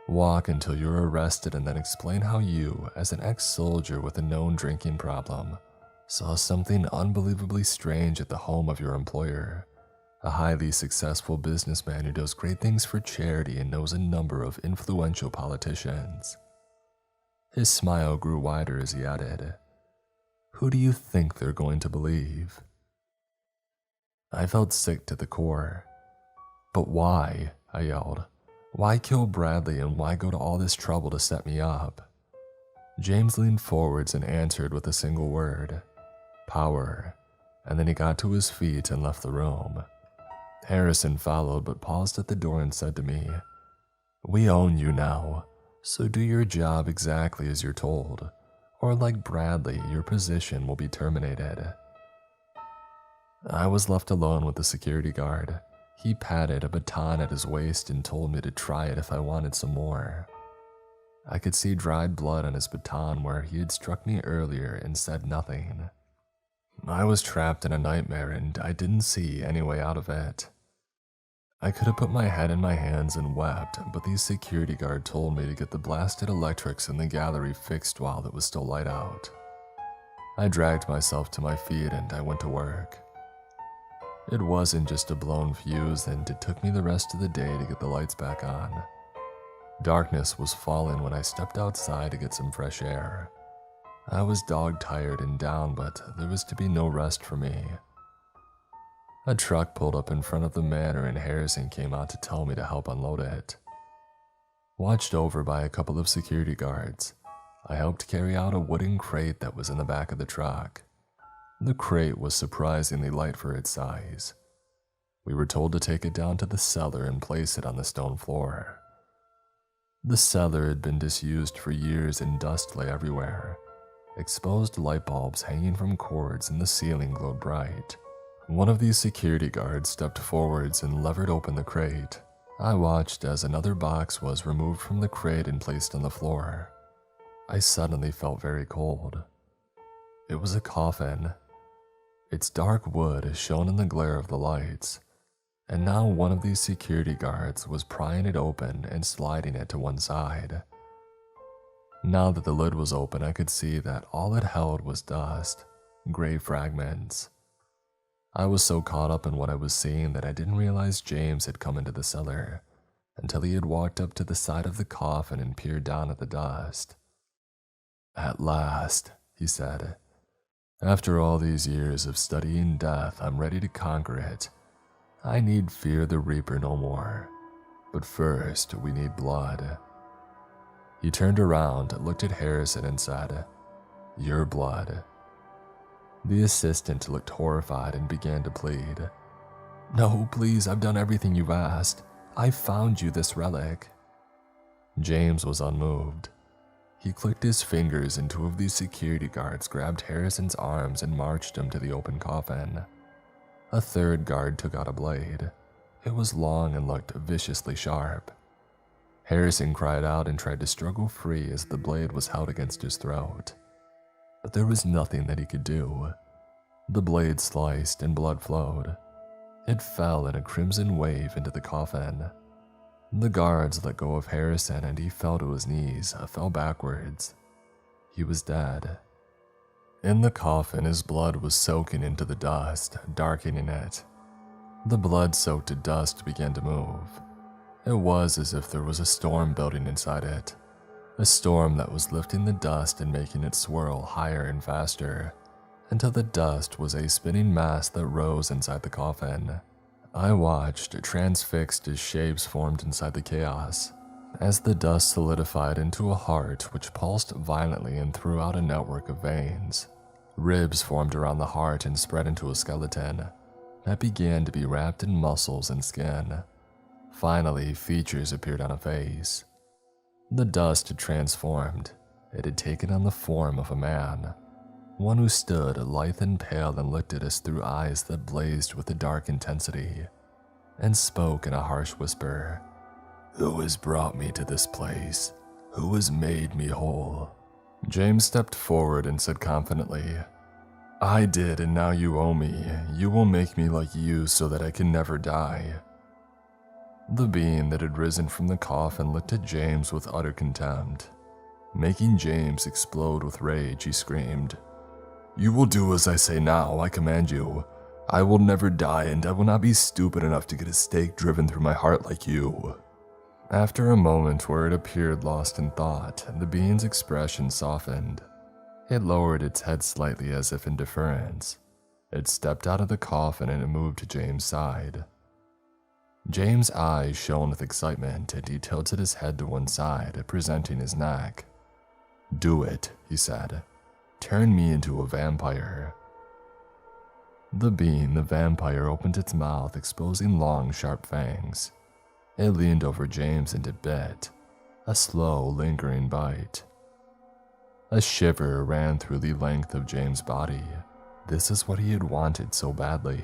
Walk until you're arrested and then explain how you, as an ex-soldier with a known drinking problem, saw something unbelievably strange at the home of your employer, a highly successful businessman who does great things for charity and knows a number of influential politicians." His smile grew wider as he added, "Who do you think they're going to believe?" I felt sick to the core. "But why?" I yelled. "Why kill Bradley and why go to all this trouble to set me up?" James leaned forwards and answered with a single word, "Power," and then he got to his feet and left the room. Harrison followed but paused at the door and said to me, "We own you now, so do your job exactly as you're told, or like Bradley, your position will be terminated." I was left alone with the security guard. He patted a baton at his waist and told me to try it if I wanted some more. I could see dried blood on his baton where he had struck me earlier and said nothing. I was trapped in a nightmare and I didn't see any way out of it. I could have put my head in my hands and wept, but the security guard told me to get the blasted electrics in the gallery fixed while it was still light out. I dragged myself to my feet and I went to work. It wasn't just a blown fuse, and it took me the rest of the day to get the lights back on. Darkness was falling when I stepped outside to get some fresh air. I was dog-tired and down, but there was to be no rest for me. A truck pulled up in front of the manor and Harrison came out to tell me to help unload it. Watched over by a couple of security guards, I helped carry out a wooden crate that was in the back of the truck. The crate was surprisingly light for its size. We were told to take it down to the cellar and place it on the stone floor. The cellar had been disused for years and dust lay everywhere. Exposed light bulbs hanging from cords in the ceiling glowed bright. One of these security guards stepped forwards and levered open the crate. I watched as another box was removed from the crate and placed on the floor. I suddenly felt very cold. It was a coffin. Its dark wood shone in the glare of the lights, and now one of these security guards was prying it open and sliding it to one side. Now that the lid was open, I could see that all it held was dust, gray fragments. I was so caught up in what I was seeing that I didn't realize James had come into the cellar until he had walked up to the side of the coffin and peered down at the dust. "At last," he said. "After all these years of studying death, I'm ready to conquer it. I need fear the Reaper no more. But first, we need blood." He turned around, looked at Harrison and said, "Your blood." The assistant looked horrified and began to plead. "No, please, I've done everything you've asked. I found you this relic." James was unmoved. He clicked his fingers and two of these security guards grabbed Harrison's arms and marched him to the open coffin. A third guard took out a blade. It was long and looked viciously sharp. Harrison cried out and tried to struggle free as the blade was held against his throat. But there was nothing that he could do. The blade sliced and blood flowed. It fell in a crimson wave into the coffin. The guards let go of Harrison and he fell to his knees, fell backwards. He was dead. In the coffin, his blood was soaking into the dust, darkening it. The blood-soaked dust began to move. It was as if there was a storm building inside it. A storm that was lifting the dust and making it swirl higher and faster, until the dust was a spinning mass that rose inside the coffin. I watched, transfixed as shapes formed inside the chaos, as the dust solidified into a heart which pulsed violently and threw out a network of veins. Ribs formed around the heart and spread into a skeleton that began to be wrapped in muscles and skin. Finally, features appeared on a face. The dust had transformed. It had taken on the form of a man, one who stood lithe and pale and looked at us through eyes that blazed with a dark intensity, and spoke in a harsh whisper. "Who has brought me to this place? Who has made me whole?" James stepped forward and said confidently, "I did, and now you owe me. You will make me like you so that I can never die." The being that had risen from the coffin looked at James with utter contempt. Making James explode with rage, he screamed, "You will do as I say now, I command you. I will never die, and I will not be stupid enough to get a stake driven through my heart like you." After a moment where it appeared lost in thought, the being's expression softened. It lowered its head slightly as if in deference. It stepped out of the coffin and it moved to James' side. James' eyes shone with excitement and he tilted his head to one side, presenting his neck. "Do it," he said. "Turn me into a vampire." The being, the vampire, opened its mouth, exposing long, sharp fangs. It leaned over James and it bit, a slow, lingering bite. A shiver ran through the length of James' body. This is what he had wanted so badly.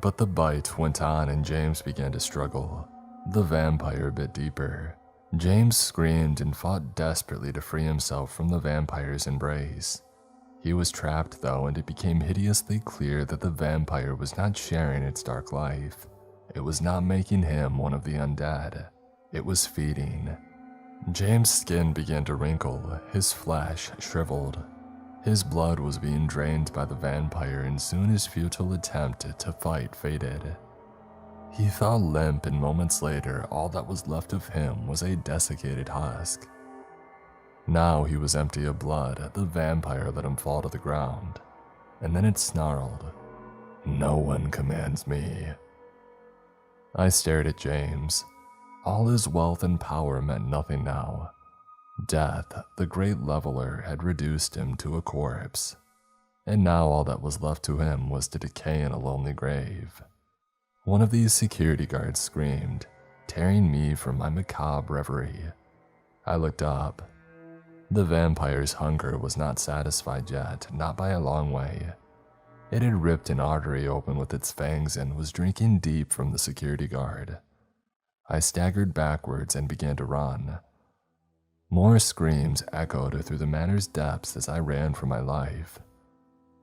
But the bite went on and James began to struggle. The vampire bit deeper. James screamed and fought desperately to free himself from the vampire's embrace. He was trapped though, and it became hideously clear that the vampire was not sharing its dark life. It was not making him one of the undead. It was feeding. James' skin began to wrinkle, his flesh shriveled. His blood was being drained by the vampire and soon his futile attempt to fight faded. He fell limp and moments later all that was left of him was a desiccated husk. Now he was empty of blood. The vampire let him fall to the ground, and then it snarled, "No one commands me." I stared at James. All his wealth and power meant nothing now. Death, the great leveler, had reduced him to a corpse, and now all that was left to him was to decay in a lonely grave. One of these security guards screamed, tearing me from my macabre reverie. I looked up. The vampire's hunger was not satisfied yet, not by a long way. It had ripped an artery open with its fangs and was drinking deep from the security guard. I staggered backwards and began to run. More screams echoed through the manor's depths as I ran for my life.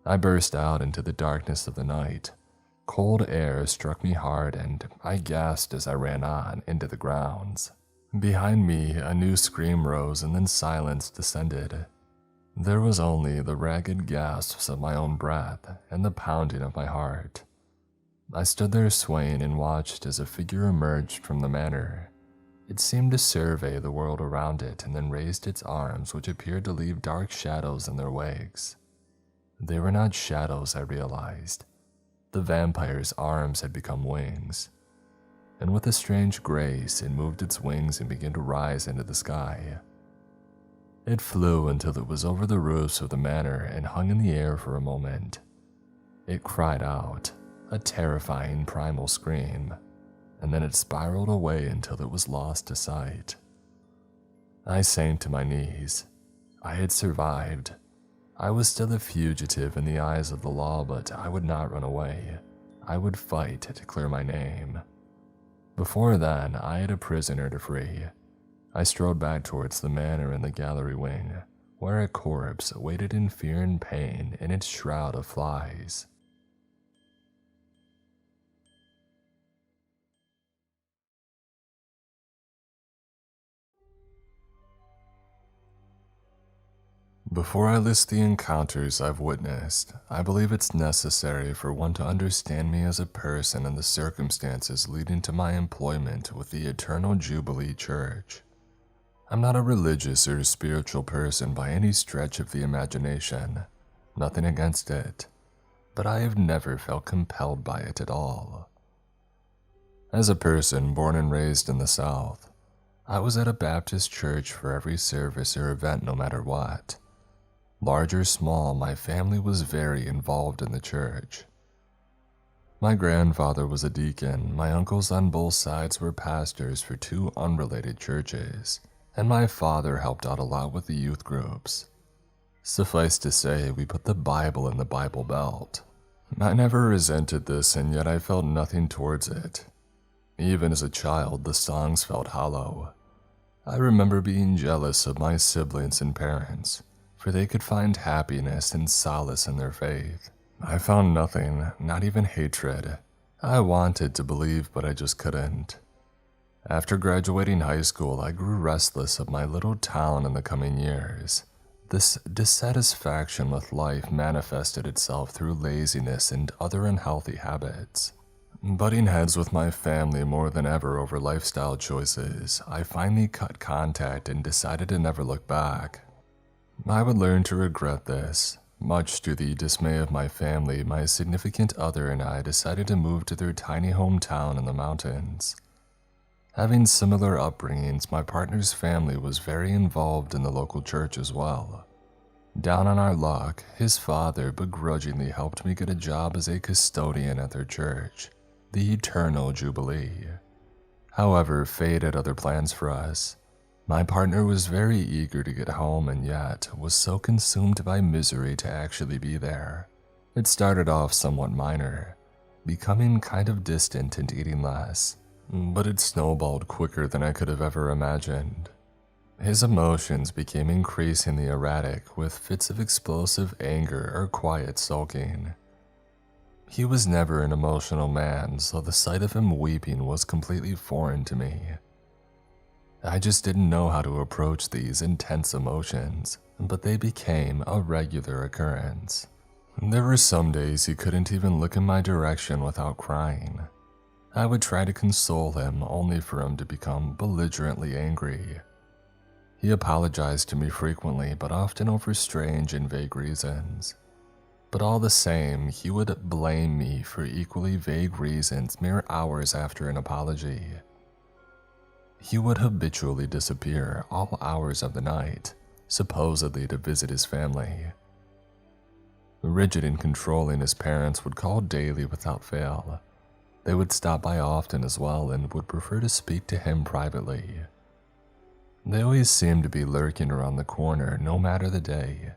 I burst out into the darkness of the night. Cold air struck me hard and I gasped as I ran on into the grounds. Behind me, a new scream rose and then silence descended. There was only the ragged gasps of my own breath and the pounding of my heart. I stood there swaying and watched as a figure emerged from the manor. It seemed to survey the world around it and then raised its arms, which appeared to leave dark shadows in their wakes. They were not shadows, I realized. The vampire's arms had become wings, and with a strange grace, it moved its wings and began to rise into the sky. It flew until it was over the roofs of the manor and hung in the air for a moment. It cried out, a terrifying primal scream, and then it spiraled away until it was lost to sight. I sank to my knees. I had survived. I was still a fugitive in the eyes of the law, but I would not run away. I would fight to clear my name. Before then, I had a prisoner to free. I strode back towards the manor in the gallery wing, where a corpse waited in fear and pain in its shroud of flies. Before I list the encounters I've witnessed, I believe it's necessary for one to understand me as a person and the circumstances leading to my employment with the Eternal Jubilee Church. I'm not a religious or spiritual person by any stretch of the imagination, nothing against it, but I have never felt compelled by it at all. As a person born and raised in the South, I was at a Baptist church for every service or event no matter what. Large or small, my family was very involved in the church. My grandfather was a deacon, my uncles on both sides were pastors for two unrelated churches, and my father helped out a lot with the youth groups. Suffice to say, we put the Bible in the Bible Belt. I never resented this, and yet I felt nothing towards it. Even as a child, the songs felt hollow. I remember being jealous of my siblings and parents, for they could find happiness and solace in their faith. I found nothing, not even hatred. I wanted to believe, but I just couldn't. After graduating high school, I grew restless of my little town in the coming years. This dissatisfaction with life manifested itself through laziness and other unhealthy habits. Butting heads with my family more than ever over lifestyle choices, I finally cut contact and decided to never look back. I would learn to regret this. Much to the dismay of my family, my significant other and I decided to move to their tiny hometown in the mountains. Having similar upbringings, my partner's family was very involved in the local church as well. Down on our luck, his father begrudgingly helped me get a job as a custodian at their church, the Eternal Jubilee. However, fate had other plans for us. My partner was very eager to get home and yet was so consumed by misery to actually be there. It started off somewhat minor, becoming kind of distant and eating less, but it snowballed quicker than I could have ever imagined. His emotions became increasingly erratic, with fits of explosive anger or quiet sulking. He was never an emotional man, so the sight of him weeping was completely foreign to me. I just didn't know how to approach these intense emotions, but they became a regular occurrence. There were some days he couldn't even look in my direction without crying. I would try to console him only for him to become belligerently angry. He apologized to me frequently, but often over strange and vague reasons. But all the same, he would blame me for equally vague reasons mere hours after an apology. He would habitually disappear all hours of the night, supposedly to visit his family. Rigid and controlling, his parents would call daily without fail. They would stop by often as well and would prefer to speak to him privately. They always seemed to be lurking around the corner no matter the day.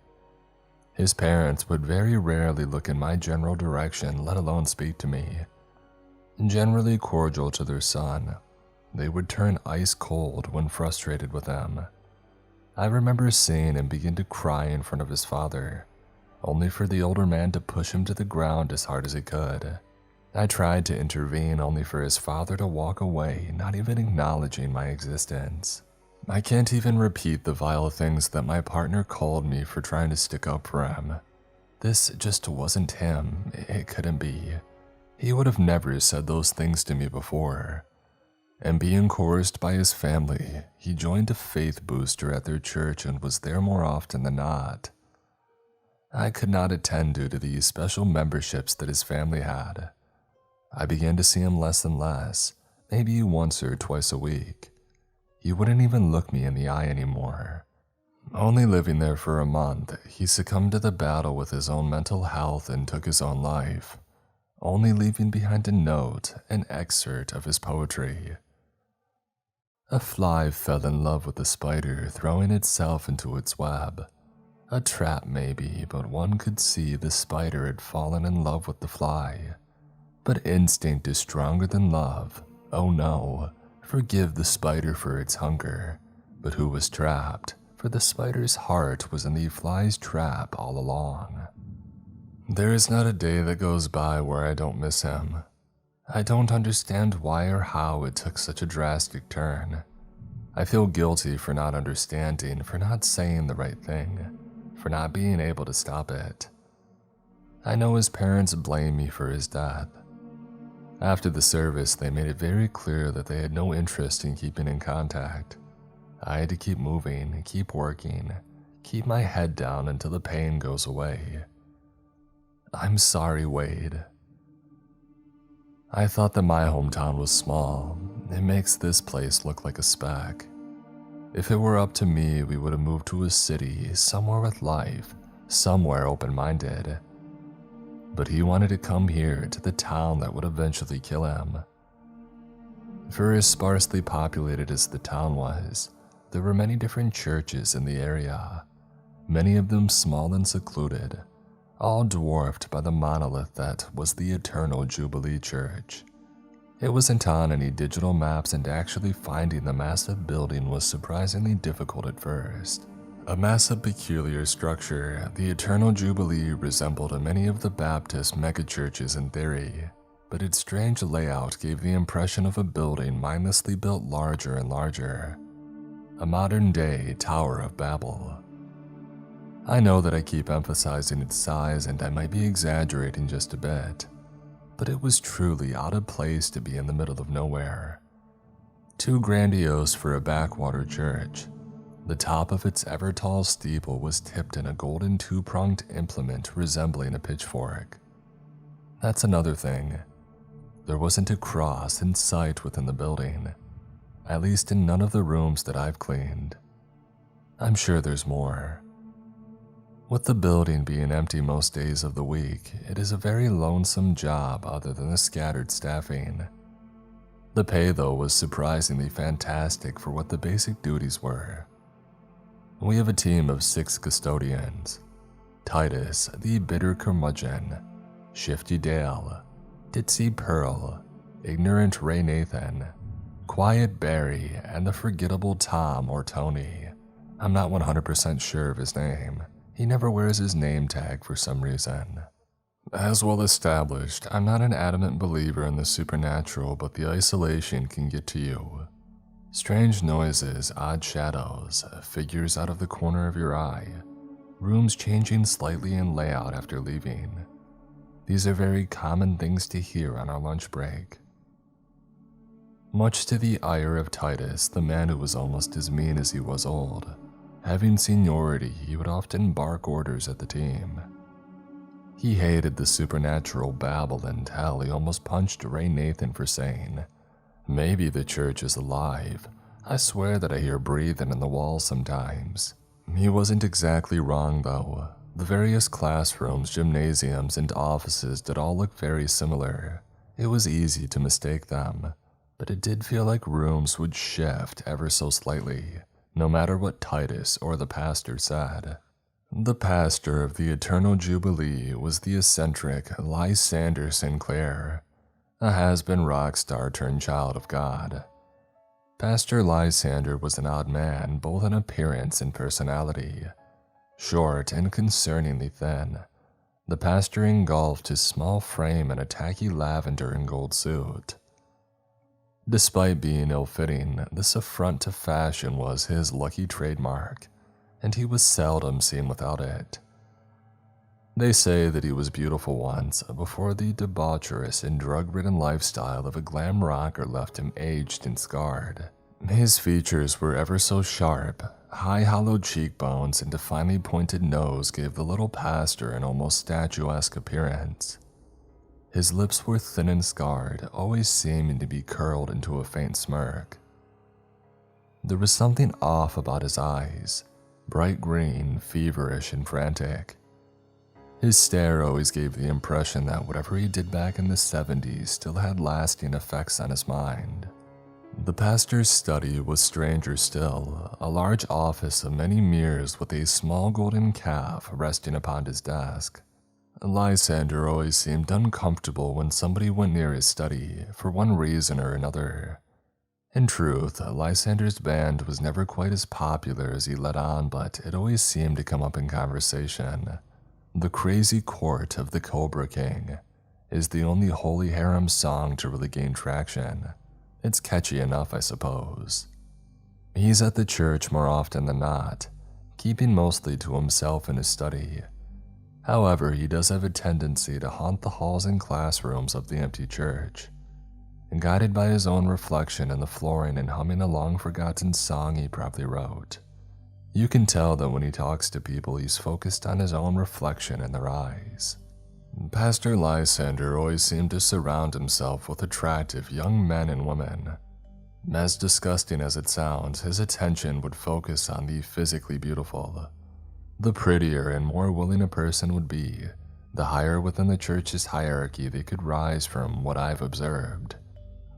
His parents would very rarely look in my general direction, let alone speak to me. Generally cordial to their son, they would turn ice cold when frustrated with him. I remember seeing him begin to cry in front of his father, only for the older man to push him to the ground as hard as he could. I tried to intervene only for his father to walk away, not even acknowledging my existence. I can't even repeat the vile things that my partner called me for trying to stick up for him. This just wasn't him. It couldn't be. He would have never said those things to me before. And being coerced by his family, he joined a faith booster at their church and was there more often than not. I could not attend due to the special memberships that his family had. I began to see him less and less, maybe once or twice a week. He wouldn't even look me in the eye anymore. Only living there for a month, he succumbed to the battle with his own mental health and took his own life, only leaving behind a note, an excerpt of his poetry. A fly fell in love with the spider, throwing itself into its web. A trap maybe, but one could see the spider had fallen in love with the fly. But instinct is stronger than love. Oh no, forgive the spider for its hunger. But who was trapped? For the spider's heart was in the fly's trap all along. There is not a day that goes by where I don't miss him. I don't understand why or how it took such a drastic turn. I feel guilty for not understanding, for not saying the right thing, for not being able to stop it. I know his parents blame me for his death. After the service, they made it very clear that they had no interest in keeping in contact. I had to keep moving, keep working, keep my head down until the pain goes away. I'm sorry, Wade. I thought that my hometown was small. It makes this place look like a speck. If it were up to me, we would have moved to a city, somewhere with life, somewhere open-minded. But he wanted to come here to the town that would eventually kill him. For as sparsely populated as the town was, there were many different churches in the area, many of them small and secluded, all dwarfed by the monolith that was the Eternal Jubilee Church. It wasn't on any digital maps, and actually finding the massive building was surprisingly difficult at first. A massive peculiar structure, the Eternal Jubilee resembled many of the Baptist megachurches in theory, but its strange layout gave the impression of a building mindlessly built larger and larger. A modern-day Tower of Babel. I know that I keep emphasizing its size and I might be exaggerating just a bit, but it was truly out of place to be in the middle of nowhere. Too grandiose for a backwater church. The top of its ever-tall steeple was tipped in a golden two-pronged implement resembling a pitchfork. That's another thing. There wasn't a cross in sight within the building, at least in none of the rooms that I've cleaned. I'm sure there's more. With the building being empty most days of the week, it is a very lonesome job other than the scattered staffing. The pay, though, was surprisingly fantastic for what the basic duties were. We have a team of 6 custodians: Titus, the bitter curmudgeon, Shifty Dale, Ditzy Pearl, ignorant Ray Nathan, Quiet Barry, and the forgettable Tom or Tony. I'm not 100% sure of his name. He never wears his name tag for some reason. As well established, I'm not an adamant believer in the supernatural, but the isolation can get to you. Strange noises, odd shadows, figures out of the corner of your eye, rooms changing slightly in layout after leaving. These are very common things to hear on our lunch break. Much to the ire of Titus, the man who was almost as mean as he was old, having seniority, he would often bark orders at the team. He hated the supernatural babble until he almost punched Ray Nathan for saying, "Maybe the church is alive. I swear that I hear breathing in the walls sometimes. He wasn't exactly wrong though. The various classrooms, gymnasiums, and offices did all look very similar. It was easy to mistake them, but it did feel like rooms would shift ever so slightly, no matter what Titus or the pastor said. The pastor of the Eternal Jubilee was the eccentric Lysander Sinclair, a has-been rock star turned child of God. Pastor Lysander was an odd man, both in appearance and personality. Short and concerningly thin, the pastor engulfed his small frame in a tacky lavender and gold suit. Despite being ill-fitting, this affront to fashion was his lucky trademark, and he was seldom seen without it. They say that he was beautiful once, before the debaucherous and drug-ridden lifestyle of a glam rocker left him aged and scarred. His features were ever so sharp. High hollowed cheekbones and a finely pointed nose gave the little pastor an almost statuesque appearance. His lips were thin and scarred, always seeming to be curled into a faint smirk. There was something off about his eyes, bright green, feverish, and frantic. His stare always gave the impression that whatever he did back in the 70s still had lasting effects on his mind. The pastor's study was stranger still, a large office of many mirrors with a small golden calf resting upon his desk. Lysander always seemed uncomfortable when somebody went near his study, for one reason or another. In truth, Lysander's band was never quite as popular as he let on, but it always seemed to come up in conversation. The Crazy Court of the Cobra King is the only holy harem song to really gain traction. It's catchy enough, I suppose. He's at the church more often than not, keeping mostly to himself in his study. However, he does have a tendency to haunt the halls and classrooms of the empty church, guided by his own reflection in the flooring and humming a long-forgotten song he probably wrote. You can tell that when he talks to people, he's focused on his own reflection in their eyes. Pastor Lysander always seemed to surround himself with attractive young men and women. As disgusting as it sounds, his attention would focus on the physically beautiful. The prettier and more willing a person would be, the higher within the church's hierarchy they could rise from what I've observed.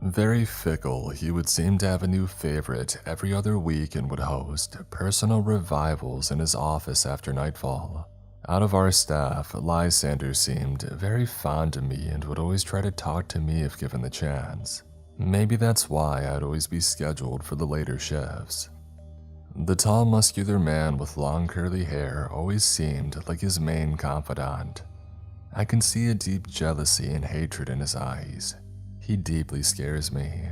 Very fickle, he would seem to have a new favorite every other week and would host personal revivals in his office after nightfall. Out of our staff, Lysander seemed very fond of me and would always try to talk to me if given the chance. Maybe that's why I'd always be scheduled for the later shifts. The tall, muscular man with long curly hair always seemed like his main confidant. I can see a deep jealousy and hatred in his eyes. He deeply scares me.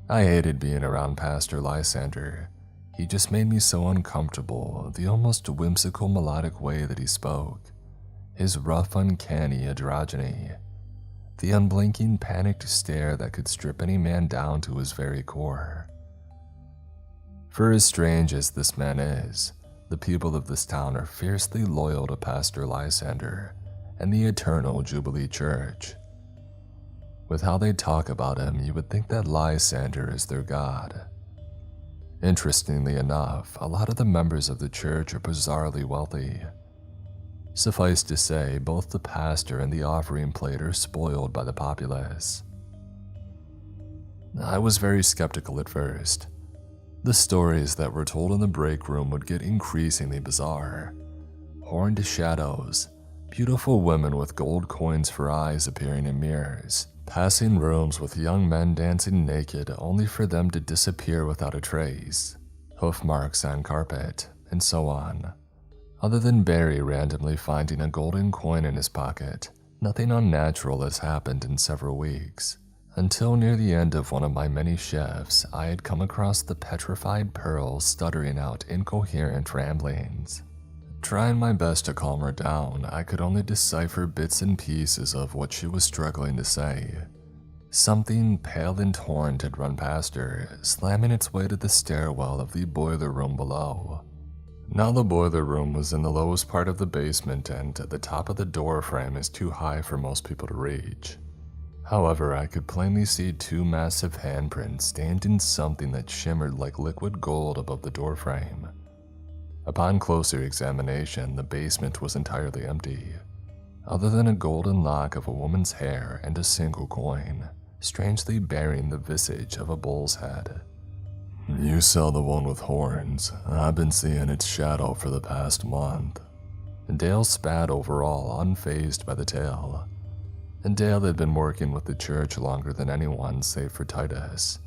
I hated being around Pastor Lysander. He just made me so uncomfortable, the almost whimsical melodic way that he spoke, his rough uncanny androgyny, the unblinking panicked stare that could strip any man down to his very core. For as strange as this man is, the people of this town are fiercely loyal to Pastor Lysander and the Eternal Jubilee Church. With how they talk about him, you would think that Lysander is their god. Interestingly enough, a lot of the members of the church are bizarrely wealthy. Suffice to say, both the pastor and the offering plate are spoiled by the populace. I was very skeptical at first. The stories that were told in the break room would get increasingly bizarre. Horned shadows, beautiful women with gold coins for eyes appearing in mirrors, passing rooms with young men dancing naked only for them to disappear without a trace, hoof marks on carpet, and so on. Other than Barry randomly finding a golden coin in his pocket, nothing unnatural has happened in several weeks, until near the end of one of my many shifts, I had come across the petrified Pearl stuttering out incoherent ramblings. Trying my best to calm her down, I could only decipher bits and pieces of what she was struggling to say. Something pale and horned had run past her, slamming its way to the stairwell of the boiler room below. Now the boiler room was in the lowest part of the basement, and the top of the door frame is too high for most people to reach. However, I could plainly see two massive handprints stained in something that shimmered like liquid gold above the doorframe. Upon closer examination, the basement was entirely empty, other than a golden lock of a woman's hair and a single coin, strangely bearing the visage of a bull's head. "You saw the one with horns. I've been seeing its shadow for the past month." Dale spat overall, unfazed by the tale. Dale had been working with the church longer than anyone save for Titus.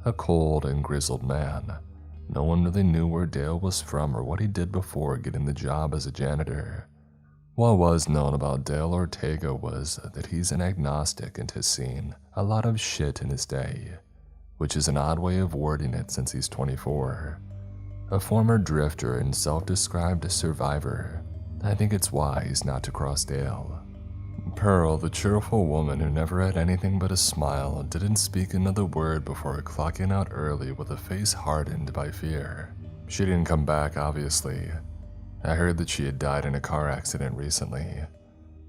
A cold and grizzled man. No one really knew where Dale was from or what he did before getting the job as a janitor. What was known about Dale Ortega was that he's an agnostic and has seen a lot of shit in his day, which is an odd way of wording it since he's 24. A former drifter and self-described survivor. I think it's wise not to cross Dale. Pearl, the cheerful woman who never had anything but a smile, didn't speak another word before clocking out early with a face hardened by fear. She didn't come back, obviously. I heard that she had died in a car accident recently.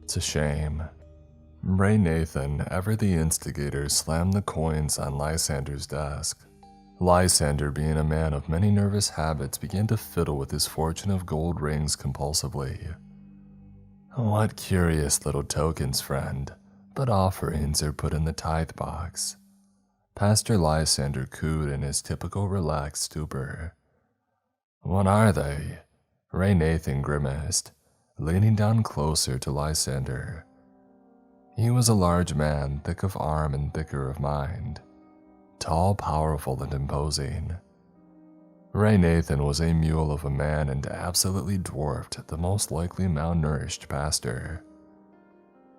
It's a shame. Ray Nathan, ever the instigator, slammed the coins on Lysander's desk. Lysander, being a man of many nervous habits, began to fiddle with his fortune of gold rings compulsively. "What curious little tokens, friend, but offerings are put in the tithe box." Pastor Lysander cooed in his typical relaxed stupor. "What are they?" Ray Nathan grimaced, leaning down closer to Lysander. He was a large man, thick of arm and thicker of mind. Tall, powerful, and imposing. Ray Nathan was a mule of a man and absolutely dwarfed the most likely malnourished pastor.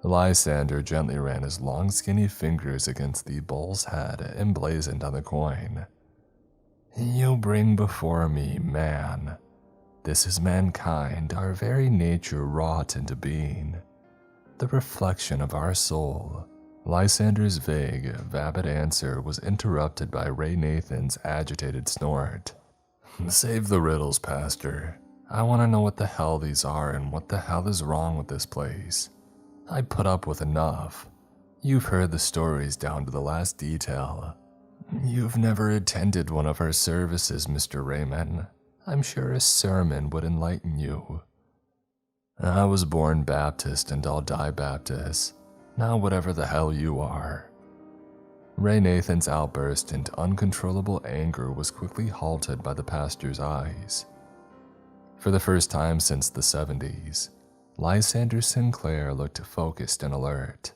Lysander gently ran his long skinny fingers against the bull's head emblazoned on the coin. "You bring before me man. This is mankind, our very nature wrought into being. The reflection of our soul." Lysander's vague, vapid answer was interrupted by Ray Nathan's agitated snort. "Save the riddles, Pastor. I want to know what the hell these are and what the hell is wrong with this place. I put up with enough. You've heard the stories down to the last detail. You've never attended one of our services, Mr. Raymond. I'm sure a sermon would enlighten you." "I was born Baptist and I'll die Baptist. Now whatever the hell you are." Ray Nathan's outburst into uncontrollable anger was quickly halted by the pastor's eyes. For the first time since the 70s, Lysander Sinclair looked focused and alert.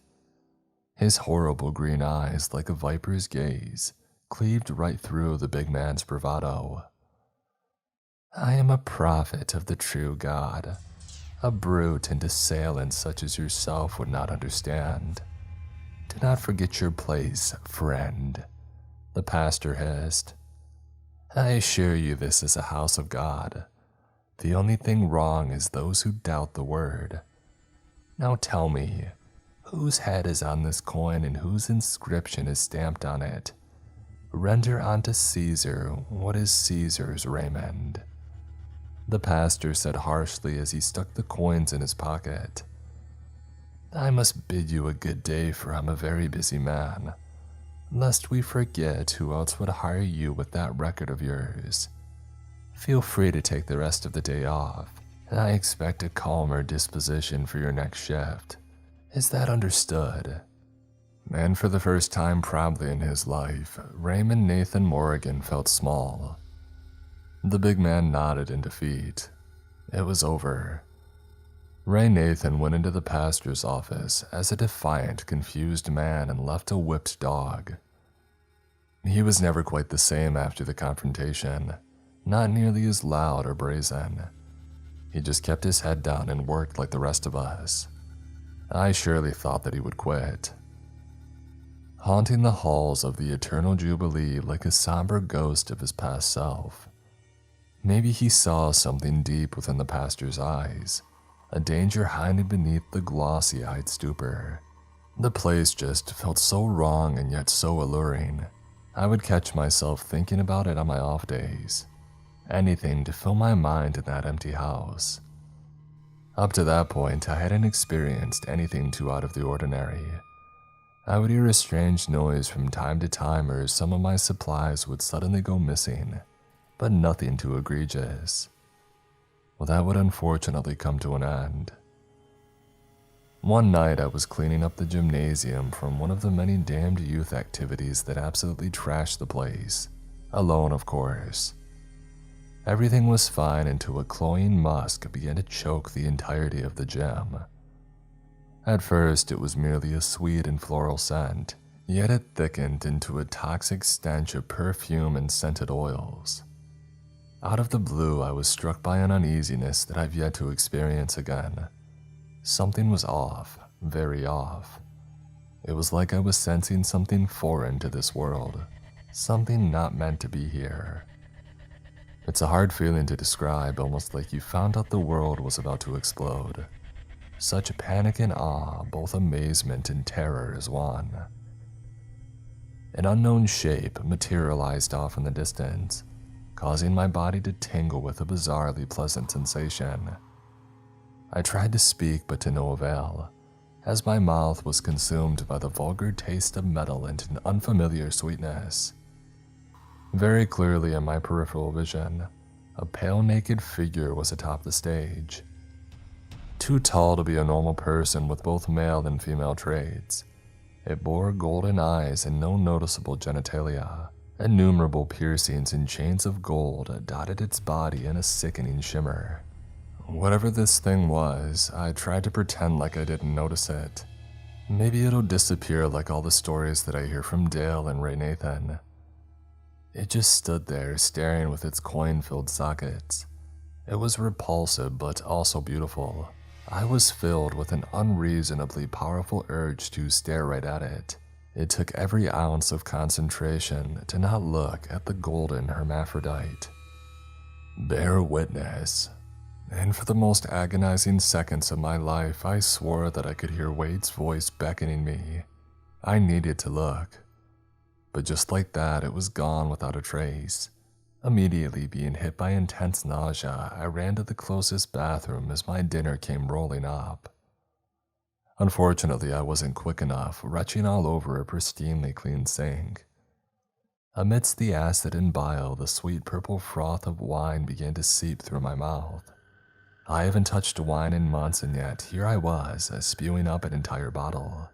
His horrible green eyes, like a viper's gaze, cleaved right through the big man's bravado. "I am a prophet of the true God. A brute and assailant such as yourself would not understand. Do not forget your place, friend," the pastor hissed. "I assure you this is a house of God. The only thing wrong is those who doubt the word. Now tell me, whose head is on this coin and whose inscription is stamped on it? Render unto Caesar what is Caesar's, Raymond," the pastor said harshly as he stuck the coins in his pocket. "I must bid you a good day, for I'm a very busy man, lest we forget who else would hire you with that record of yours. Feel free to take the rest of the day off, and I expect a calmer disposition for your next shift. Is that understood?" And for the first time probably in his life, Raymond Nathan Morrigan felt small. The big man nodded in defeat. It was over. Ray Nathan went into the pastor's office as a defiant, confused man and left a whipped dog. He was never quite the same after the confrontation, not nearly as loud or brazen. He just kept his head down and worked like the rest of us. I surely thought that he would quit. Haunting the halls of the Eternal Jubilee like a somber ghost of his past self. Maybe he saw something deep within the pastor's eyes, a danger hiding beneath the glossy-eyed stupor. The place just felt so wrong and yet so alluring. I would catch myself thinking about it on my off days. Anything to fill my mind in that empty house. Up to that point, I hadn't experienced anything too out of the ordinary. I would hear a strange noise from time to time, or some of my supplies would suddenly go missing, but nothing too egregious. Well, that would unfortunately come to an end. One night I was cleaning up the gymnasium from one of the many damned youth activities that absolutely trashed the place. Alone, of course. Everything was fine until a cloying musk began to choke the entirety of the gym. At first it was merely a sweet and floral scent, yet it thickened into a toxic stench of perfume and scented oils. Out of the blue, I was struck by an uneasiness that I've yet to experience again. Something was off, very off. It was like I was sensing something foreign to this world, something not meant to be here. It's a hard feeling to describe, almost like you found out the world was about to explode. Such panic and awe, both amazement and terror as one. An unknown shape materialized off in the distance, causing my body to tingle with a bizarrely pleasant sensation. I tried to speak, but to no avail, as my mouth was consumed by the vulgar taste of metal and an unfamiliar sweetness. Very clearly in my peripheral vision, a pale naked figure was atop the stage. Too tall to be a normal person with both male and female traits, it bore golden eyes and no noticeable genitalia. Innumerable piercings and chains of gold dotted its body in a sickening shimmer. Whatever this thing was, I tried to pretend like I didn't notice it. Maybe it'll disappear like all the stories that I hear from Dale and Ray Nathan. It just stood there staring with its coin-filled sockets. It was repulsive but also beautiful. I was filled with an unreasonably powerful urge to stare right at it. It took every ounce of concentration to not look at the golden hermaphrodite. Bear witness. And for the most agonizing seconds of my life, I swore that I could hear Wade's voice beckoning me. I needed to look. But just like that, it was gone without a trace. Immediately being hit by intense nausea, I ran to the closest bathroom as my dinner came rolling up. Unfortunately, I wasn't quick enough, retching all over a pristinely clean sink. Amidst the acid and bile, the sweet purple froth of wine began to seep through my mouth. I haven't touched wine in months, and yet here I was, spewing up an entire bottle.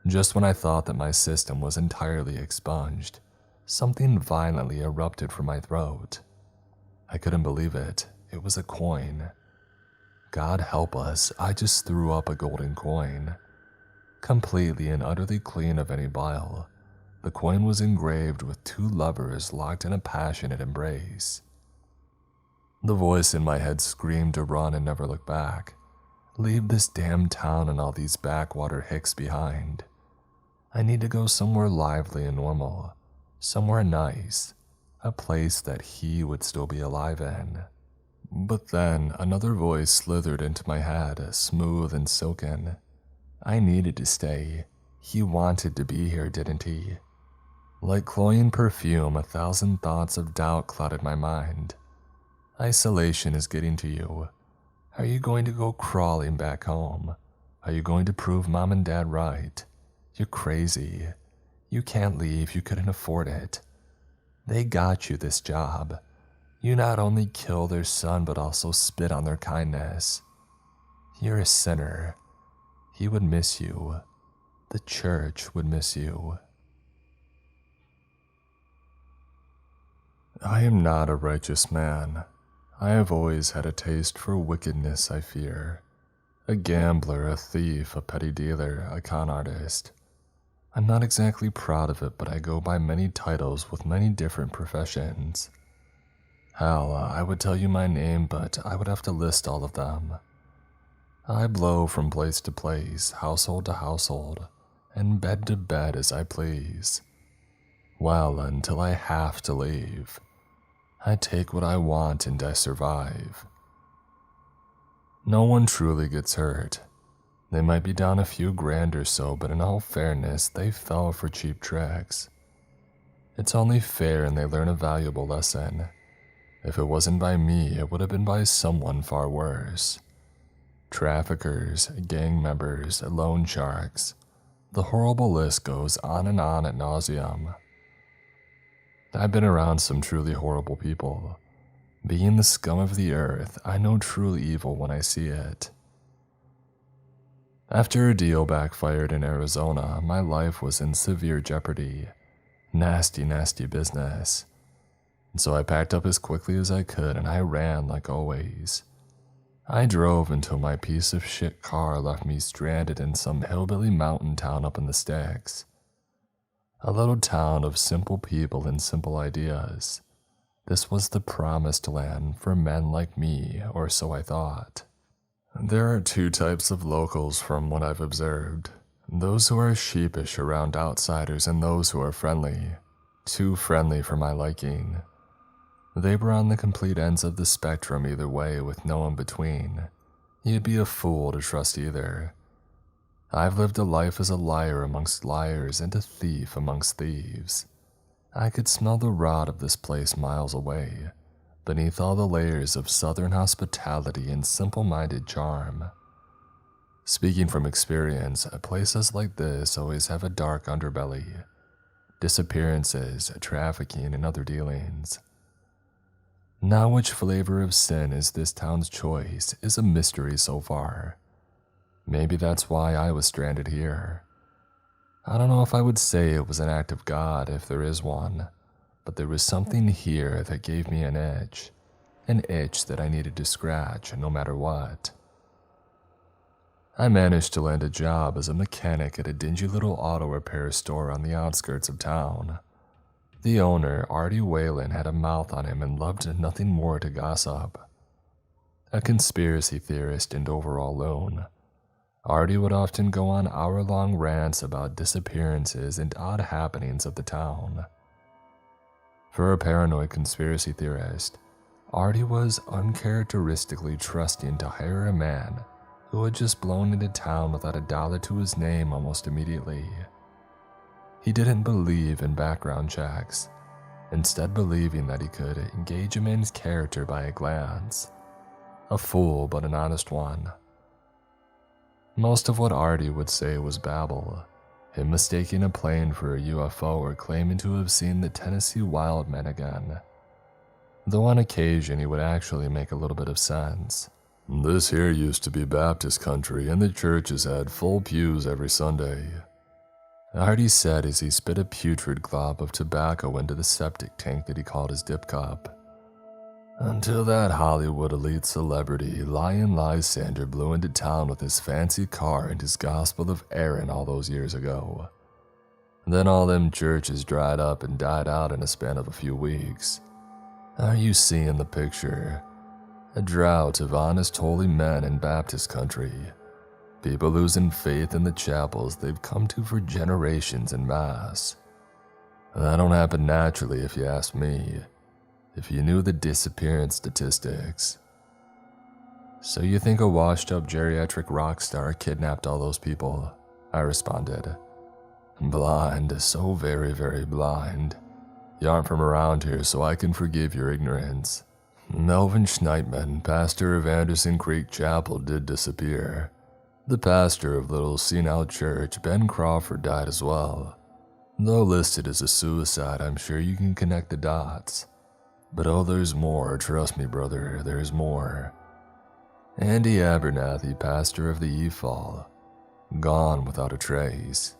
Just when I thought that my system was entirely expunged, something violently erupted from my throat. I couldn't believe it. It was a coin. God help us, I just threw up a golden coin. Completely and utterly clean of any bile, the coin was engraved with two lovers locked in a passionate embrace. The voice in my head screamed to run and never look back. Leave this damn town and all these backwater hicks behind. I need to go somewhere lively and normal, somewhere nice, a place that he would still be alive in. But then another voice slithered into my head, smooth and silken. I needed to stay. He wanted to be here, didn't he? Like cloying perfume, 1,000 thoughts of doubt clouded my mind. Isolation is getting to you. Are you going to go crawling back home? Are you going to prove mom and dad right? You're crazy. You can't leave, you couldn't afford it. They got you this job. You not only kill their son, but also spit on their kindness. You're a sinner. He would miss you. The church would miss you. I am not a righteous man. I have always had a taste for wickedness, I fear. A gambler, a thief, a petty dealer, a con artist. I'm not exactly proud of it, but I go by many titles with many different professions. Hell, I would tell you my name, but I would have to list all of them. I blow from place to place, household to household, and bed to bed as I please. Well, until I have to leave. I take what I want and I survive. No one truly gets hurt. They might be down a few grand or so, but in all fairness, they fell for cheap tricks. It's only fair and they learn a valuable lesson. If it wasn't by me, it would have been by someone far worse. Traffickers, gang members, loan sharks. The horrible list goes on and on ad nauseum. I've been around some truly horrible people. Being the scum of the earth, I know true evil when I see it. After a deal backfired in Arizona, my life was in severe jeopardy. Nasty, nasty business. So I packed up as quickly as I could and I ran like always. I drove until my piece of shit car left me stranded in some hillbilly mountain town up in the sticks. A little town of simple people and simple ideas. This was the promised land for men like me, or so I thought. There are two types of locals from what I've observed. Those who are sheepish around outsiders and those who are friendly. Too friendly for my liking. They were on the complete ends of the spectrum either way with no in between. You'd be a fool to trust either. I've lived a life as a liar amongst liars and a thief amongst thieves. I could smell the rot of this place miles away, beneath all the layers of southern hospitality and simple-minded charm. Speaking from experience, places like this always have a dark underbelly. Disappearances, trafficking, and other dealings. Now which flavor of sin is this town's choice is a mystery so far. Maybe that's why I was stranded here. I don't know if I would say it was an act of God if there is one, but there was something here that gave me an itch that I needed to scratch no matter what. I managed to land a job as a mechanic at a dingy little auto repair store on the outskirts of town. The owner, Artie Whalen, had a mouth on him and loved nothing more to gossip. A conspiracy theorist and overall loon, Artie would often go on hour-long rants about disappearances and odd happenings of the town. For a paranoid conspiracy theorist, Artie was uncharacteristically trusting to hire a man who had just blown into town without a dollar to his name almost immediately. He didn't believe in background checks, instead believing that he could engage a man's character by a glance. A fool, but an honest one. Most of what Artie would say was babble, him mistaking a plane for a UFO or claiming to have seen the Tennessee Wildmen again. Though on occasion he would actually make a little bit of sense. This here used to be Baptist country and the churches had full pews every Sunday. Artie said as he spit a putrid glob of tobacco into the septic tank that he called his dip cup. Until that Hollywood elite celebrity, Lion Lysander, blew into town with his fancy car and his Gospel of Aaron all those years ago. Then all them churches dried up and died out in a span of a few weeks. Are you seeing the picture? A drought of honest holy men in Baptist country. People losing faith in the chapels they've come to for generations en masse. That don't happen naturally if you ask me. If you knew the disappearance statistics. So you think a washed-up geriatric rock star kidnapped all those people? I responded. Blind, so very, very blind. You aren't from around here, so I can forgive your ignorance. Melvin Schneitman, pastor of Anderson Creek Chapel, did disappear. The pastor of Little Senile Church, Ben Crawford, died as well. Though listed as a suicide, I'm sure you can connect the dots. But oh, there's more, trust me brother, there's more. Andy Abernathy, pastor of the E-Fall, gone without a trace.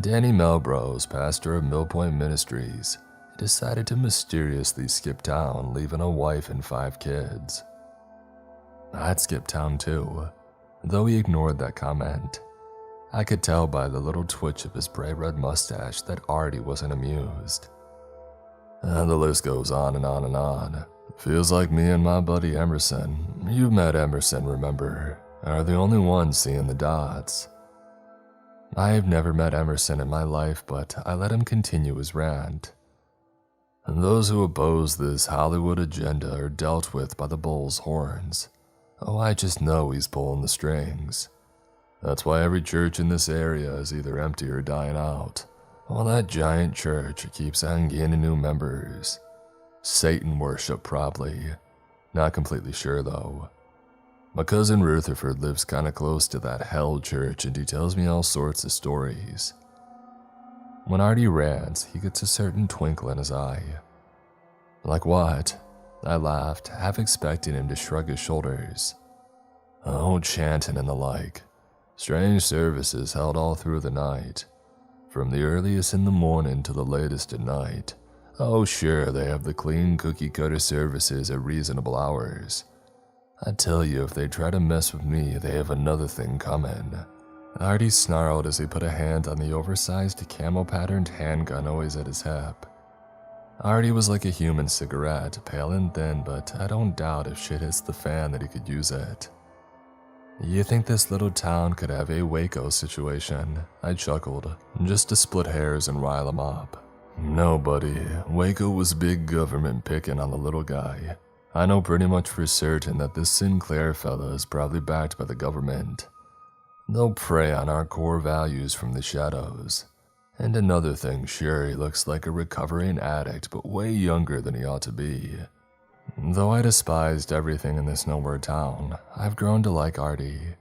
Danny Melbrose, pastor of Millpoint Ministries, decided to mysteriously skip town, leaving a wife and 5 kids. I'd skip town too, though he ignored that comment. I could tell by the little twitch of his bright red mustache that Artie wasn't amused. And the list goes on and on and on. Feels like me and my buddy Emerson, you've met Emerson, remember, are the only ones seeing the dots. I've never met Emerson in my life, but I let him continue his rant. And those who oppose this Hollywood agenda are dealt with by the bull's horns. Oh, I just know he's pulling the strings. That's why every church in this area is either empty or dying out. Well, that giant church keeps on gaining new members. Satan worship, probably. Not completely sure, though. My cousin Rutherford lives kinda close to that hell church and he tells me all sorts of stories. When Artie rants, he gets a certain twinkle in his eye. Like what? I laughed, half expecting him to shrug his shoulders. Oh, chanting and the like. Strange services held all through the night. From the earliest in the morning to the latest at night. Oh sure, they have the clean cookie-cutter services at reasonable hours. I tell you, if they try to mess with me, they have another thing coming. Artie snarled as he put a hand on the oversized camel-patterned handgun always at his hip. Artie was like a human cigarette, pale and thin, but I don't doubt if shit hits the fan that he could use it. You think this little town could have a Waco situation? I chuckled, just to split hairs and rile him up. No, buddy, Waco was big government picking on the little guy. I know pretty much for certain that this Sinclair fella is probably backed by the government. They'll prey on our core values from the shadows. And another thing, sure, he looks like a recovering addict, but way younger than he ought to be. Though I despised everything in this nowhere town, I've grown to like Artie.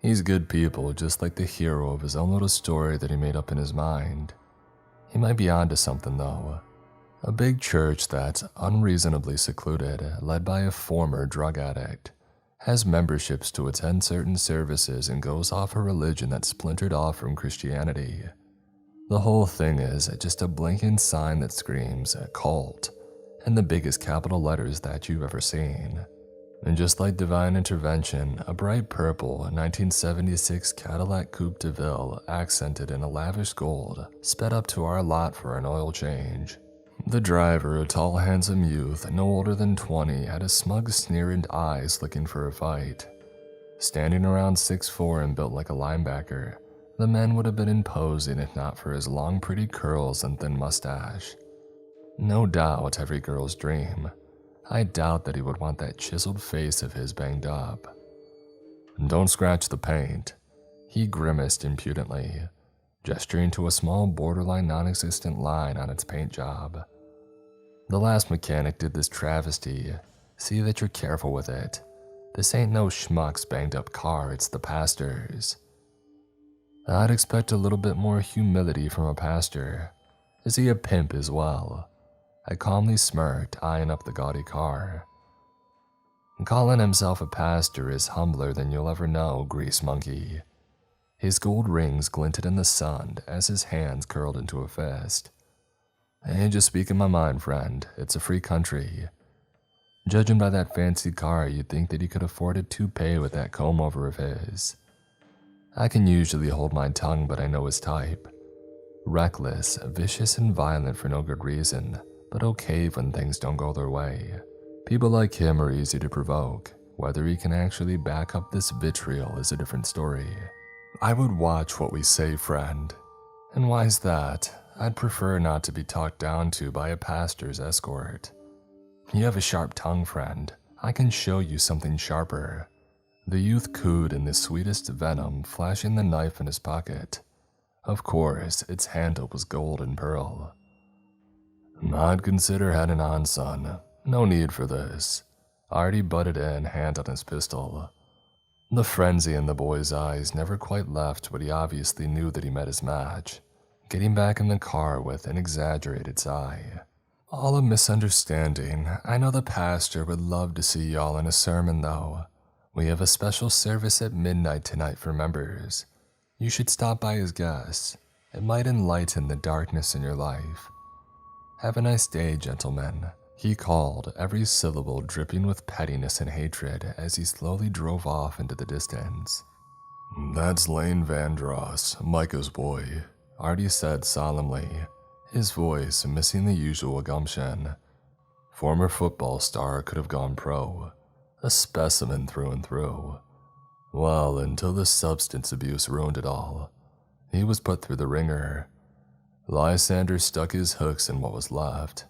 He's good people, just like the hero of his own little story that he made up in his mind. He might be onto something though. A big church that's unreasonably secluded, led by a former drug addict, has memberships to attend certain services and goes off a religion that's splintered off from Christianity. The whole thing is just a blinking sign that screams cult in the biggest capital letters that you've ever seen. And just like divine intervention, a bright purple 1976 Cadillac Coupe de Ville accented in a lavish gold sped up to our lot for an oil change. The driver, a tall handsome youth no older than 20, had his smug sneering eyes looking for a fight. Standing around 6'4" and built like a linebacker, the man would have been imposing if not for his long pretty curls and thin mustache. No doubt every girl's dream. I doubt that he would want that chiseled face of his banged up. Don't scratch the paint, he grimaced impudently, gesturing to a small borderline non-existent line on its paint job. The last mechanic did this travesty. See that you're careful with it. This ain't no schmuck's banged up car, it's the pastor's. I'd expect a little bit more humility from a pastor. Is he a pimp as well? I calmly smirked, eyeing up the gaudy car. Calling himself a pastor is humbler than you'll ever know, grease monkey. His gold rings glinted in the sun as his hands curled into a fist. Hey, just speaking my mind, friend. It's a free country. Judging by that fancy car, you'd think that he could afford a toupee with that comb-over of his. I can usually hold my tongue, but I know his type. Reckless, vicious, and violent for no good reason, but okay when things don't go their way. People like him are easy to provoke. Whether he can actually back up this vitriol is a different story. I would watch what we say, friend. And why's that? I'd prefer not to be talked down to by a pastor's escort. You have a sharp tongue, friend. I can show you something sharper. The youth cooed in the sweetest venom, flashing the knife in his pocket. Of course, its handle was gold and pearl. I'd consider heading on, son. No need for this. Artie butted in, hand on his pistol. The frenzy in the boy's eyes never quite left, but he obviously knew that he met his match, getting back in the car with an exaggerated sigh. All a misunderstanding. I know the pastor would love to see y'all in a sermon, though. We have a special service at midnight tonight for members. You should stop by as guests. It might enlighten the darkness in your life. Have a nice day, gentlemen, he called, every syllable dripping with pettiness and hatred as he slowly drove off into the distance. That's Lane Vandross, Micah's boy, Artie said solemnly, his voice missing the usual gumption. Former football star, could have gone pro. A specimen through and through. Well, until the substance abuse ruined it all. He was put through the ringer. Lysander stuck his hooks in what was left.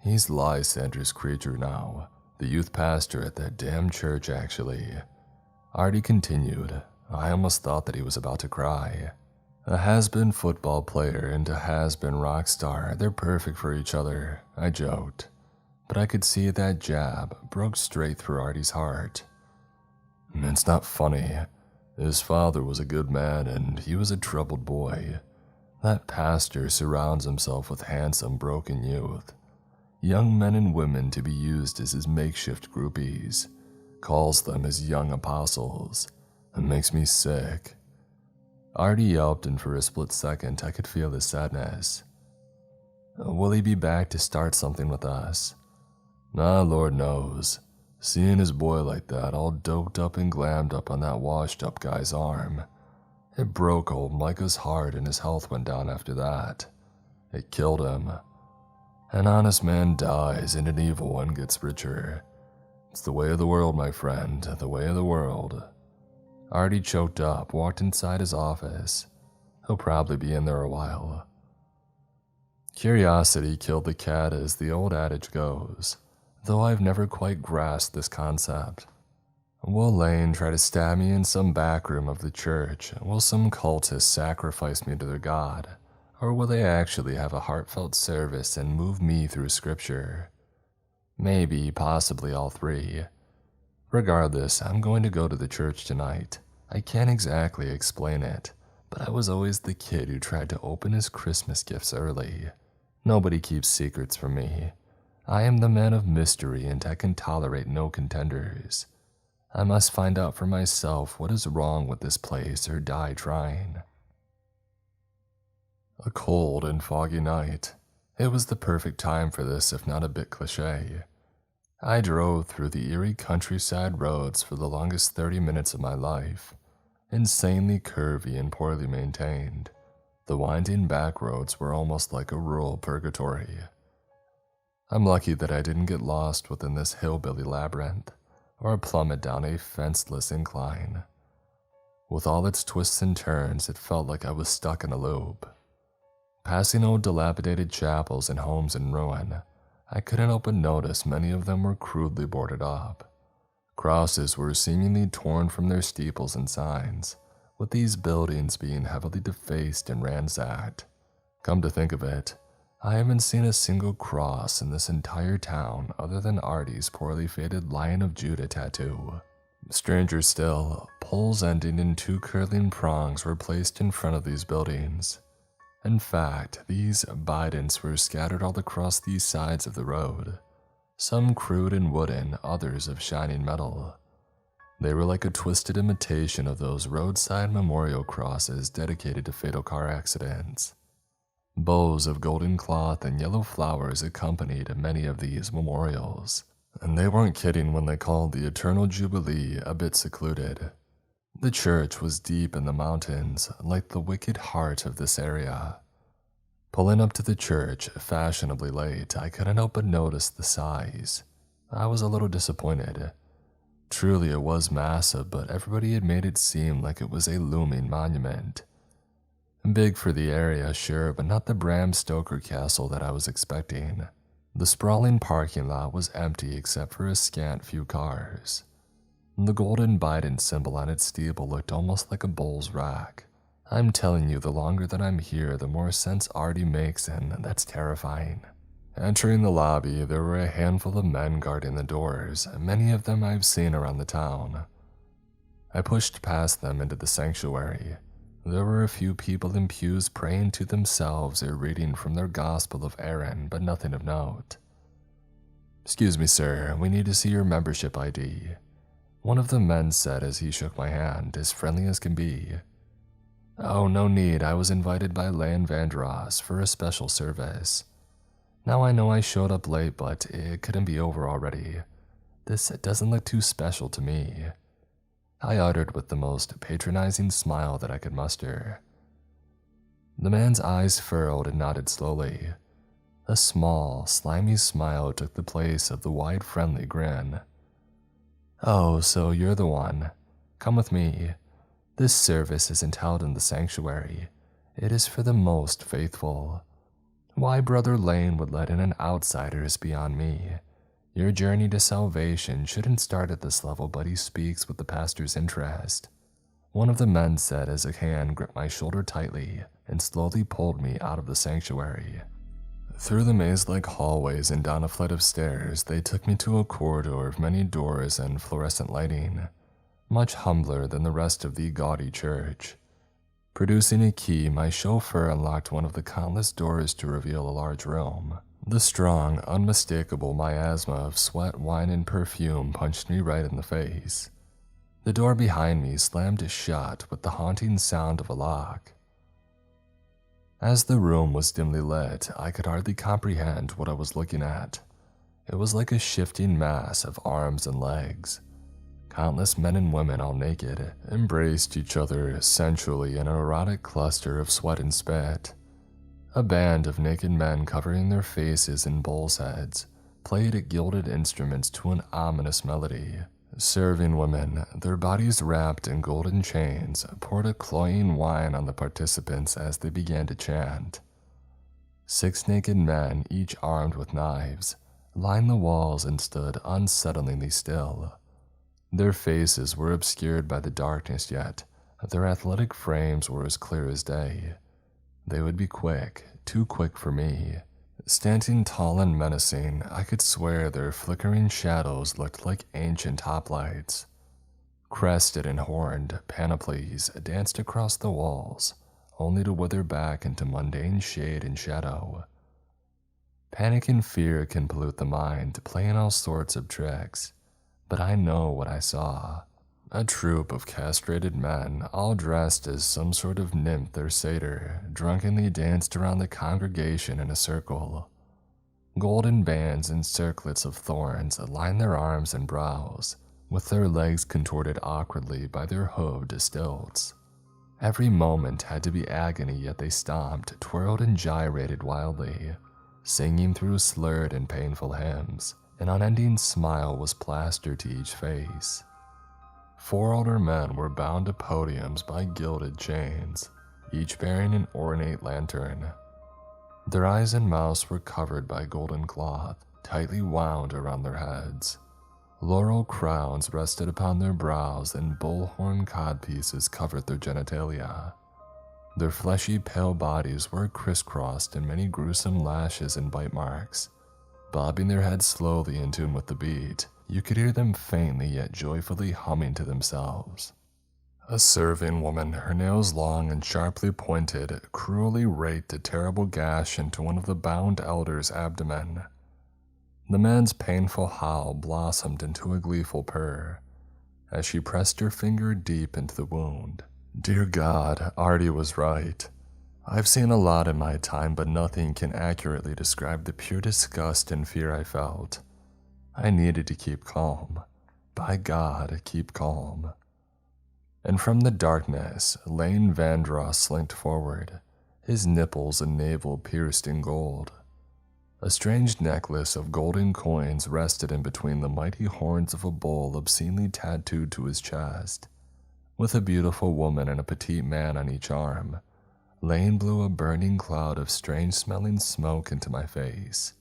He's Lysander's creature now, the youth pastor at that damn church, actually. Artie continued. I almost thought that he was about to cry. A has-been football player and a has-been rock star, they're perfect for each other, I joked. But I could see that jab broke straight through Artie's heart. It's not funny. His father was a good man and he was a troubled boy. That pastor surrounds himself with handsome, broken youth. Young men and women to be used as his makeshift groupies. Calls them his young apostles. It makes me sick. Artie yelped, and for a split second I could feel his sadness. Will he be back to start something with us? Nah, Lord knows. Seeing his boy like that, all doped up and glammed up on that washed up guy's arm. It broke old Micah's heart and his health went down after that. It killed him. An honest man dies and an evil one gets richer. It's the way of the world, my friend, the way of the world. Artie choked up, walked inside his office. He'll probably be in there a while. Curiosity killed the cat, as the old adage goes, though I've never quite grasped this concept. Will Lane try to stab me in some back room of the church? Will some cultists sacrifice me to their god? Or will they actually have a heartfelt service and move me through scripture? Maybe, possibly all three. Regardless, I'm going to go to the church tonight. I can't exactly explain it, but I was always the kid who tried to open his Christmas gifts early. Nobody keeps secrets from me. I am the man of mystery and I can tolerate no contenders. I must find out for myself what is wrong with this place or die trying. A cold and foggy night. It was the perfect time for this, if not a bit cliché. I drove through the eerie countryside roads for the longest 30 minutes of my life. Insanely curvy and poorly maintained. The winding back roads were almost like a rural purgatory. I'm lucky that I didn't get lost within this hillbilly labyrinth, or plummet down a fenceless incline. With all its twists and turns, it felt like I was stuck in a loop. Passing old dilapidated chapels and homes in ruin, I couldn't help but notice many of them were crudely boarded up. Crosses were seemingly torn from their steeples and signs, with these buildings being heavily defaced and ransacked. Come to think of it, I haven't seen a single cross in this entire town other than Artie's poorly faded Lion of Judah tattoo. Stranger still, poles ending in two curling prongs were placed in front of these buildings. In fact, these bidents were scattered all across these sides of the road, some crude and wooden, others of shining metal. They were like a twisted imitation of those roadside memorial crosses dedicated to fatal car accidents. Bows of golden cloth and yellow flowers accompanied many of these memorials, and they weren't kidding when they called the Eternal Jubilee a bit secluded. The church was deep in the mountains, like the wicked heart of this area. Pulling up to the church, fashionably late, I couldn't help but notice the size. I was a little disappointed. Truly it was massive, but everybody had made it seem like it was a looming monument. Big for the area, sure, but not the Bram Stoker castle that I was expecting. The sprawling parking lot was empty except for a scant few cars. The golden Biden symbol on its steeple looked almost like a bull's rack. I'm telling you, the longer that I'm here, the more sense Artie makes, and that's terrifying. Entering the lobby, there were a handful of men guarding the doors, many of them I've seen around the town. I pushed past them into the sanctuary. There were a few people in pews praying to themselves or reading from their Gospel of Aaron, but nothing of note. "Excuse me, sir, we need to see your membership ID," one of the men said as he shook my hand, as friendly as can be. "Oh, no need, I was invited by Lan Vandross for a special service. Now I know I showed up late, but it couldn't be over already. This doesn't look too special to me," I uttered with the most patronizing smile that I could muster. The man's eyes furrowed and nodded slowly. A small, slimy smile took the place of the wide, friendly grin. "Oh, so you're the one. Come with me. This service isn't held in the sanctuary. It is for the most faithful. Why Brother Lane would let in an outsider is beyond me. Your journey to salvation shouldn't start at this level, but he speaks with the pastor's interest," one of the men said as a hand gripped my shoulder tightly and slowly pulled me out of the sanctuary. Through the maze-like hallways and down a flight of stairs, they took me to a corridor of many doors and fluorescent lighting. much humbler than the rest of the gaudy church. Producing a key, my chauffeur unlocked one of the countless doors to reveal a large room. The strong, unmistakable miasma of sweat, wine, and perfume punched me right in the face. The door behind me slammed shut with the haunting sound of a lock. As the room was dimly lit, I could hardly comprehend what I was looking at. It was like a shifting mass of arms and legs. Countless men and women, all naked, embraced each other sensually in an erotic cluster of sweat and spit. A band of naked men covering their faces in bull's heads played gilded instruments to an ominous melody. Serving women, their bodies wrapped in golden chains, poured a cloying wine on the participants as they began to chant. 6 naked men, each armed with knives, lined the walls and stood unsettlingly still. Their faces were obscured by the darkness, yet their athletic frames were as clear as day. They would be quick, too quick for me. Standing tall and menacing, I could swear their flickering shadows looked like ancient hoplites. Crested and horned panoplies danced across the walls, only to wither back into mundane shade and shadow. Panic and fear can pollute the mind, playing all sorts of tricks. But I know what I saw. A troop of castrated men, all dressed as some sort of nymph or satyr, drunkenly danced around the congregation in a circle. Golden bands and circlets of thorns lined their arms and brows, with their legs contorted awkwardly by their hooved stilts. Every moment had to be agony, yet they stomped, twirled, and gyrated wildly, singing through slurred and painful hymns. An unending smile was plastered to each face. 4 older men were bound to podiums by gilded chains, each bearing an ornate lantern. Their eyes and mouths were covered by golden cloth, tightly wound around their heads. Laurel crowns rested upon their brows, and bullhorn codpieces covered their genitalia. Their fleshy, pale bodies were crisscrossed in many gruesome lashes and bite marks. Bobbing their heads slowly in tune with the beat, you could hear them faintly yet joyfully humming to themselves. A serving woman, her nails long and sharply pointed, cruelly raked a terrible gash into one of the bound elders' abdomen. The man's painful howl blossomed into a gleeful purr as she pressed her finger deep into the wound. Dear God, Artie was right. I've seen a lot in my time, but nothing can accurately describe the pure disgust and fear I felt. I needed to keep calm. By God, keep calm. And from the darkness, Lane Vandross slinked forward, his nipples and navel pierced in gold. A strange necklace of golden coins rested in between the mighty horns of a bull obscenely tattooed to his chest. With a beautiful woman and a petite man on each arm, Lane blew a burning cloud of strange-smelling smoke into my face.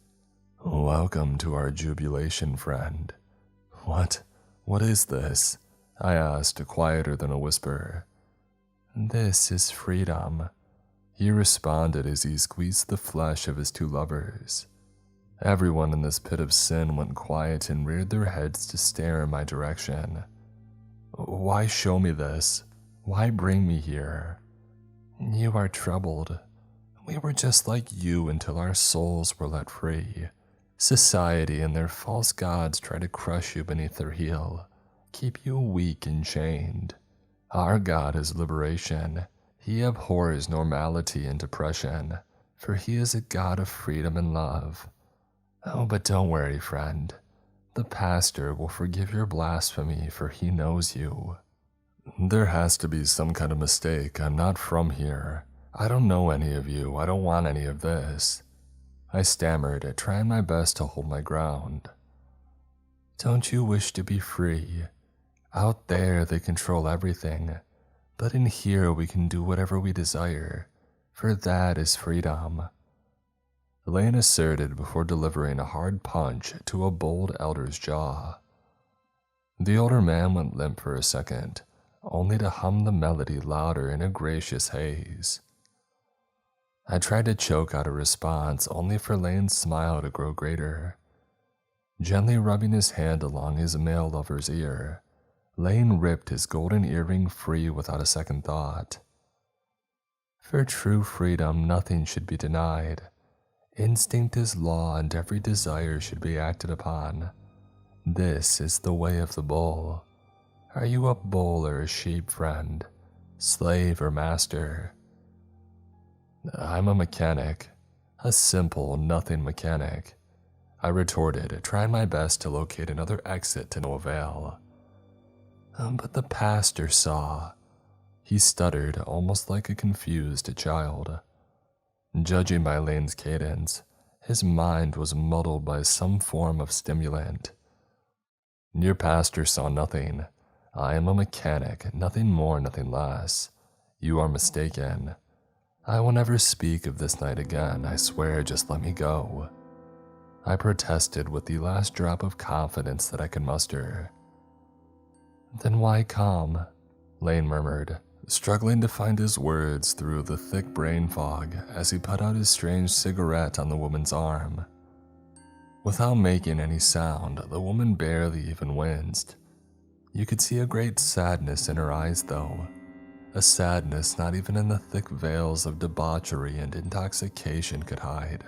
Welcome to our jubilation, friend. What is this? I asked, quieter than a whisper. This is freedom, he responded as he squeezed the flesh of his 2 lovers. Everyone in this pit of sin went quiet and reared their heads to stare in my direction. Why show me this? Why bring me here? You are troubled. We were just like you until our souls were let free. Society and their false gods try to crush you beneath their heel, keep you weak and chained. Our God is liberation. He abhors normality and depression, for he is a God of freedom and love. Oh, but don't worry, friend. The pastor will forgive your blasphemy, for he knows you. There has to be some kind of mistake. I'm not from here. I don't know any of you. I don't want any of this. I stammered, trying my best to hold my ground. Don't you wish to be free? Out there they control everything, but in here we can do whatever we desire, for that is freedom. Lane asserted before delivering a hard punch to a bold elder's jaw. The older man went limp for a second, only to hum the melody louder in a gracious haze. I tried to choke out a response, only for Lane's smile to grow greater. Gently rubbing his hand along his male lover's ear, Lane ripped his golden earring free without a second thought. For true freedom, nothing should be denied. Instinct is law and every desire should be acted upon. This is the way of the bull. Are you a bull or a sheep, friend? Slave or master? I'm a mechanic. A simple, nothing mechanic. I retorted, trying my best to locate another exit to no avail. But the pastor saw. He stuttered, almost like a confused child. Judging by Lane's cadence, his mind was muddled by some form of stimulant. Your pastor saw nothing. I am a mechanic, nothing more, nothing less. You are mistaken. I will never speak of this night again, I swear, just let me go. I protested with the last drop of confidence that I could muster. Then why come? Lane murmured, struggling to find his words through the thick brain fog as he put out his strange cigarette on the woman's arm. Without making any sound, the woman barely even winced. You could see a great sadness in her eyes, though. A sadness not even in the thick veils of debauchery and intoxication could hide.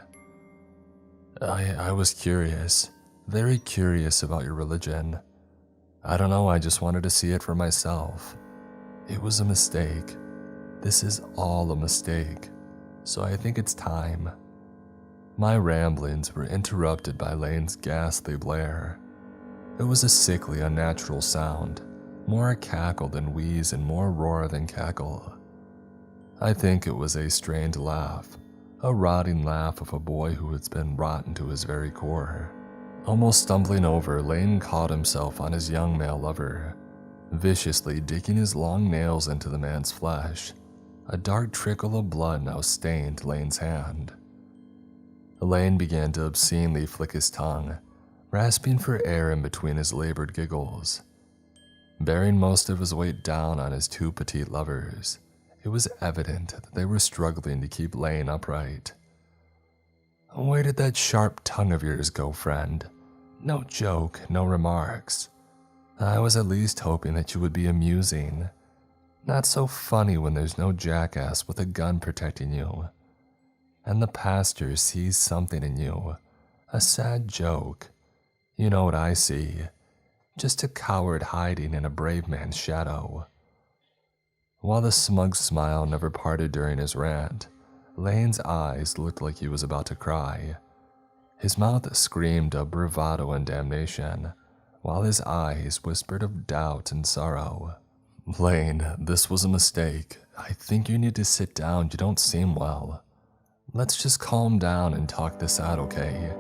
I was curious, very curious about your religion. I don't know, I just wanted to see it for myself. It was a mistake. This is all a mistake, so I think it's time. My ramblings were interrupted by Lane's ghastly blare. It was a sickly, unnatural sound, more a cackle than wheeze and more roar than cackle. I think it was a strained laugh, a rotting laugh of a boy who has been rotten to his very core. Almost stumbling over, Lane caught himself on his young male lover, viciously digging his long nails into the man's flesh. A dark trickle of blood now stained Lane's hand. Lane began to obscenely flick his tongue, rasping for air in between his labored giggles. Bearing most of his weight down on his two petite lovers, it was evident that they were struggling to keep Lane upright. Where did that sharp tongue of yours go, friend? No joke, no remarks. I was at least hoping that you would be amusing. Not so funny when there's no jackass with a gun protecting you. And the pastor sees something in you, a sad joke. You know what I see, just a coward hiding in a brave man's shadow. While the smug smile never parted during his rant, Lane's eyes looked like he was about to cry. His mouth screamed of bravado and damnation, while his eyes whispered of doubt and sorrow. Lane, this was a mistake. I think you need to sit down, you don't seem well. Let's just calm down and talk this out, okay?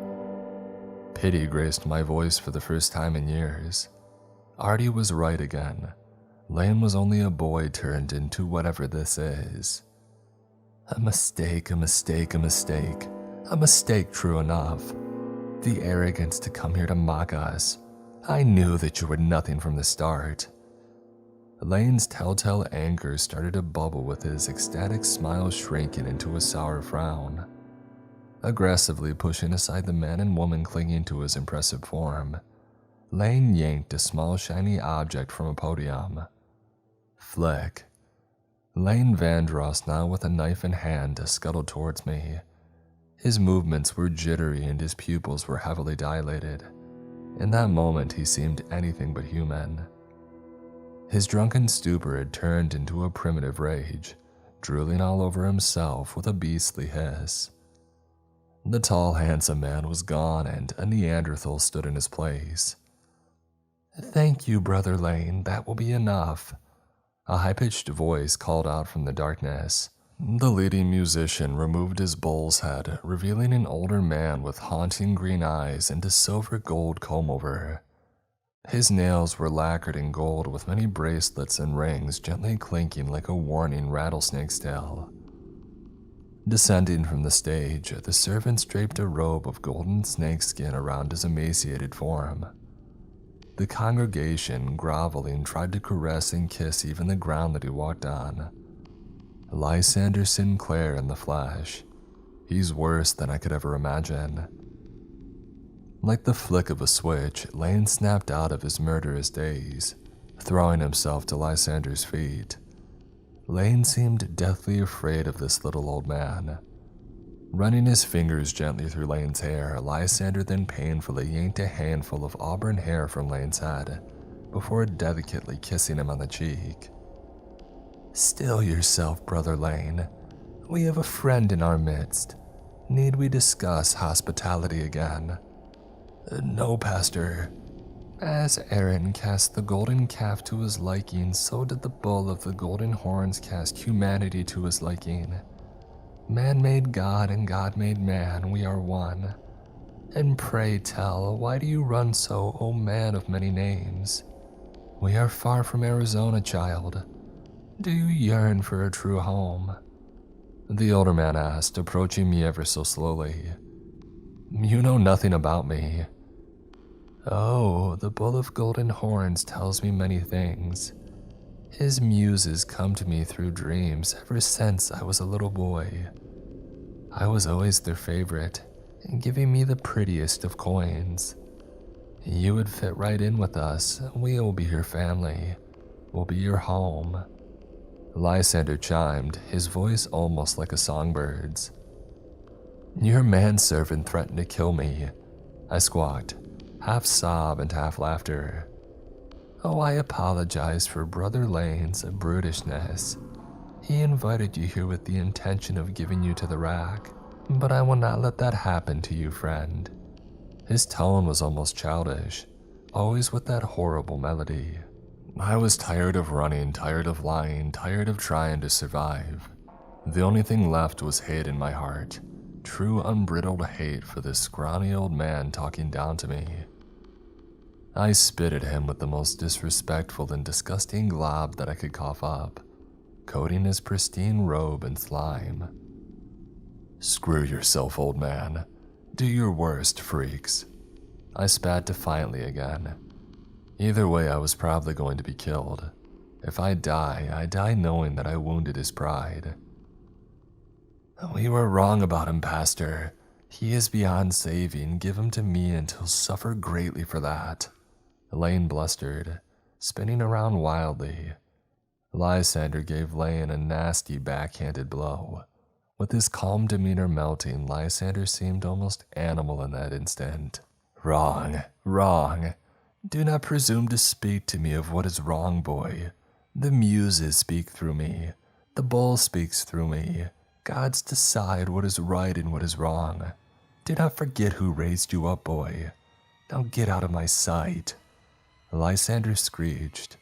Pity graced my voice for the first time in years. Artie was right again. Lane was only a boy turned into whatever this is. A mistake, a mistake, a mistake. A mistake, true enough. The arrogance to come here to mock us. I knew that you were nothing from the start. Lane's telltale anger started to bubble with his ecstatic smile shrinking into a sour frown. Aggressively pushing aside the man and woman clinging to his impressive form, Lane yanked a small shiny object from a podium. Flick. Lane Vandross, now with a knife in hand, scuttled towards me. His movements were jittery and his pupils were heavily dilated. In that moment, he seemed anything but human. His drunken stupor had turned into a primitive rage, drooling all over himself with a beastly hiss. The tall, handsome man was gone and a Neanderthal stood in his place. Thank you, Brother Lane, that will be enough. A high-pitched voice called out from the darkness. The leading musician removed his bull's head, revealing an older man with haunting green eyes and a silver gold comb-over. His nails were lacquered in gold with many bracelets and rings gently clinking like a warning rattlesnake's tail. Descending from the stage, the servants draped a robe of golden snakeskin around his emaciated form. The congregation, groveling, tried to caress and kiss even the ground that he walked on. Lysander Sinclair in the flesh. He's worse than I could ever imagine. Like the flick of a switch, Lane snapped out of his murderous daze. throwing himself to Lysander's feet. Lane seemed deathly afraid of this little old man. Running his fingers gently through Lane's hair, Lysander then painfully yanked a handful of auburn hair from Lane's head before delicately kissing him on the cheek. "Still yourself, Brother Lane. We have a friend in our midst. Need we discuss hospitality again?" "No, Pastor." As Aaron cast the golden calf to his liking, so did the bull of the golden horns cast humanity to his liking. Man made God and God made man, we are one. And pray tell, why do you run so, O man of many names? We are far from Arizona, child. Do you yearn for a true home? The older man asked, approaching me ever so slowly. "You know nothing about me." "Oh, the bull of golden horns tells me many things. His muses come to me through dreams ever since I was a little boy. I was always their favorite, giving me the prettiest of coins. You would fit right in with us. We will be your family. We'll be your home." Lysander chimed, his voice almost like a songbird's. "Your manservant threatened to kill me," I squawked, half sob and half laughter. "Oh, I apologize for Brother Lane's brutishness. He invited you here with the intention of giving you to the rack, but I will not let that happen to you, friend." His tone was almost childish, always with that horrible melody. I was tired of running, tired of lying, tired of trying to survive. The only thing left was hate in my heart, true unbridled hate for this scrawny old man talking down to me. I spit at him with the most disrespectful and disgusting glob that I could cough up, coating his pristine robe in slime. "Screw yourself, old man. Do your worst, freaks." I spat defiantly again. Either way, I was probably going to be killed. If I die knowing that I wounded his pride. "We were wrong about him, Pastor. He is beyond saving. Give him to me and he'll suffer greatly for that." Lane blustered, spinning around wildly. Lysander gave Lane a nasty backhanded blow. With his calm demeanor melting, Lysander seemed almost animal in that instant. "Wrong, wrong. Do not presume to speak to me of what is wrong, boy. The muses speak through me. The bull speaks through me. Gods decide what is right and what is wrong. Do not forget who raised you up, boy. Now get out of my sight." Lysander screeched.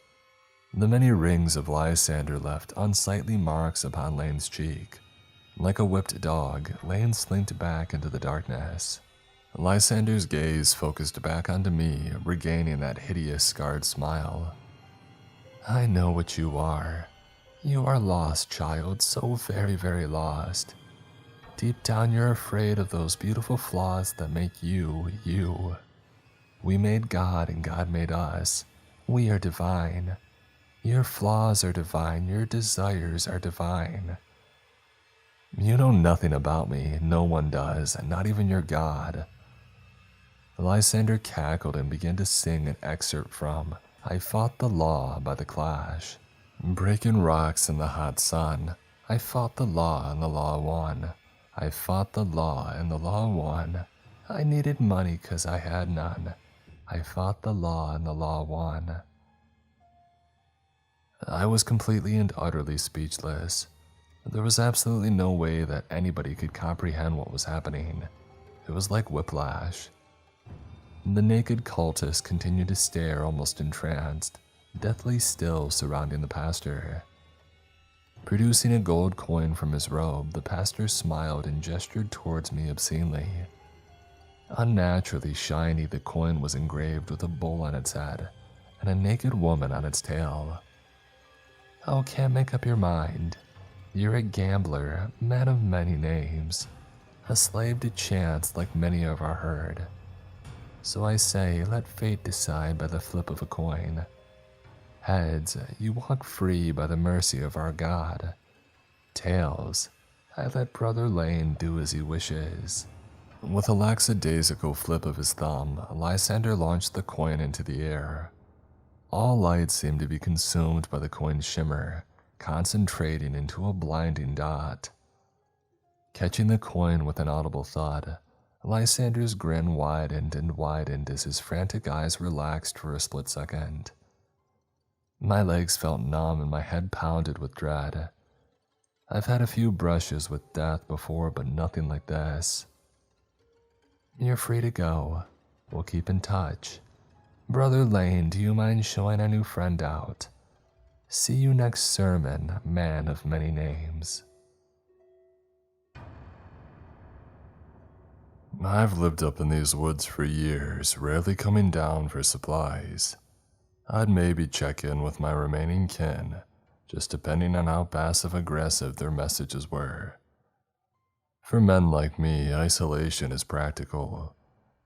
The many rings of Lysander left unsightly marks upon Lane's cheek. Like a whipped dog, Lane slinked back into the darkness. Lysander's gaze focused back onto me, regaining that hideous scarred smile. "I know what you are. You are lost, child, so very, very lost. Deep down you're afraid of those beautiful flaws that make you, you. We made God and God made us. We are divine. Your flaws are divine, your desires are divine. You know nothing about me, no one does, not even your God." Lysander cackled and began to sing an excerpt from "I Fought the Law" by The Clash. Breaking rocks in the hot sun, I fought the law and the law won. I fought the law and the law won. I needed money 'cause I had none. I fought the law and the law won. I was completely and utterly speechless. There was absolutely no way that anybody could comprehend what was happening. It was like whiplash. The naked cultist continued to stare, almost entranced, deathly still surrounding the pastor. Producing a gold coin from his robe, the pastor smiled and gestured towards me obscenely. Unnaturally shiny, the coin was engraved with a bull on its head and a naked woman on its tail. "Oh, can't make up your mind. You're a gambler, man of many names, a slave to chance like many of our herd. So I say, let fate decide by the flip of a coin. Heads, you walk free by the mercy of our God. Tails, I let Brother Lane do as he wishes." With a lackadaisical flip of his thumb, Lysander launched the coin into the air. All light seemed to be consumed by the coin's shimmer, concentrating into a blinding dot. Catching the coin with an audible thud, Lysander's grin widened and widened as his frantic eyes relaxed for a split second. My legs felt numb and my head pounded with dread. I've had a few brushes with death before, but nothing like this. You're free to go. We'll keep in touch. Brother Lane, do you mind showing our new friend out? See you next sermon, man of many names. I've lived up in these woods for years, rarely coming down for supplies. I'd maybe check in with my remaining kin, just depending on how passive-aggressive their messages were. For men like me, isolation is practical.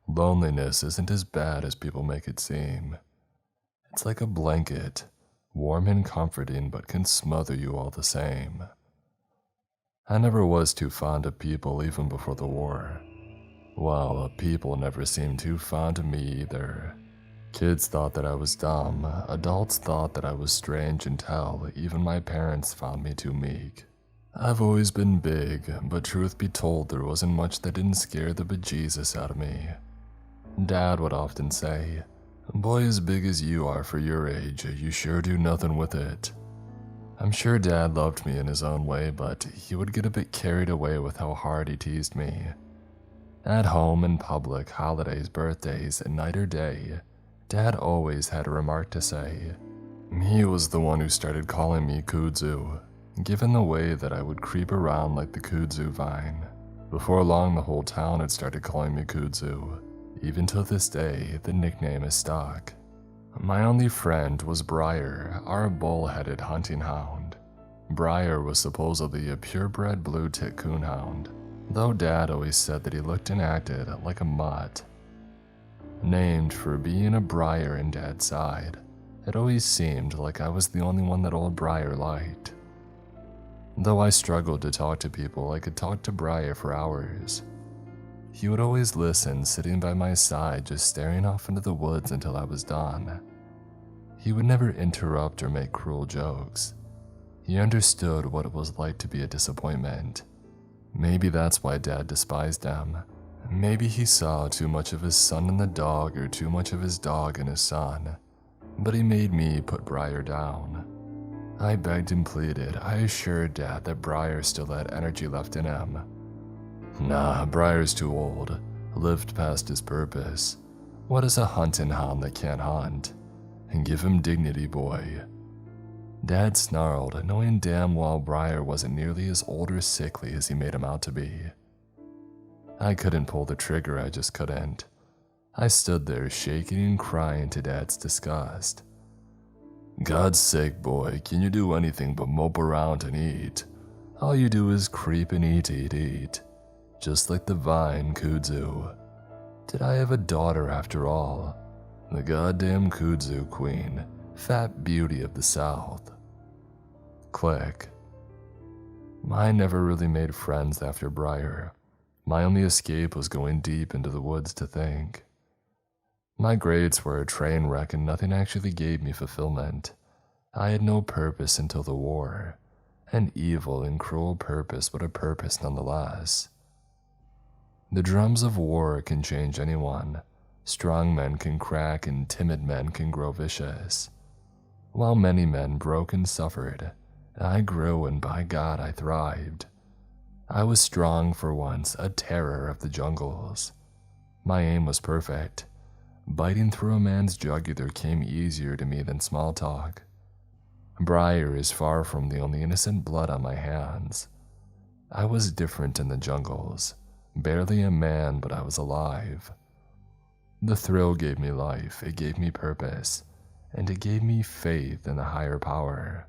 Loneliness isn't as bad as people make it seem. It's like a blanket, warm and comforting, but can smother you all the same. I never was too fond of people even before the war. Well, people never seemed too fond of me either. Kids thought that I was dumb, adults thought that I was strange, and hell, even my parents found me too meek. I've always been big, but truth be told, there wasn't much that didn't scare the bejesus out of me. Dad would often say, "Boy as big as you are for your age, you sure do nothing with it." I'm sure Dad loved me in his own way, but he would get a bit carried away with how hard he teased me. At home, in public, holidays, birthdays, and night or day, Dad always had a remark to say. He was the one who started calling me kudzu, given the way that I would creep around like the kudzu vine. Before long, the whole town had started calling me kudzu. Even to this day, the nickname is stuck. My only friend was Briar, our bull-headed hunting hound. Briar was supposedly a purebred blue-tick coonhound, though Dad always said that he looked and acted like a mutt. Named for being a briar in Dad's side, it always seemed like I was the only one that old Briar liked. Though I struggled to talk to people, I could talk to Briar for hours. He would always listen, sitting by my side, just staring off into the woods until I was done. He would never interrupt or make cruel jokes. He understood what it was like to be a disappointment. Maybe that's why Dad despised him. Maybe he saw too much of his son in the dog or too much of his dog in his son. But he made me put Briar down. I begged and pleaded. I assured Dad that Briar still had energy left in him. Nah, Briar's too old. Lived past his purpose. What is a hunting hound that can't hunt? And give him dignity, boy. Dad snarled, knowing damn well Briar wasn't nearly as old or sickly as he made him out to be. I couldn't pull the trigger, I just couldn't. I stood there shaking and crying to Dad's disgust. God's sake, boy, can you do anything but mope around and eat? All you do is creep and eat. Just like the vine, kudzu. Did I have a daughter after all? The goddamn kudzu queen, fat beauty of the South. Click. I never really made friends after Briar. My only escape was going deep into the woods to think. My grades were a train wreck and nothing actually gave me fulfillment. I had no purpose until the war. An evil and cruel purpose, but a purpose nonetheless. The drums of war can change anyone. Strong men can crack and timid men can grow vicious. While many men broke and suffered, I grew and by God I thrived. I was strong for once, a terror of the jungles. My aim was perfect. Biting through a man's jugular came easier to me than small talk. Briar is far from the only innocent blood on my hands. I was different in the jungles. Barely a man, but I was alive. The thrill gave me life, it gave me purpose, and it gave me faith in a higher power.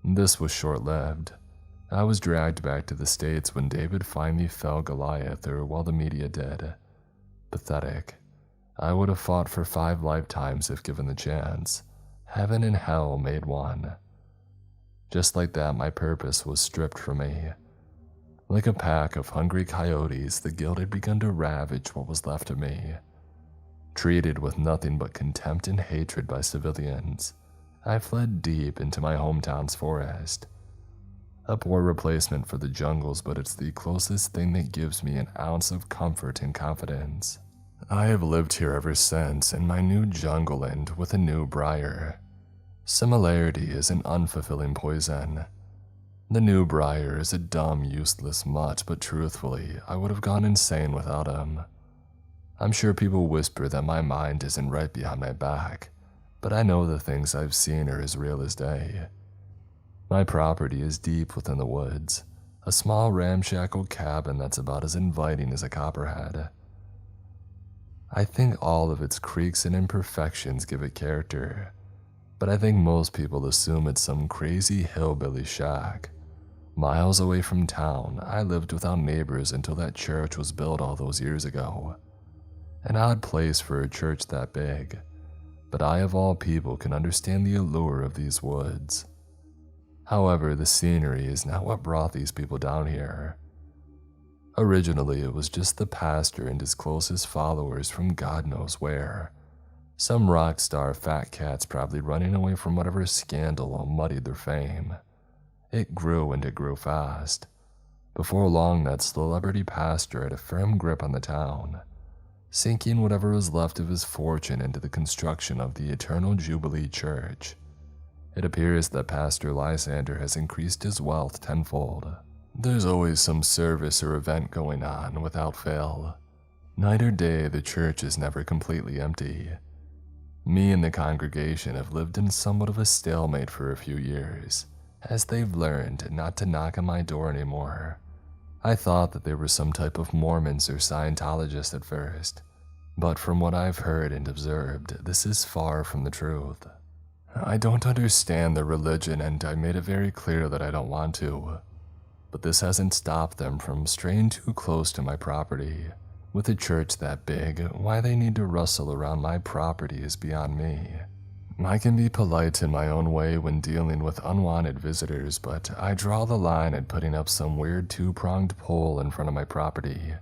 This was short-lived. I was dragged back to the States when David finally fell Goliath, or while the media did. Pathetic. I would have fought for 5 lifetimes if given the chance. Heaven and hell made one. Just like that, my purpose was stripped from me. Like a pack of hungry coyotes, the guilt had begun to ravage what was left of me. Treated with nothing but contempt and hatred by civilians, I fled deep into my hometown's forest. A poor replacement for the jungles, but it's the closest thing that gives me an ounce of comfort and confidence. I have lived here ever since in my new jungleland with a new briar. Similarity is an unfulfilling poison. The new briar is a dumb, useless mutt, but truthfully, I would have gone insane without him. I'm sure people whisper that my mind isn't right behind my back, but I know the things I've seen are as real as day. My property is deep within the woods, a small ramshackle cabin that's about as inviting as a copperhead. I think all of its creaks and imperfections give it character, but I think most people assume it's some crazy hillbilly shack. Miles away from town, I lived without neighbors until that church was built all those years ago. An odd place for a church that big, but I of all people can understand the allure of these woods. However, the scenery is not what brought these people down here. Originally, it was just the pastor and his closest followers from God knows where. Some rock star fat cats probably running away from whatever scandal muddied their fame. It grew and it grew fast. Before long, that celebrity pastor had a firm grip on the town, sinking whatever was left of his fortune into the construction of the Eternal Jubilee Church. It appears that Pastor Lysander has increased his wealth tenfold. There's always some service or event going on without fail. Night or day, the church is never completely empty. Me and the congregation have lived in somewhat of a stalemate for a few years, as they've learned not to knock on my door anymore. I thought that they were some type of Mormons or Scientologists at first, but from what I've heard and observed, this is far from the truth. I don't understand their religion, and I made it very clear that I don't want to, but this hasn't stopped them from straying too close to my property. With a church that big, why they need to rustle around my property is beyond me. I can be polite in my own way when dealing with unwanted visitors, but I draw the line at putting up some weird two-pronged pole in front of my property.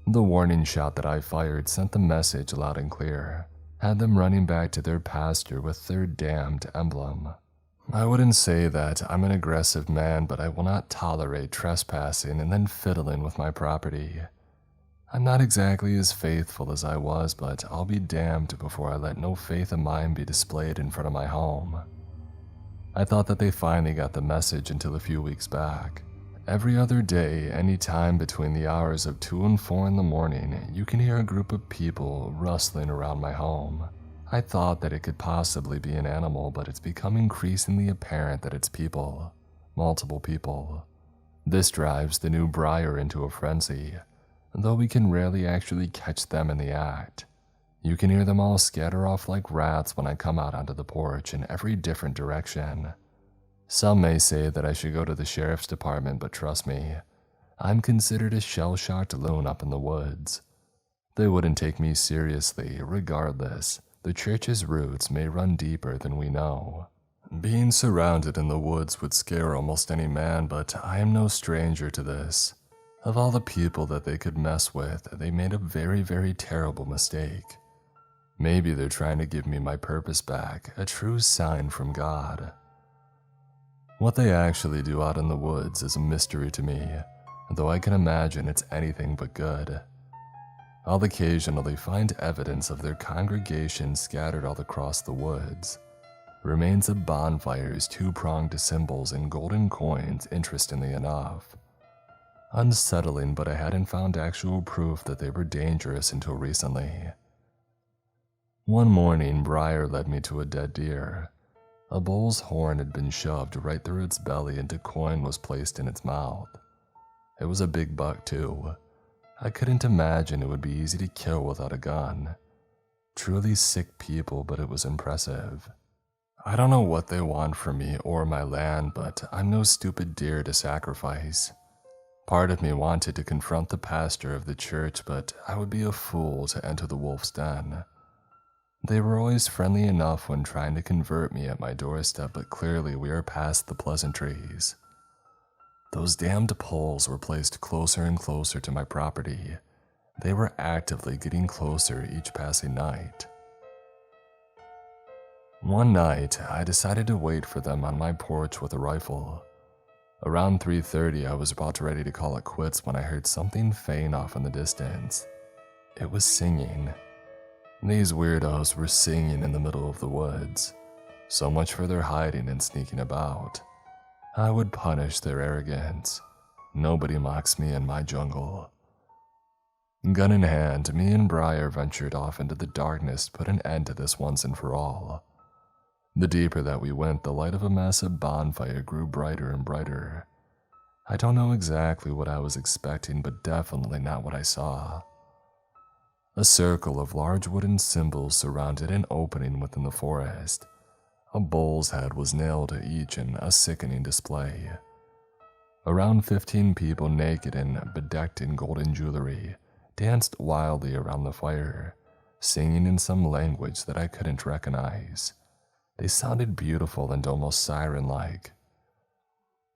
The warning shot that I fired sent the message loud and clear, had them running back to their pastor with their damned emblem. I wouldn't say that I'm an aggressive man, but I will not tolerate trespassing and then fiddling with my property. I'm not exactly as faithful as I was, but I'll be damned before I let no faith of mine be displayed in front of my home. I thought that they finally got the message until a few weeks back. Every other day, any time between the hours of 2 and 4 in the morning, you can hear a group of people rustling around my home. I thought that it could possibly be an animal, but it's become increasingly apparent that it's people. Multiple people. This drives the new briar into a frenzy, though we can rarely actually catch them in the act. You can hear them all scatter off like rats when I come out onto the porch in every different direction. Some may say that I should go to the sheriff's department, but trust me, I'm considered a shell-shocked loon up in the woods. They wouldn't take me seriously. Regardless, the church's roots may run deeper than we know. Being surrounded in the woods would scare almost any man, but I am no stranger to this. Of all the people that they could mess with, they made a very, very terrible mistake. Maybe they're trying to give me my purpose back, a true sign from God. What they actually do out in the woods is a mystery to me, though I can imagine it's anything but good. I'll occasionally find evidence of their congregation scattered all across the woods. Remains of bonfires, two-pronged symbols, and golden coins, interestingly enough. Unsettling, but I hadn't found actual proof that they were dangerous until recently. One morning, Briar led me to a dead deer. A bull's horn had been shoved right through its belly and a coin was placed in its mouth. It was a big buck too. I couldn't imagine it would be easy to kill without a gun. Truly sick people, but it was impressive. I don't know what they want from me or my land, but I'm no stupid deer to sacrifice. Part of me wanted to confront the pastor of the church, but I would be a fool to enter the wolf's den. They were always friendly enough when trying to convert me at my doorstep, but clearly we are past the pleasantries. Those damned poles were placed closer and closer to my property, They were actively getting closer each passing night. One night, I decided to wait for them on my porch with a rifle. Around 3:30, I was about ready to call it quits when I heard something faint off in the distance. It was singing. These weirdos were singing in the middle of the woods. So much for their hiding and sneaking about. I would punish their arrogance. Nobody mocks me in my jungle. Gun in hand, me and Briar ventured off into the darkness to put an end to this once and for all. The deeper that we went, the light of a massive bonfire grew brighter and brighter. I don't know exactly what I was expecting, but definitely not what I saw. A circle of large wooden symbols surrounded an opening within the forest. A bull's head was nailed to each in a sickening display. Around 15 people, naked and bedecked in golden jewelry, danced wildly around the fire, singing in some language that I couldn't recognize. They sounded beautiful and almost siren-like.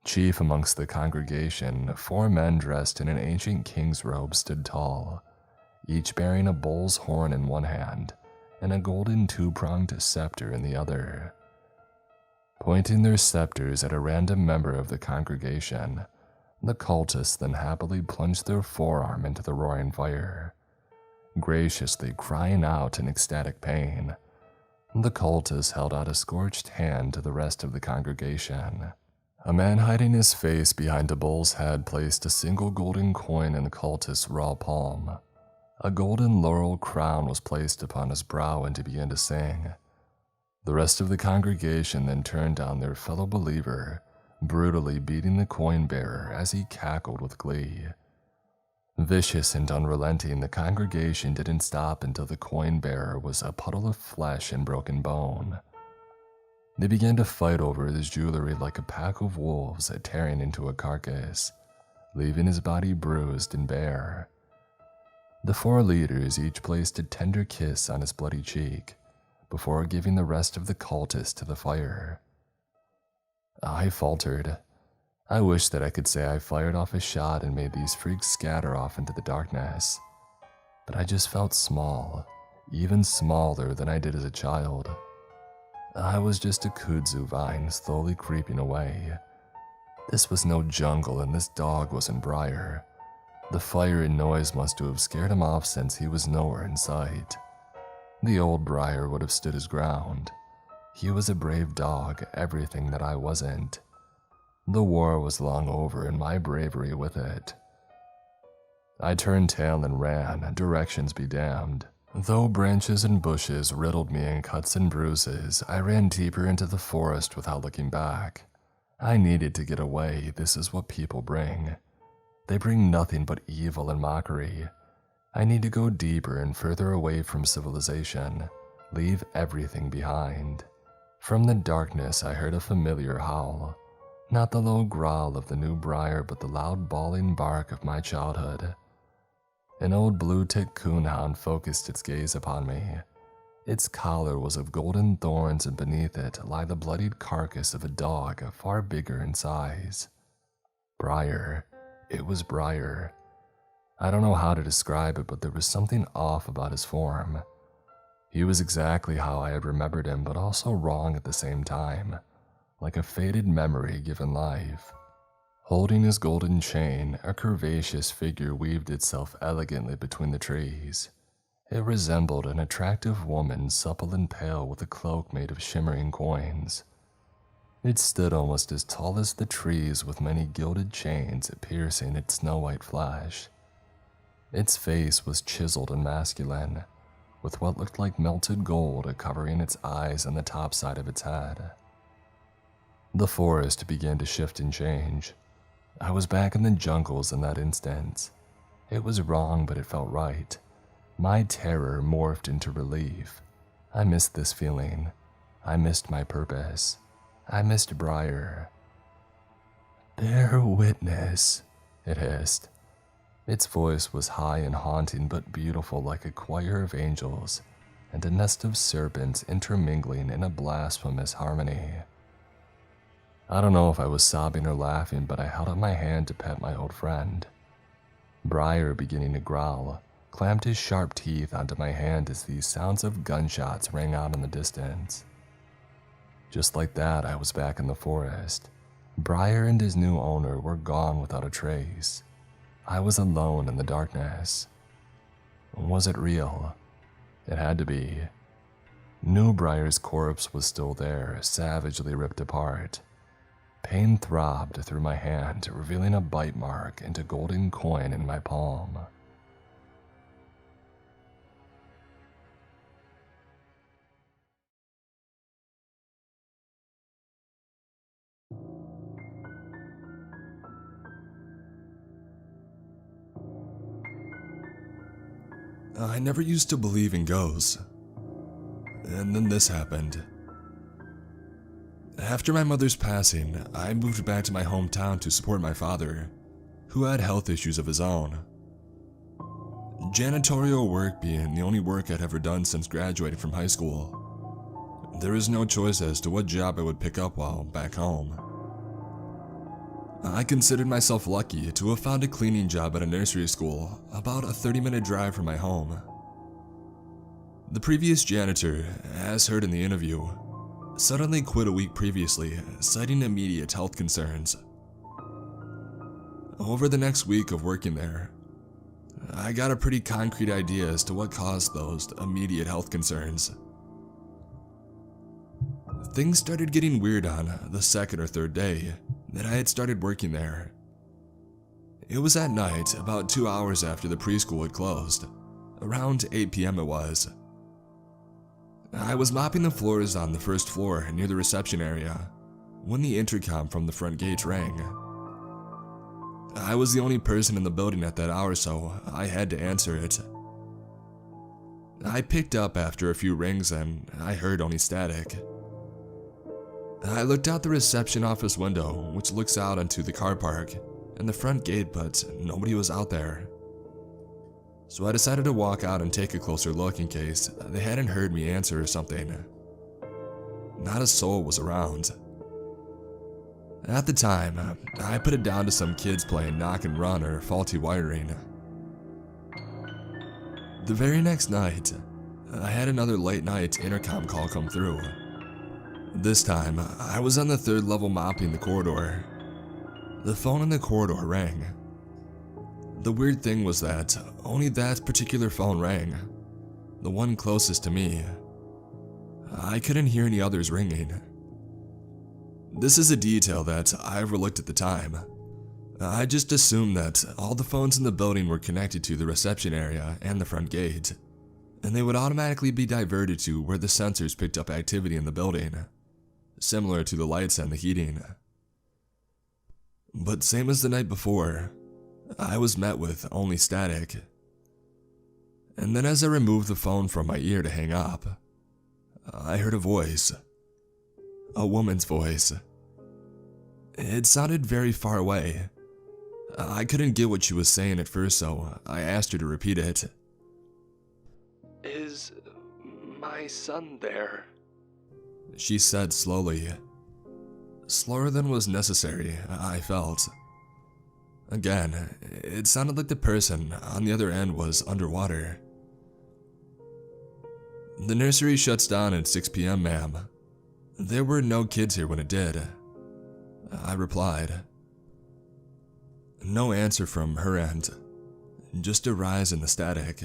Chief amongst the congregation, 4 men dressed in an ancient king's robe stood tall, each bearing a bull's horn in one hand and a golden 2-pronged scepter in the other. Pointing their scepters at a random member of the congregation, the cultists then happily plunged their forearm into the roaring fire, graciously crying out in ecstatic pain. The cultists held out a scorched hand to the rest of the congregation. A man hiding his face behind a bull's head placed a single golden coin in the cultist's raw palm. A golden laurel crown was placed upon his brow and he began to sing. The rest of the congregation then turned on their fellow believer, brutally beating the coin bearer as he cackled with glee. Vicious and unrelenting, the congregation didn't stop until the coin bearer was a puddle of flesh and broken bone. They began to fight over his jewelry like a pack of wolves tearing into a carcass, leaving his body bruised and bare. The 4 leaders each placed a tender kiss on his bloody cheek before giving the rest of the cultists to the fire. I faltered. I wish that I could say I fired off a shot and made these freaks scatter off into the darkness, but I just felt small, even smaller than I did as a child. I was just a kudzu vine slowly creeping away. This was no jungle and this dog wasn't Briar. The fire and noise must have scared him off since he was nowhere in sight. The old Briar would have stood his ground. He was a brave dog, everything that I wasn't. The war was long over and my bravery with it. I turned tail and ran, directions be damned. Though branches and bushes riddled me in cuts and bruises, I ran deeper into the forest without looking back. I needed to get away. This is what people bring. They bring nothing but evil and mockery. I need to go deeper and further away from civilization, leave everything behind. From the darkness, I heard a familiar howl. Not the low growl of the new Briar, but the loud bawling bark of my childhood. An old blue-tick coonhound focused its gaze upon me. Its collar was of golden thorns, and beneath it lay the bloodied carcass of a dog far bigger in size. Briar. It was Briar. I don't know how to describe it, but there was something off about his form. He was exactly how I had remembered him, but also wrong at the same time. Like a faded memory given life. Holding his golden chain, a curvaceous figure weaved itself elegantly between the trees. It resembled an attractive woman, supple and pale, with a cloak made of shimmering coins. It stood almost as tall as the trees, with many gilded chains piercing its snow-white flesh. Its face was chiseled and masculine, with what looked like melted gold covering its eyes and the top side of its head. The forest began to shift and change. I was back in the jungles in that instant. It was wrong, but it felt right. My terror morphed into relief. I missed this feeling. I missed my purpose. I missed Briar. "Bear witness," it hissed. Its voice was high and haunting, but beautiful, like a choir of angels and a nest of serpents intermingling in a blasphemous harmony. I don't know if I was sobbing or laughing, but I held up my hand to pet my old friend. Briar beginning to growl, clamped his sharp teeth onto my hand as the sounds of gunshots rang out in the distance. Just like that, I was back in the forest. Briar and his new owner were gone without a trace. I was alone in the darkness. Was it real? It had to be. New Briar's corpse was still there, savagely ripped apart. Pain throbbed through my hand, revealing a bite mark and a golden coin in my palm. I never used to believe in ghosts. And then this happened. After my mother's passing, I moved back to my hometown to support my father, who had health issues of his own. Janitorial work being the only work I'd ever done since graduating from high school, there was no choice as to what job I would pick up while back home. I considered myself lucky to have found a cleaning job at a nursery school about a 30-minute drive from my home. The previous janitor, as heard in the interview, suddenly quit a week previously, citing immediate health concerns. Over the next week of working there, I got a pretty concrete idea as to what caused those immediate health concerns. Things started getting weird on the second or third day that I had started working there. It was at night, about 2 hours after the preschool had closed. Around 8 p.m. it was. I was mopping the floors on the first floor near the reception area when the intercom from the front gate rang. I was the only person in the building at that hour, so I had to answer it. I picked up after a few rings and I heard only static. I looked out the reception office window, which looks out onto the car park and the front gate, but nobody was out there. So I decided to walk out and take a closer look in case they hadn't heard me answer or something. Not a soul was around. At the time, I put it down to some kids playing knock and run or faulty wiring. The very next night, I had another late night intercom call come through. This time, I was on the third level mopping the corridor. The phone in the corridor rang. The weird thing was that only that particular phone rang, the one closest to me. I couldn't hear any others ringing. This is a detail that I overlooked at the time. I just assumed that all the phones in the building were connected to the reception area and the front gate, and they would automatically be diverted to where the sensors picked up activity in the building, similar to the lights and the heating. But same as the night before, I was met with only static. And then as I removed the phone from my ear to hang up, I heard a voice. A woman's voice. It sounded very far away. I couldn't get what she was saying at first, so I asked her to repeat it. "Is my son there?" She said slowly. Slower than was necessary, I felt. Again, it sounded like the person on the other end was underwater. "The nursery shuts down at 6 p.m., ma'am. There were no kids here when it did," I replied. No answer from her end, just a rise in the static.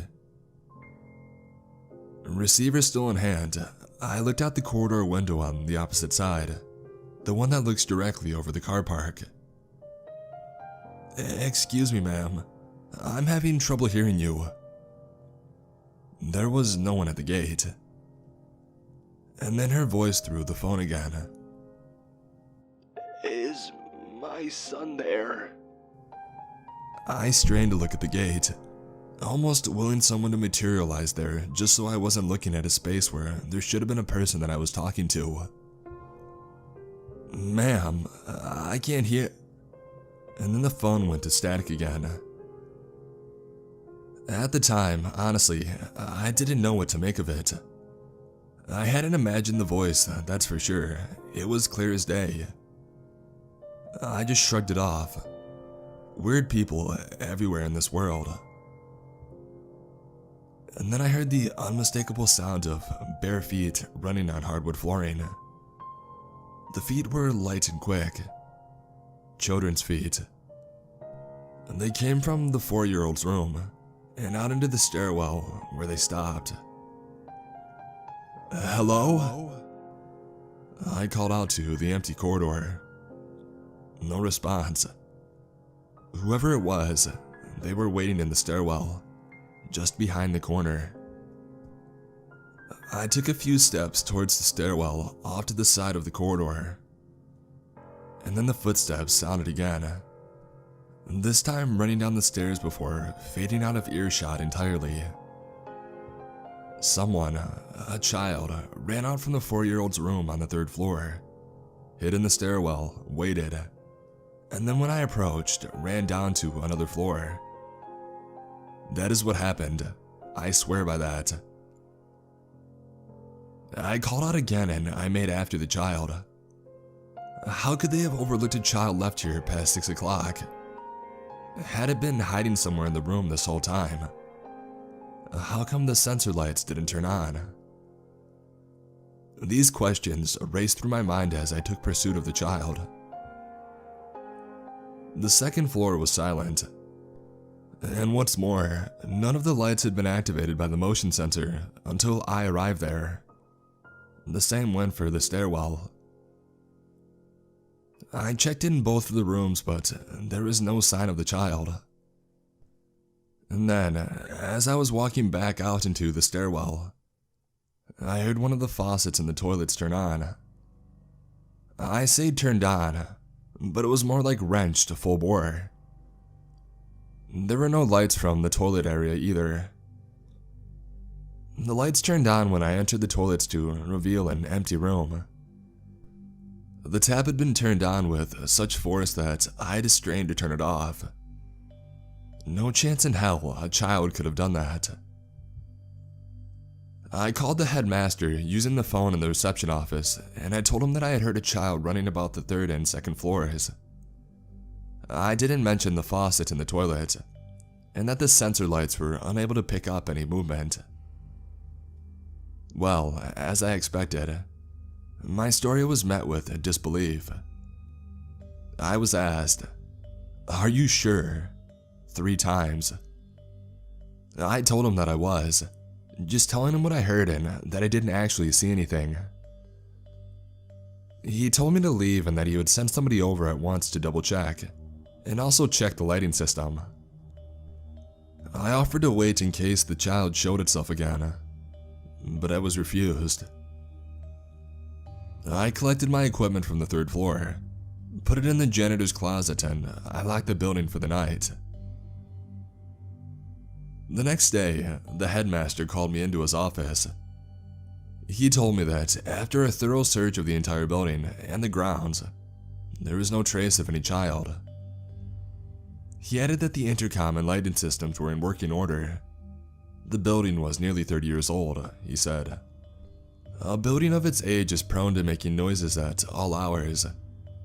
Receiver still in hand, I looked out the corridor window on the opposite side, the one that looks directly over the car park. "Excuse me, ma'am. I'm having trouble hearing you." There was no one at the gate. And then her voice through the phone again. "Is my son there?" I strained to look at the gate, almost willing someone to materialize there just so I wasn't looking at a space where there should have been a person that I was talking to. "Ma'am, I can't hear..." And then the phone went to static again. At the time, honestly, I didn't know what to make of it. I hadn't imagined the voice, that's for sure. It was clear as day. I just shrugged it off. Weird people everywhere in this world. and then I heard the unmistakable sound of bare feet running on hardwood flooring. The feet were light and quick. Children's feet. They came from the 4-year-old's room and out into the stairwell where they stopped. "Hello?" I called out to the empty corridor. No response. Whoever it was, they were waiting in the stairwell, just behind the corner. I took a few steps towards the stairwell off to the side of the corridor, and then the footsteps sounded again, this time running down the stairs before fading out of earshot entirely. Someone, a child, ran out from the 4-year-old's room on the 3rd floor, hid in the stairwell, waited, and then when I approached, ran down to another floor. That is what happened. I swear by that. I called out again and I made after the child. How could they have overlooked a child left here past 6 o'clock? Had it been hiding somewhere in the room this whole time? How come the sensor lights didn't turn on? These questions raced through my mind as I took pursuit of the child. The 2nd floor was silent. And what's more, none of the lights had been activated by the motion sensor until I arrived there. The same went for the stairwell. I checked in both of the rooms, but there was no sign of the child. And then, as I was walking back out into the stairwell, I heard one of the faucets in the toilets turn on. I say turned on, but it was more like wrenched full bore. There were no lights from the toilet area either. The lights turned on when I entered the toilets to reveal an empty room. The tap had been turned on with such force that I had to strain to turn it off. No chance in hell a child could have done that. I called the headmaster using the phone in the reception office, and I told him that I had heard a child running about the 3rd and 2nd floors. I didn't mention the faucet in the toilet, and that the sensor lights were unable to pick up any movement. Well, as I expected, my story was met with disbelief. I was asked, "Are you sure?" 3 times. I told him that I was, just telling him what I heard and that I didn't actually see anything. He told me to leave and that he would send somebody over at once to double check, and also check the lighting system. I offered to wait in case the child showed itself again, but I was refused. I collected my equipment from the 3rd floor, put it in the janitor's closet, and I locked the building for the night. The next day, the headmaster called me into his office. He told me that after a thorough search of the entire building and the grounds, there was no trace of any child. He added that the intercom and lighting systems were in working order. The building was nearly 30 years old, he said. A building of its age is prone to making noises at all hours.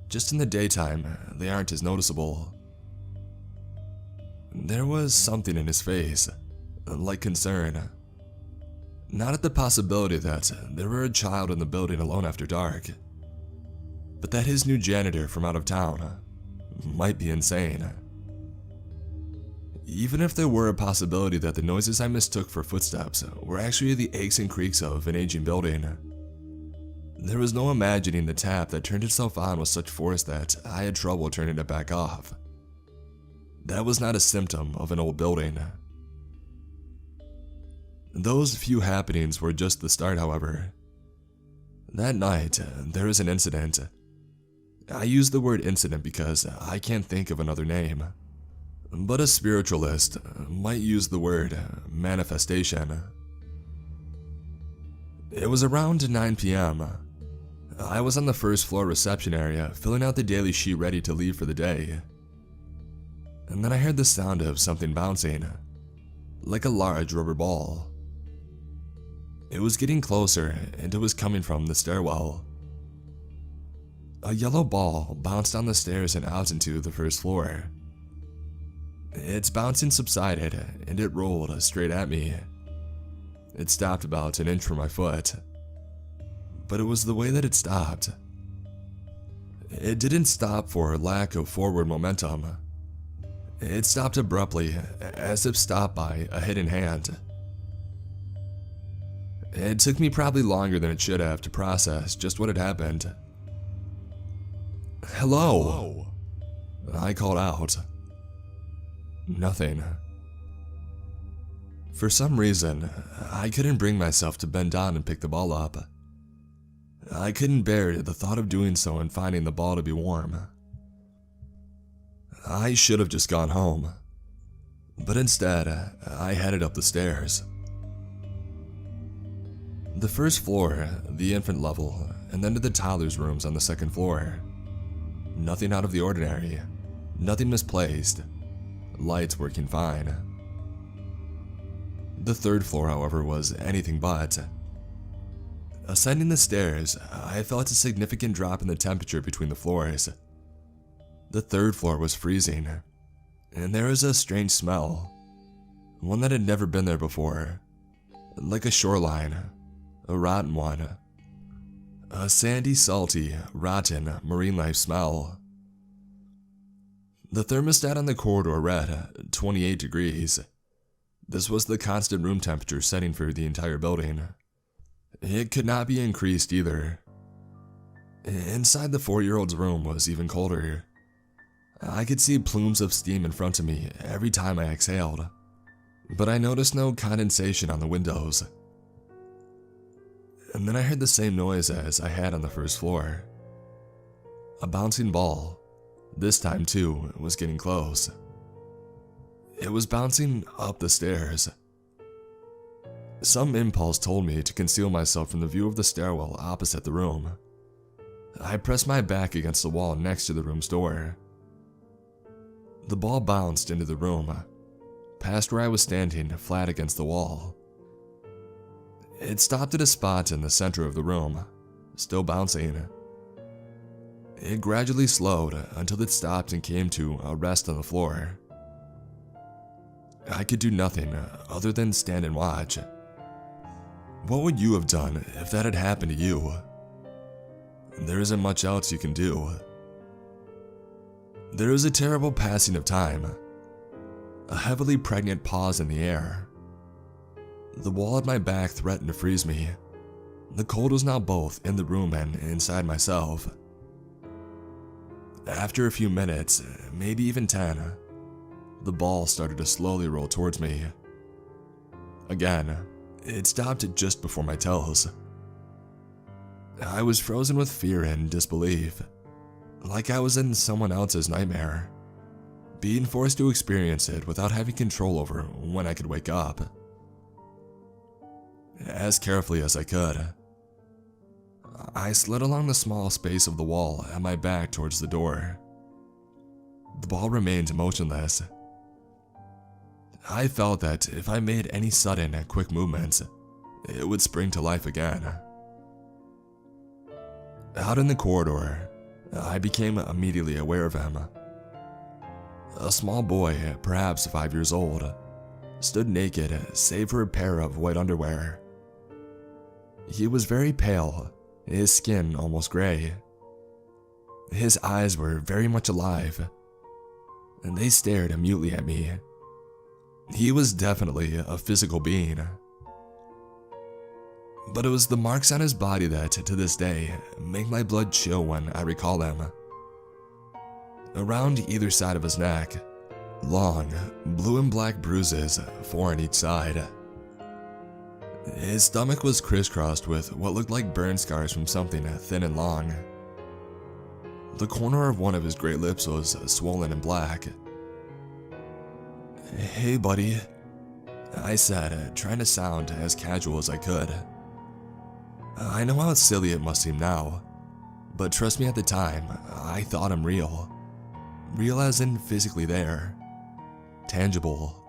Just in the daytime, they aren't as noticeable. There was something in his face, like concern. Not at the possibility that there were a child in the building alone after dark, but that his new janitor from out of town might be insane. Even if there were a possibility that the noises I mistook for footsteps were actually the aches and creaks of an aging building, there was no imagining the tap that turned itself on with such force that I had trouble turning it back off. That was not a symptom of an old building. Those few happenings were just the start, however. That night, there was an incident. I use the word incident because I can't think of another name. But a spiritualist might use the word manifestation. It was around 9 p.m. I was on the 1st floor reception area filling out the daily sheet ready to leave for the day. And then I heard the sound of something bouncing, like a large rubber ball. It was getting closer and it was coming from the stairwell. A yellow ball bounced down the stairs and out into the 1st floor. Its bouncing subsided and it rolled straight at me. It stopped about an inch from my foot. But it was the way that it stopped. It didn't stop for lack of forward momentum. It stopped abruptly, as if stopped by a hidden hand. It took me probably longer than it should have to process just what had happened. "Hello?" I called out. Nothing. For some reason, I couldn't bring myself to bend down and pick the ball up. I couldn't bear the thought of doing so and finding the ball to be warm. I should have just gone home, but instead, I headed up the stairs. The first floor, the infant level, and then to the toddler's rooms on the second floor. Nothing out of the ordinary, nothing misplaced, lights working fine. The third floor, however, was anything but. Ascending the stairs, I felt a significant drop in the temperature between the floors. The third floor was freezing, and there was a strange smell, one that had never been there before, like a shoreline, a rotten one. A sandy, salty, rotten, marine life smell. The thermostat on the corridor read 28 degrees. This was the constant room temperature setting for the entire building. It could not be increased either. Inside the 4-year-old's room was even colder. I could see plumes of steam in front of me every time I exhaled, but I noticed no condensation on the windows. And then I heard the same noise as I had on the first floor. A bouncing ball. This time, too, was getting close. It was bouncing up the stairs. Some impulse told me to conceal myself from the view of the stairwell opposite the room. I pressed my back against the wall next to the room's door. The ball bounced into the room, past where I was standing flat against the wall. It stopped at a spot in the center of the room, still bouncing. It gradually slowed until it stopped and came to a rest on the floor. I could do nothing other than stand and watch. What would you have done if that had happened to you? There isn't much else you can do. There was a terrible passing of time, a heavily pregnant pause in the air. The wall at my back threatened to freeze me. The cold was now both in the room and inside myself. After a few minutes, maybe even 10, the ball started to slowly roll towards me. Again, it stopped just before my toes. I was frozen with fear and disbelief, like I was in someone else's nightmare, being forced to experience it without having control over when I could wake up. As carefully as I could, I slid along the small space of the wall at my back towards the door. The ball remained motionless. I felt that if I made any sudden, quick movements, it would spring to life again. Out in the corridor, I became immediately aware of him. A small boy, perhaps 5 years old, stood naked save for a pair of white underwear. He was very pale, his skin almost gray. His eyes were very much alive, and they stared mutely at me. He was definitely a physical being. But it was the marks on his body that, to this day, make my blood chill when I recall them. Around either side of his neck, long, blue and black bruises, 4 on each side. His stomach was crisscrossed with what looked like burn scars from something thin and long. The corner of one of his great lips was swollen and black. "Hey, buddy," I said, trying to sound as casual as I could. I know how silly it must seem now, but trust me, at the time, I thought him real. Real as in physically there. Tangible.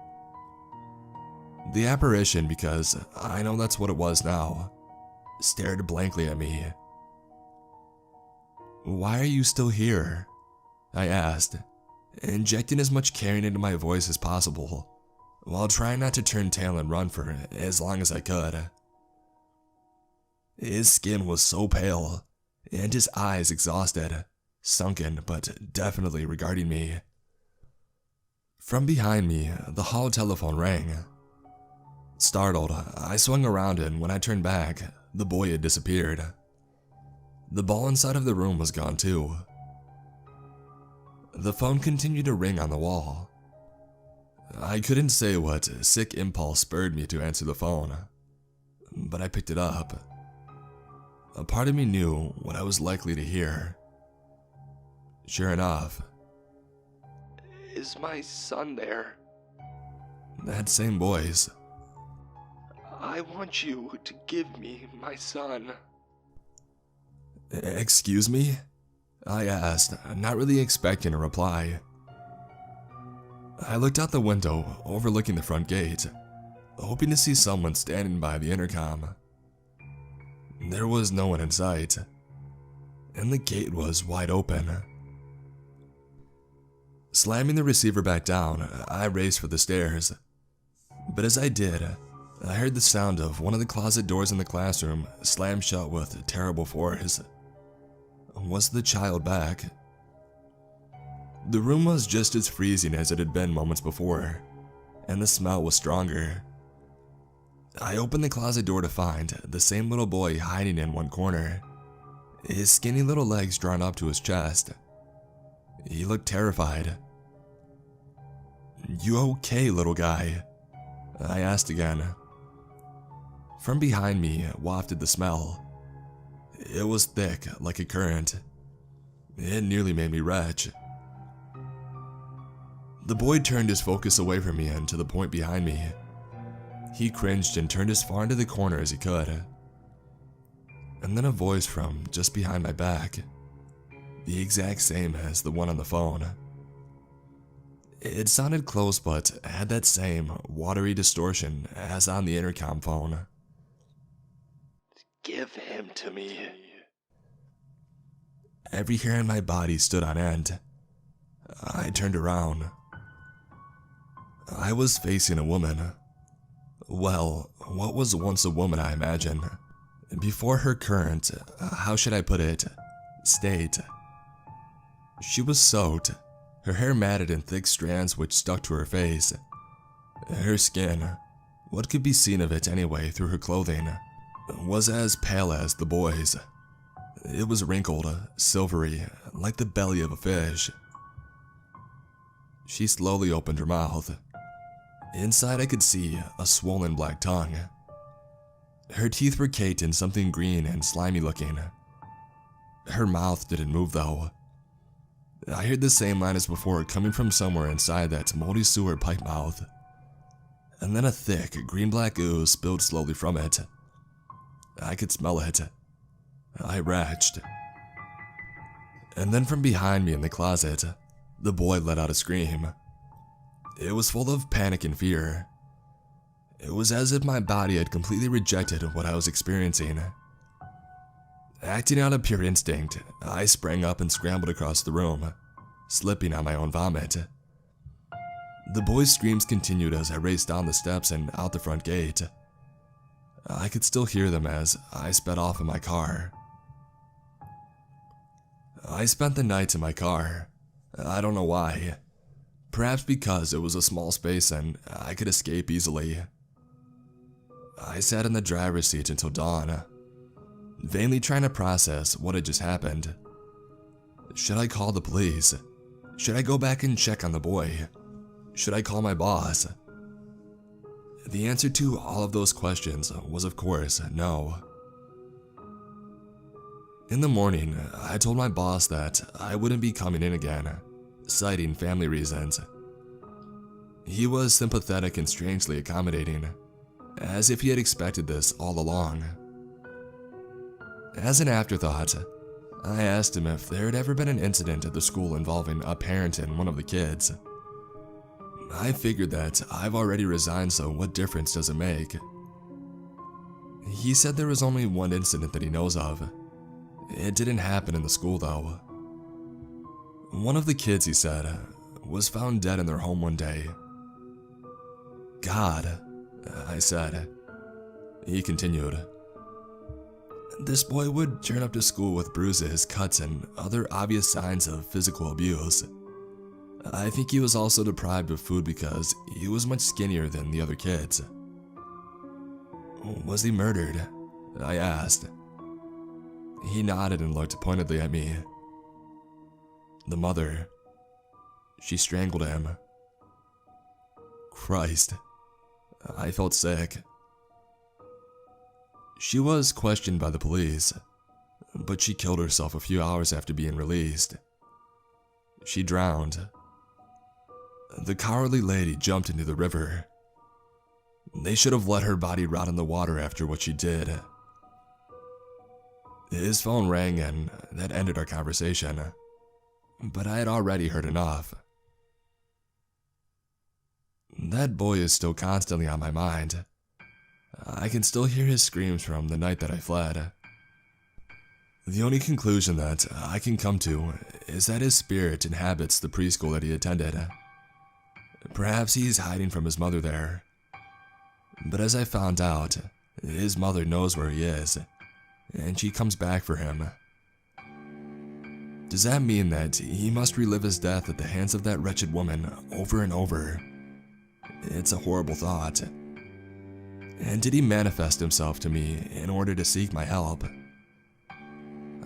The apparition, because I know that's what it was now, stared blankly at me. "Why are you still here?" I asked, injecting as much caring into my voice as possible, while trying not to turn tail and run for as long as I could. His skin was so pale, and his eyes exhausted, sunken but definitely regarding me. From behind me, the hall telephone rang. Startled, I swung around, and when I turned back, the boy had disappeared. The ball inside of the room was gone too. The phone continued to ring on the wall. I couldn't say what sick impulse spurred me to answer the phone, but I picked it up. A part of me knew what I was likely to hear. Sure enough, "Is my son there?" that same voice. "I want you to give me my son." Excuse me? I asked, not really expecting a reply. I looked out the window overlooking the front gate, hoping to see someone standing by the intercom. There was no one in sight, and the gate was wide open. Slamming the receiver back down, I raced for the stairs. But as I did, I heard the sound of one of the closet doors in the classroom slam shut with terrible force. Was the child back? The room was just as freezing as it had been moments before, and the smell was stronger. I opened the closet door to find the same little boy hiding in one corner, his skinny little legs drawn up to his chest. He looked terrified. "You okay, little guy?" I asked again. From behind me wafted the smell. It was thick, like a current. It nearly made me retch. The boy turned his focus away from me and to the point behind me. He cringed and turned as far into the corner as he could. And then a voice from just behind my back, the exact same as the one on the phone. It sounded close but had that same watery distortion as on the intercom phone. "Give him to me." Every hair in my body stood on end. I turned around. I was facing a woman. Well, what was once a woman, I imagine, before her current, how should I put it, state. She was soaked, her hair matted in thick strands which stuck to her face. Her skin, what could be seen of it anyway through her clothing, was as pale as the boy's. It was wrinkled, silvery, like the belly of a fish. She slowly opened her mouth. Inside I could see a swollen black tongue. Her teeth were caked in something green and slimy looking. Her mouth didn't move though. I heard the same line as before coming from somewhere inside that moldy sewer pipe mouth. And then a thick green-black ooze spilled slowly from it. I could smell it. I retched. And then from behind me in the closet, the boy let out a scream. It was full of panic and fear. It was as if my body had completely rejected what I was experiencing. Acting out of pure instinct, I sprang up and scrambled across the room, slipping on my own vomit. The boy's screams continued as I raced down the steps and out the front gate. I could still hear them as I sped off in my car. I spent the night in my car. I don't know why. Perhaps because it was a small space and I could escape easily. I sat in the driver's seat until dawn, vainly trying to process what had just happened. Should I call the police? Should I go back and check on the boy? Should I call my boss? The answer to all of those questions was, of course, no. In the morning, I told my boss that I wouldn't be coming in again, citing family reasons. He was sympathetic and strangely accommodating, as if he had expected this all along. As an afterthought, I asked him if there had ever been an incident at the school involving a parent and one of the kids. I figured that I've already resigned, so what difference does it make? He said there was only one incident that he knows of. It didn't happen in the school though. One of the kids, he said, was found dead in their home one day. God, I said. He continued. This boy would turn up to school with bruises, cuts, and other obvious signs of physical abuse. I think he was also deprived of food because he was much skinnier than the other kids. Was he murdered? I asked. He nodded and looked pointedly at me. The mother. She strangled him. Christ. I felt sick. She was questioned by the police, but she killed herself a few hours after being released. She drowned. The cowardly lady jumped into the river. They should have let her body rot in the water after what she did. His phone rang and that ended our conversation, but I had already heard enough. That boy is still constantly on my mind. I can still hear his screams from the night that I fled. The only conclusion that I can come to is that his spirit inhabits the preschool that he attended. Perhaps he's hiding from his mother there. But as I found out, his mother knows where he is, and she comes back for him. Does that mean that he must relive his death at the hands of that wretched woman over and over? It's a horrible thought. And did he manifest himself to me in order to seek my help?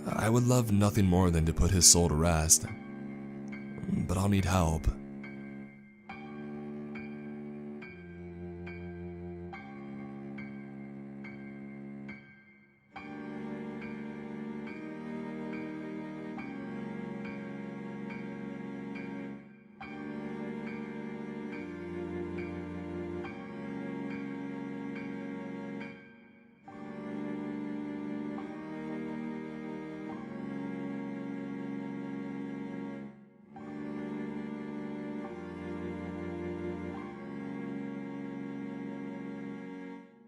I would love nothing more than to put his soul to rest, but I'll need help.